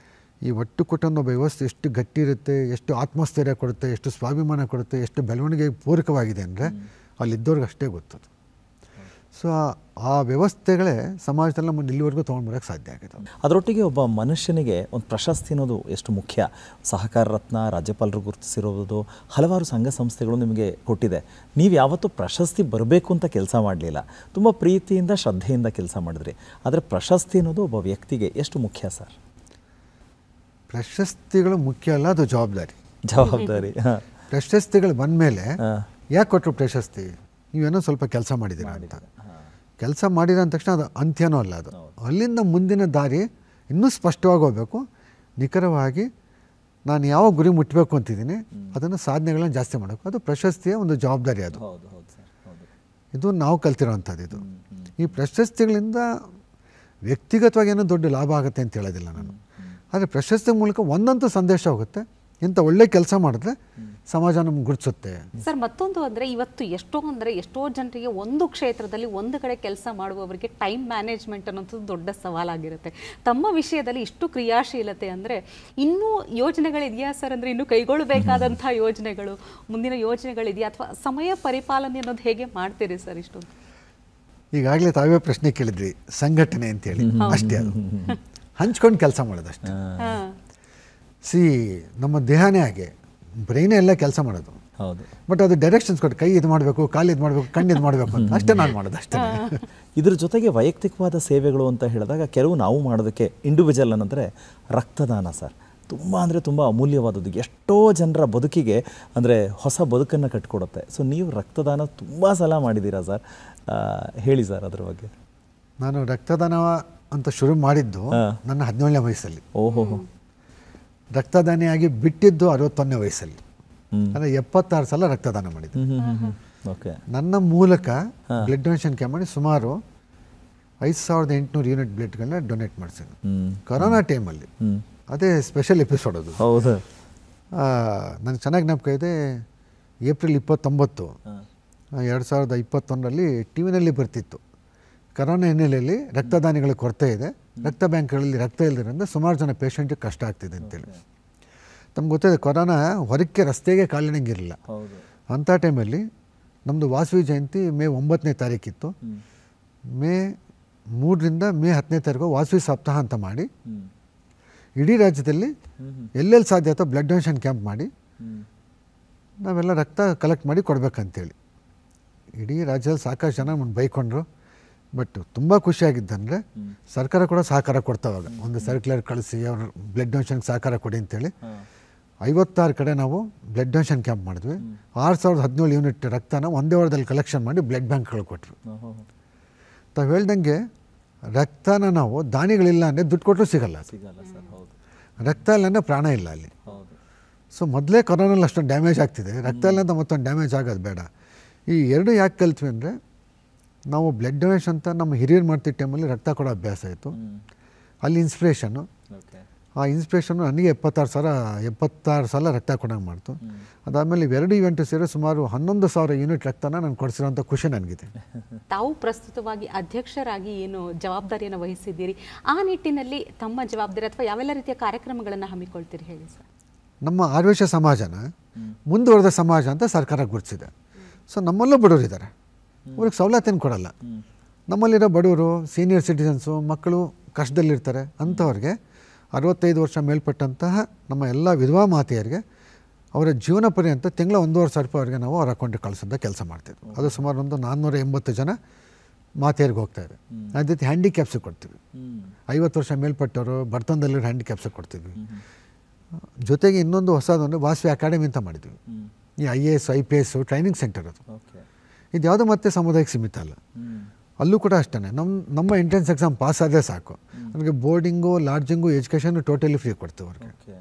ಈ ಒಟ್ಟು ಕುಟುಂಬ ವ್ಯವಸ್ಥೆ ಎಷ್ಟು ಗಟ್ಟಿ ಇರುತ್ತೆ, ಎಷ್ಟು ಆತ್ಮಸ್ಥೈರ್ಯ ಕೊಡುತ್ತೆ, ಎಷ್ಟು ಸ್ವಾಭಿಮಾನ ಕೊಡುತ್ತೆ, ಎಷ್ಟು ಬೆಳವಣಿಗೆಗೆ ಪೂರಕವಾಗಿದೆ ಅಂದರೆ ಅಲ್ಲಿದ್ದವ್ರಿಗೆ ಅಷ್ಟೇ ಗೊತ್ತದು. ಸೊ ಆ ವ್ಯವಸ್ಥೆಗಳೇ ಸಮಾಜದಲ್ಲಿ ನಮ್ಮನ್ನು ಇಲ್ಲಿವರೆಗೂ ತೊಗೊಂಡ್ಬರೋಕ್ಕೆ ಸಾಧ್ಯ ಆಗಿದೆ. ಅದರೊಟ್ಟಿಗೆ ಒಬ್ಬ ಮನುಷ್ಯನಿಗೆ ಒಂದು ಪ್ರಶಸ್ತಿ ಅನ್ನೋದು ಎಷ್ಟು ಮುಖ್ಯ. ಸಹಕಾರ ರತ್ನ ರಾಜ್ಯಪಾಲರು ಗುರುತಿಸಿರೋದು, ಹಲವಾರು ಸಂಘ ಸಂಸ್ಥೆಗಳು ನಿಮಗೆ ಕೊಟ್ಟಿದೆ. ನೀವು ಯಾವತ್ತೂ ಪ್ರಶಸ್ತಿ ಬರಬೇಕು ಅಂತ ಕೆಲಸ ಮಾಡಲಿಲ್ಲ, ತುಂಬ ಪ್ರೀತಿಯಿಂದ ಶ್ರದ್ಧೆಯಿಂದ ಕೆಲಸ ಮಾಡಿದ್ರಿ. ಆದರೆ ಪ್ರಶಸ್ತಿ ಅನ್ನೋದು ಒಬ್ಬ ವ್ಯಕ್ತಿಗೆ ಎಷ್ಟು ಮುಖ್ಯ ಸರ್? ಪ್ರಶಸ್ತಿಗಳು ಮುಖ್ಯ ಅಲ್ಲ, ಅದು ಜವಾಬ್ದಾರಿ. ಪ್ರಶಸ್ತಿಗಳು ಬಂದ ಮೇಲೆ ಯಾಕೆ ಕೊಟ್ಟರು ಪ್ರಶಸ್ತಿ? ನೀವೇನೋ ಸ್ವಲ್ಪ ಕೆಲಸ ಮಾಡಿದ್ದೀರಾ ಅಂತ. ಕೆಲಸ ಮಾಡಿರೋ ಅಂದ ತಕ್ಷಣ ಅದು ಅಂತ್ಯನೂ ಅಲ್ಲ. ಅದು ಅಲ್ಲಿಂದ ಮುಂದಿನ ದಾರಿ ಇನ್ನೂ ಸ್ಪಷ್ಟವಾಗಿ ಹೋಗಬೇಕು. ನಿಖರವಾಗಿ ನಾನು ಯಾವ ಗುರಿ ಮುಟ್ಟಬೇಕು ಅಂತಿದ್ದೀನಿ ಅದನ್ನು ಸಾಧನೆಗಳನ್ನ ಜಾಸ್ತಿ ಮಾಡಬೇಕು. ಅದು ಪ್ರಶಸ್ತಿಯ ಒಂದು ಜವಾಬ್ದಾರಿ. ಅದು ಇದು ನಾವು ಕಲ್ತಿರೋವಂಥದ್ದು. ಇದು ಈ ಪ್ರಶಸ್ತಿಗಳಿಂದ ವ್ಯಕ್ತಿಗತವಾಗಿ ಏನೋ ದೊಡ್ಡ ಲಾಭ ಆಗುತ್ತೆ ಅಂತ ಹೇಳೋದಿಲ್ಲ ನಾನು. ಆದರೆ ಪ್ರಶಸ್ತಿ ಮೂಲಕ ಒಂದಂತೂ ಸಂದೇಶ ಹೋಗುತ್ತೆ, ಇಂಥ ಒಳ್ಳೆ ಕೆಲಸ ಮಾಡಿದ್ರೆ ಸಮಾಜ ನಮ್ಗೆ ಗುರುತಿಸುತ್ತೆ. ಸರ್, ಮತ್ತೊಂದು ಅಂದರೆ ಇವತ್ತು ಎಷ್ಟೋ ಜನರಿಗೆ ಒಂದು ಕ್ಷೇತ್ರದಲ್ಲಿ ಒಂದು ಕಡೆ ಕೆಲಸ ಮಾಡುವವರಿಗೆ ಟೈಮ್ ಮ್ಯಾನೇಜ್ಮೆಂಟ್ ಅನ್ನೋಂಥದ್ದು ದೊಡ್ಡ ಸವಾಲಾಗಿರುತ್ತೆ. ತಮ್ಮ ವಿಷಯದಲ್ಲಿ ಇಷ್ಟು ಕ್ರಿಯಾಶೀಲತೆ ಅಂದರೆ ಇನ್ನೂ ಯೋಜನೆಗಳಿದೆಯಾ ಸರ್? ಅಂದರೆ ಇನ್ನೂ ಕೈಗೊಳ್ಳಬೇಕಾದಂಥ ಯೋಜನೆಗಳು, ಮುಂದಿನ ಯೋಜನೆಗಳಿದೆಯಾ, ಅಥವಾ ಸಮಯ ಪರಿಪಾಲನೆ ಅನ್ನೋದು ಹೇಗೆ ಮಾಡ್ತೀರಿ ಸರ್ ಇಷ್ಟೊಂದು? ಈಗಾಗಲೇ ತಾವೇ ಪ್ರಶ್ನೆ ಕೇಳಿದ್ರಿ, ಸಂಘಟನೆ ಅಂತೇಳಿ. ಅಷ್ಟೇ, ಅದು ಹಂಚ್ಕೊಂಡು ಕೆಲಸ ಮಾಡೋದಷ್ಟೇ. ನಮ್ಮ ದೇಹನೇ ಹಾಗೆ, ಬ್ರೈನೇ ಎಲ್ಲ ಕೆಲಸ ಮಾಡೋದು. ಹೌದು. ಬಟ್ ಅದು ಡೈರೆಕ್ಷನ್ಸ್ ಕೊಟ್ಟು ಕೈ ಇದು ಮಾಡಬೇಕು, ಕಾಲು ಇದು ಮಾಡಬೇಕು, ಕಣ್ಣು ಇದು ಮಾಡಬೇಕು ಅಂತ ಅಷ್ಟೇ ನಾನು ಮಾಡೋದು ಅಷ್ಟೇ. ಇದ್ರ ಜೊತೆಗೆ ವೈಯಕ್ತಿಕವಾದ ಸೇವೆಗಳು ಅಂತ ಹೇಳಿದಾಗ ಕೆಲವು ನಾವು ಮಾಡೋದಕ್ಕೆ ಇಂಡಿವಿಜುವಲ್ ಅನ್ನಂದರೆ ರಕ್ತದಾನ ಸರ್. ತುಂಬ ಅಂದರೆ ತುಂಬ ಅಮೂಲ್ಯವಾದದ್ದು. ಎಷ್ಟೋ ಜನರ ಬದುಕಿಗೆ ಅಂದರೆ ಹೊಸ ಬದುಕನ್ನು ಕಟ್ಕೊಡುತ್ತೆ. ಸೊ ನೀವು ರಕ್ತದಾನ ತುಂಬ ಸಲ ಮಾಡಿದ್ದೀರಾ ಸರ್, ಹೇಳಿ ಸರ್ ಅದ್ರ ಬಗ್ಗೆ. ನಾನು ರಕ್ತದಾನ ಅಂತ ಶುರು ಮಾಡಿದ್ದು ನನ್ನ 17ನೇ ವಯಸ್ಸಲ್ಲಿ. ಓಹೋ. ರಕ್ತದಾನಿಯಾಗಿ ಬಿಟ್ಟಿದ್ದು 61ನೇ ವಯಸ್ಸಲ್ಲಿ. ಅಂದರೆ 76 ಸಲ ರಕ್ತದಾನ ಮಾಡಿದ್ದೆ. ಓಕೆ. ನನ್ನ ಮೂಲಕ ಬ್ಲಡ್ ಡೊನೇಷನ್ ಕ್ಯಾಂಪ್ ಮಾಡಿ ಸುಮಾರು 5800 ಯೂನಿಟ್ ಬ್ಲಡ್ಗಳನ್ನ ಡೊನೇಟ್ ಮಾಡಿಸಿದ್ದು ಕೊರೋನಾ ಟೈಮಲ್ಲಿ. ಅದೇ ಸ್ಪೆಷಲ್ ಎಪಿಸೋಡ್ ಅದು. ಹೌದು. ನನಗೆ ಚೆನ್ನಾಗಿ ಜ್ಞಾಪಕ ಇದೆ. ಏಪ್ರಿಲ್ 29, 2021ರಲ್ಲಿ ಟಿ ವಿನಲ್ಲಿ ಬರ್ತಿತ್ತು, ಕರೋನಾ ಹಿನ್ನೆಲೆಯಲ್ಲಿ ರಕ್ತದಾನಿಗಳ ಕೊರತೆ ಇದೆ, ರಕ್ತ ಬ್ಯಾಂಕ್ಗಳಲ್ಲಿ ರಕ್ತ ಇಲ್ಲದಿರೋದ್ರಿಂದ ಸುಮಾರು ಜನ ಪೇಷಂಟಿಗೆ ಕಷ್ಟ ಆಗ್ತಿದೆ ಅಂತೇಳಿ. ತಮ್ಗೆ ಗೊತ್ತಿದೆ, ಕೊರೋನಾ ಹೊರಕ್ಕೆ ರಸ್ತೆಗೆ ಕಾಲಿನಂಗಿರಲಿಲ್ಲ. ಅಂಥ ಟೈಮಲ್ಲಿ ನಮ್ಮದು ವಾಸವಿ ಜಯಂತಿ ಮೇ 9ನೇ ತಾರೀಕಿತ್ತು. ಮೇ 3ರಿಂದ ಮೇ 10ನೇ ತಾರೀಕು ವಾಸವಿ ಸಪ್ತಾಹ ಅಂತ ಮಾಡಿ ಇಡೀ ರಾಜ್ಯದಲ್ಲಿ ಎಲ್ಲೆಲ್ಲಿ ಸಾಧ್ಯ ಆಯ್ತೋ ಬ್ಲಡ್ ಡೊನೇಷನ್ ಕ್ಯಾಂಪ್ ಮಾಡಿ ನಾವೆಲ್ಲ ರಕ್ತ ಕಲೆಕ್ಟ್ ಮಾಡಿ ಕೊಡಬೇಕಂತೇಳಿ. ಇಡೀ ರಾಜ್ಯದಲ್ಲಿ ಸಾಕಷ್ಟು ಜನ ನಮ್ಮನ್ನು ಬೈಕೊಂಡ್ರು. ಬಟ್ ತುಂಬ ಖುಷಿಯಾಗಿದ್ದಂದರೆ ಸರ್ಕಾರ ಕೂಡ ಸಹಕಾರ ಕೊಡ್ತಾವಾಗ ಒಂದು ಸರ್ಕ್ಯುಲರ್ ಕಳಿಸಿ ಅವ್ರು ಬ್ಲಡ್ ಡೊನೇಷನ್ಗೆ ಸಹಕಾರ ಕೊಡಿ ಅಂತೇಳಿ 56 ಕಡೆ ನಾವು ಬ್ಲಡ್ ಡೊನೇಷನ್ ಕ್ಯಾಂಪ್ ಮಾಡಿದ್ವಿ. 6017 ಯೂನಿಟ್ ರಕ್ತನ ಒಂದೇ ವಾರದಲ್ಲಿ ಕಲೆಕ್ಷನ್ ಮಾಡಿ ಬ್ಲಡ್ ಬ್ಯಾಂಕ್ಗಳು ಕೊಟ್ವಿ. ತಾವು ಹೇಳ್ದಂಗೆ ರಕ್ತನ ನಾವು ದಾನಿಗಳಿಲ್ಲ ಅಂದರೆ ದುಡ್ಡು ಕೊಟ್ಟರು ಸಿಗಲ್ಲ. ರಕ್ತ ಇಲ್ಲ ಅಂದರೆ ಪ್ರಾಣ ಇಲ್ಲ ಅಲ್ಲಿ. ಸೊ ಮೊದಲೇ ಕೊರೋನಲ್ಲಿ ಅಷ್ಟೊಂದು ಡ್ಯಾಮೇಜ್ ಆಗ್ತಿದೆ, ರಕ್ತ ಇಲ್ಲ ಅಂತ ಮತ್ತೊಂದು ಡ್ಯಾಮೇಜ್ ಆಗೋದು ಬೇಡ. ಈ ಎರಡು ಯಾಕೆ ಕಲ್ತ್ವಿ ಅಂದರೆ, ನಾವು ಬ್ಲಡ್ ಡೊನೇಷನ್ ಅಂತ ನಮ್ಮ ಹಿರಿಯರು ಮಾಡ್ತಿದ್ದ ಟೈಮಲ್ಲಿ ರಕ್ತ ಕೊಡೋ ಅಭ್ಯಾಸ ಆಯಿತು. ಅಲ್ಲಿ ಇನ್ಸ್ಪಿರೇಷನ್ನು, ಆ ಇನ್ಸ್ಪಿರೇಷನ್ನು ನನಗೆ 76 ಸಲ ರಕ್ತ ಕೊಡೋಂಗೆ ಮಾಡ್ತು. ಅದಾದಮೇಲೆ ಇವೆರಡು ಇವೆಂಟು ಸೇರಿ ಸುಮಾರು 11,000 ಯೂನಿಟ್ ರಕ್ತನ ನಾನು ಕೊಡಿಸಿರೋಂಥ ಖುಷಿ ನನಗಿದೆ. ತಾವು ಪ್ರಸ್ತುತವಾಗಿ ಅಧ್ಯಕ್ಷರಾಗಿ ಏನು ಜವಾಬ್ದಾರಿಯನ್ನು ವಹಿಸಿದ್ದೀರಿ, ಆ ನಿಟ್ಟಿನಲ್ಲಿ ತಮ್ಮ ಜವಾಬ್ದಾರಿ ಅಥವಾ ಯಾವೆಲ್ಲ ರೀತಿಯ ಕಾರ್ಯಕ್ರಮಗಳನ್ನು ಹಮ್ಮಿಕೊಳ್ತೀರಿ ಹೇಳಿ ಸರ್? ನಮ್ಮ ಆರ್ವೇಶ ಸಮಾಜನ ಮುಂದುವರೆದ ಸಮಾಜ ಅಂತ ಸರ್ಕಾರ ಗುರುತಿಸಿದೆ. ಸೊ ನಮ್ಮಲ್ಲೂ ಬಡವರಿದ್ದಾರೆ, ಅವ್ರಿಗೆ ಸವಲತ್ತೇನು ಕೊಡಲ್ಲ. ನಮ್ಮಲ್ಲಿರೋ ಬಡವರು, ಸೀನಿಯರ್ ಸಿಟಿಸನ್ಸು, ಮಕ್ಕಳು ಕಷ್ಟದಲ್ಲಿರ್ತಾರೆ. ಅಂಥವ್ರಿಗೆ 65 ವರ್ಷ ಮೇಲ್ಪಟ್ಟಂತಹ ನಮ್ಮ ಎಲ್ಲ ವಿಧವಾ ಮಾತೆಯರಿಗೆ ಅವರ ಜೀವನ ಪರ್ಯಂತ ತಿಂಗಳ 1,500 ರೂಪಾಯಿ ಅವ್ರಿಗೆ ನಾವು ಅವ್ರ ಅಕೌಂಟಿಗೆ ಕಳಿಸೋದ ಕೆಲಸ ಮಾಡ್ತಿದ್ವಿ. ಅದು ಸುಮಾರು ಒಂದು 480 ಜನ ಮಾತೆಯರಿಗೆ ಹೋಗ್ತಾಯಿದೆ. ಅದೇ ರೀತಿ ಹ್ಯಾಂಡಿಕ್ಯಾಪ್ಸಿಗೆ ಕೊಡ್ತೀವಿ. 50 ವರ್ಷ ಮೇಲ್ಪಟ್ಟವರು ಬಡತನದಲ್ಲಿರೋ ಹ್ಯಾಂಡಿಕ್ಯಾಪ್ಸಿಗೆ ಕೊಡ್ತೀವಿ. ಜೊತೆಗೆ ಇನ್ನೊಂದು ಹೊಸದು ಅಂದರೆ ವಾಸವಿ ಅಕಾಡೆಮಿ ಅಂತ ಮಾಡಿದ್ವಿ. ಈ IAS IPS ಟ್ರೈನಿಂಗ್ ಸೆಂಟರ್ ಅದು. ಇದು ಯಾವುದೋ ಮತ್ತೆ ಸಮುದಾಯಕ್ಕೆ ಸೀಮಿತ ಅಲ್ಲ. ಅಲ್ಲೂ ಕೂಡ ಅಷ್ಟೇ, ನಮ್ಮ ಎಂಟ್ರೆನ್ಸ್ ಎಕ್ಸಾಮ್ ಪಾಸ್ ಆದರೆ ಸಾಕು, ನನಗೆ boarding, lodging, education totally free ಕೊಡ್ತೀವಿ ಅವ್ರಿಗೆ.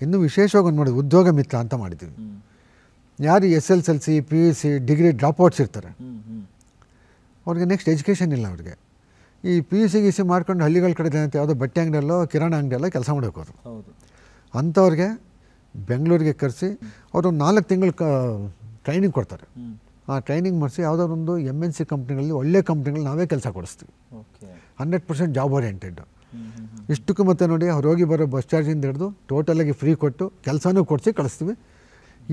ಇನ್ನೂ ವಿಶೇಷವಾಗಿ ಒಂದು ಮಾಡಿದ್ವಿ, ಉದ್ಯೋಗ ಮಿತ್ರ ಅಂತ ಮಾಡಿದ್ದೀವಿ. ಯಾರು SSLC PUC ಡಿಗ್ರಿ ಡ್ರಾಪ್ಔಟ್ಸ್ ಇರ್ತಾರೆ ಅವ್ರಿಗೆ ನೆಕ್ಸ್ಟ್ ಎಜುಕೇಷನ್ ಇಲ್ಲ. ಅವ್ರಿಗೆ ಈ PUC GC ಮಾಡ್ಕೊಂಡು ಹಳ್ಳಿಗಳ ಕಡೆ ಅಂತ ಯಾವುದೋ ಬಟ್ಟೆ ಅಂಗಡಿಯಲ್ಲೋ ಕಿರಾಣ ಅಂಗಡಿಯಲ್ಲೋ ಕೆಲಸ ಮಾಡಬೇಕು ಅವರು. ಅಂಥವ್ರಿಗೆ ಬೆಂಗಳೂರಿಗೆ ಕರೆಸಿ ಅವರು 4 ತಿಂಗಳು ಟ್ರೈನಿಂಗ್ ಕೊಡ್ತಾರೆ. ಆ ಟ್ರೈನಿಂಗ್ ಮಾಡಿಸಿ ಯಾವುದಾದ್ರು ಒಂದು MNC ಕಂಪ್ನಿಗಳಲ್ಲಿ ಒಳ್ಳೆ ಕಂಪ್ನಿಗಳಲ್ಲಿ ನಾವೇ ಕೆಲಸ ಕೊಡಿಸ್ತೀವಿ. 100% ಜಾಬ್ ಓರಿಯೆಂಟೆಡ್. ಇಷ್ಟಕ್ಕೂ ಮತ್ತೆ ನೋಡಿ ಅವ್ರು ಹೋಗಿ ಬರೋ ಬಸ್ ಚಾರ್ಜಿಂದ ಹಿಡಿದು ಟೋಟಲಾಗಿ ಫ್ರೀ ಕೊಟ್ಟು ಕೆಲಸನೂ ಕೊಡಿಸಿ ಕಳಿಸ್ತೀವಿ.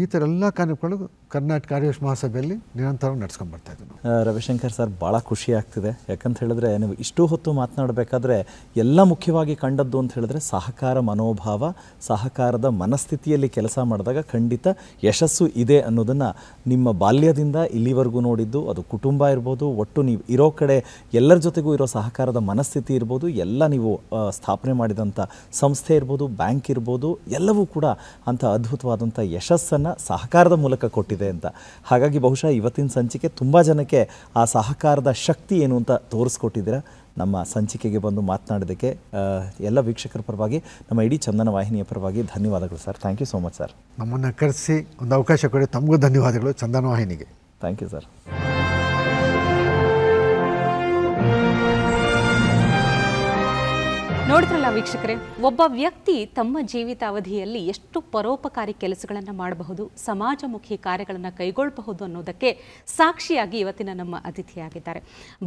ಈ ಥರ ಎಲ್ಲ ಕಾರ್ಯಕ್ರಮಗಳು ಕರ್ನಾಟಕ ಆರ್ಯವೈಶ್ಯ ಮಹಾಸಭೆಯಲ್ಲಿ ನಿರಂತರವಾಗಿ ನಡ್ಸ್ಕೊಂಡು ಬರ್ತಾ ಇದ್ದೀವಿ. ರವಿಶಂಕರ್ ಸರ್, ಭಾಳ ಖುಷಿ ಆಗ್ತಿದೆ. ಯಾಕಂತ ಹೇಳಿದ್ರೆ ನೀವು ಇಷ್ಟು ಹೊತ್ತು ಮಾತನಾಡಬೇಕಾದ್ರೆ ಎಲ್ಲ ಮುಖ್ಯವಾಗಿ ಕಂಡದ್ದು ಅಂತ ಹೇಳಿದ್ರೆ ಸಹಕಾರ ಮನೋಭಾವ, ಸಹಕಾರದ ಮನಸ್ಥಿತಿಯಲ್ಲಿ ಕೆಲಸ ಮಾಡಿದಾಗ ಖಂಡಿತ ಯಶಸ್ಸು ಇದೆ ಅನ್ನೋದನ್ನು ನಿಮ್ಮ ಬಾಲ್ಯದಿಂದ ಇಲ್ಲಿವರೆಗೂ ನೋಡಿದ್ದು. ಅದು ಕುಟುಂಬ ಇರ್ಬೋದು, ಒಟ್ಟು ನೀವು ಇರೋ ಕಡೆ ಎಲ್ಲರ ಜೊತೆಗೂ ಇರೋ ಸಹಕಾರದ ಮನಸ್ಥಿತಿ ಇರ್ಬೋದು, ಎಲ್ಲ ನೀವು ಸ್ಥಾಪನೆ ಮಾಡಿದಂಥ ಸಂಸ್ಥೆ ಇರ್ಬೋದು, ಬ್ಯಾಂಕ್ ಇರ್ಬೋದು, ಎಲ್ಲವೂ ಕೂಡ ಅಂಥ ಅದ್ಭುತವಾದಂಥ ಯಶಸ್ಸನ್ನು ಸಹಕಾರದ ಮೂಲಕ ಕೊಟ್ಟಿದೆ ಅಂತ. ಹಾಗಾಗಿ ಬಹುಶಃ ಇವತ್ತಿನ ಸಂಚಿಕೆ ತುಂಬ ಜನಕ್ಕೆ ಆ ಸಹಕಾರದ ಶಕ್ತಿ ಏನು ಅಂತ ತೋರಿಸ್ಕೊಟ್ಟಿದ್ದೀರಾ. ನಮ್ಮ ಸಂಚಿಕೆಗೆ ಬಂದು ಮಾತನಾಡೋದಕ್ಕೆ ಎಲ್ಲ ವೀಕ್ಷಕರ ಪರವಾಗಿ, ನಮ್ಮ ಇಡೀ ಚಂದನ ವಾಹಿನಿಯ ಪರವಾಗಿ ಧನ್ಯವಾದಗಳು sir. Thank you so much sir. ನಮ್ಮನ್ನು ಕರೆಸಿ ಒಂದು ಅವಕಾಶ ಕೊಡಿ, ತಮಗೂ ಧನ್ಯವಾದಗಳು ಚಂದನ ವಾಹಿನಿಗೆ. Thank you sir. ನೋಡಿದ್ರಲ್ಲ ವೀಕ್ಷಕರೇ, ಒಬ್ಬ ವ್ಯಕ್ತಿ ತಮ್ಮ ಜೀವಿತಾವಧಿಯಲ್ಲಿ ಎಷ್ಟು ಪರೋಪಕಾರಿ ಕೆಲಸಗಳನ್ನು ಮಾಡಬಹುದು, ಸಮಾಜಮುಖಿ ಕಾರ್ಯಗಳನ್ನು ಕೈಗೊಳ್ಳಬಹುದು ಅನ್ನೋದಕ್ಕೆ ಸಾಕ್ಷಿಯಾಗಿ ಇವತ್ತಿನ ನಮ್ಮ ಅತಿಥಿಯಾಗಿದ್ದಾರೆ.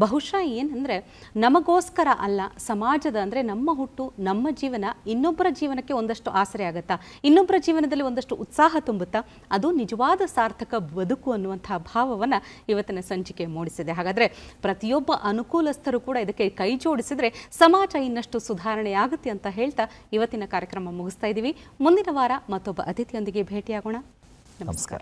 ಬಹುಶಃ ಏನಂದರೆ, ನಮಗೋಸ್ಕರ ಅಲ್ಲ, ಸಮಾಜದ ಅಂದರೆ ನಮ್ಮ ಹುಟ್ಟು, ನಮ್ಮ ಜೀವನ ಇನ್ನೊಬ್ಬರ ಜೀವನಕ್ಕೆ ಒಂದಷ್ಟು ಆಸರೆ ಆಗುತ್ತಾ, ಇನ್ನೊಬ್ಬರ ಜೀವನದಲ್ಲಿ ಒಂದಷ್ಟು ಉತ್ಸಾಹ ತುಂಬುತ್ತಾ, ಅದು ನಿಜವಾದ ಸಾರ್ಥಕ ಬದುಕು ಅನ್ನುವಂಥ ಭಾವವನ್ನು ಇವತ್ತಿನ ಸಂಚಿಕೆ ಮೂಡಿಸಿದೆ. ಹಾಗಾದರೆ ಪ್ರತಿಯೊಬ್ಬ ಅನುಕೂಲಸ್ಥರು ಕೂಡ ಇದಕ್ಕೆ ಕೈ ಜೋಡಿಸಿದರೆ ಸಮಾಜ ಇನ್ನಷ್ಟು ಸುಧಾರಣೆ ಆಗುತ್ತೆ ಅಂತ ಹೇಳ್ತಾ ಇವತ್ತಿನ ಕಾರ್ಯಕ್ರಮ ಮುಗಿಸ್ತಾ ಇದ್ದೀವಿ. ಮುಂದಿನ ವಾರ ಮತ್ತೊಬ್ಬ ಅತಿಥಿಯೊಂದಿಗೆ ಭೇಟಿಯಾಗೋಣ. ನಮಸ್ಕಾರ.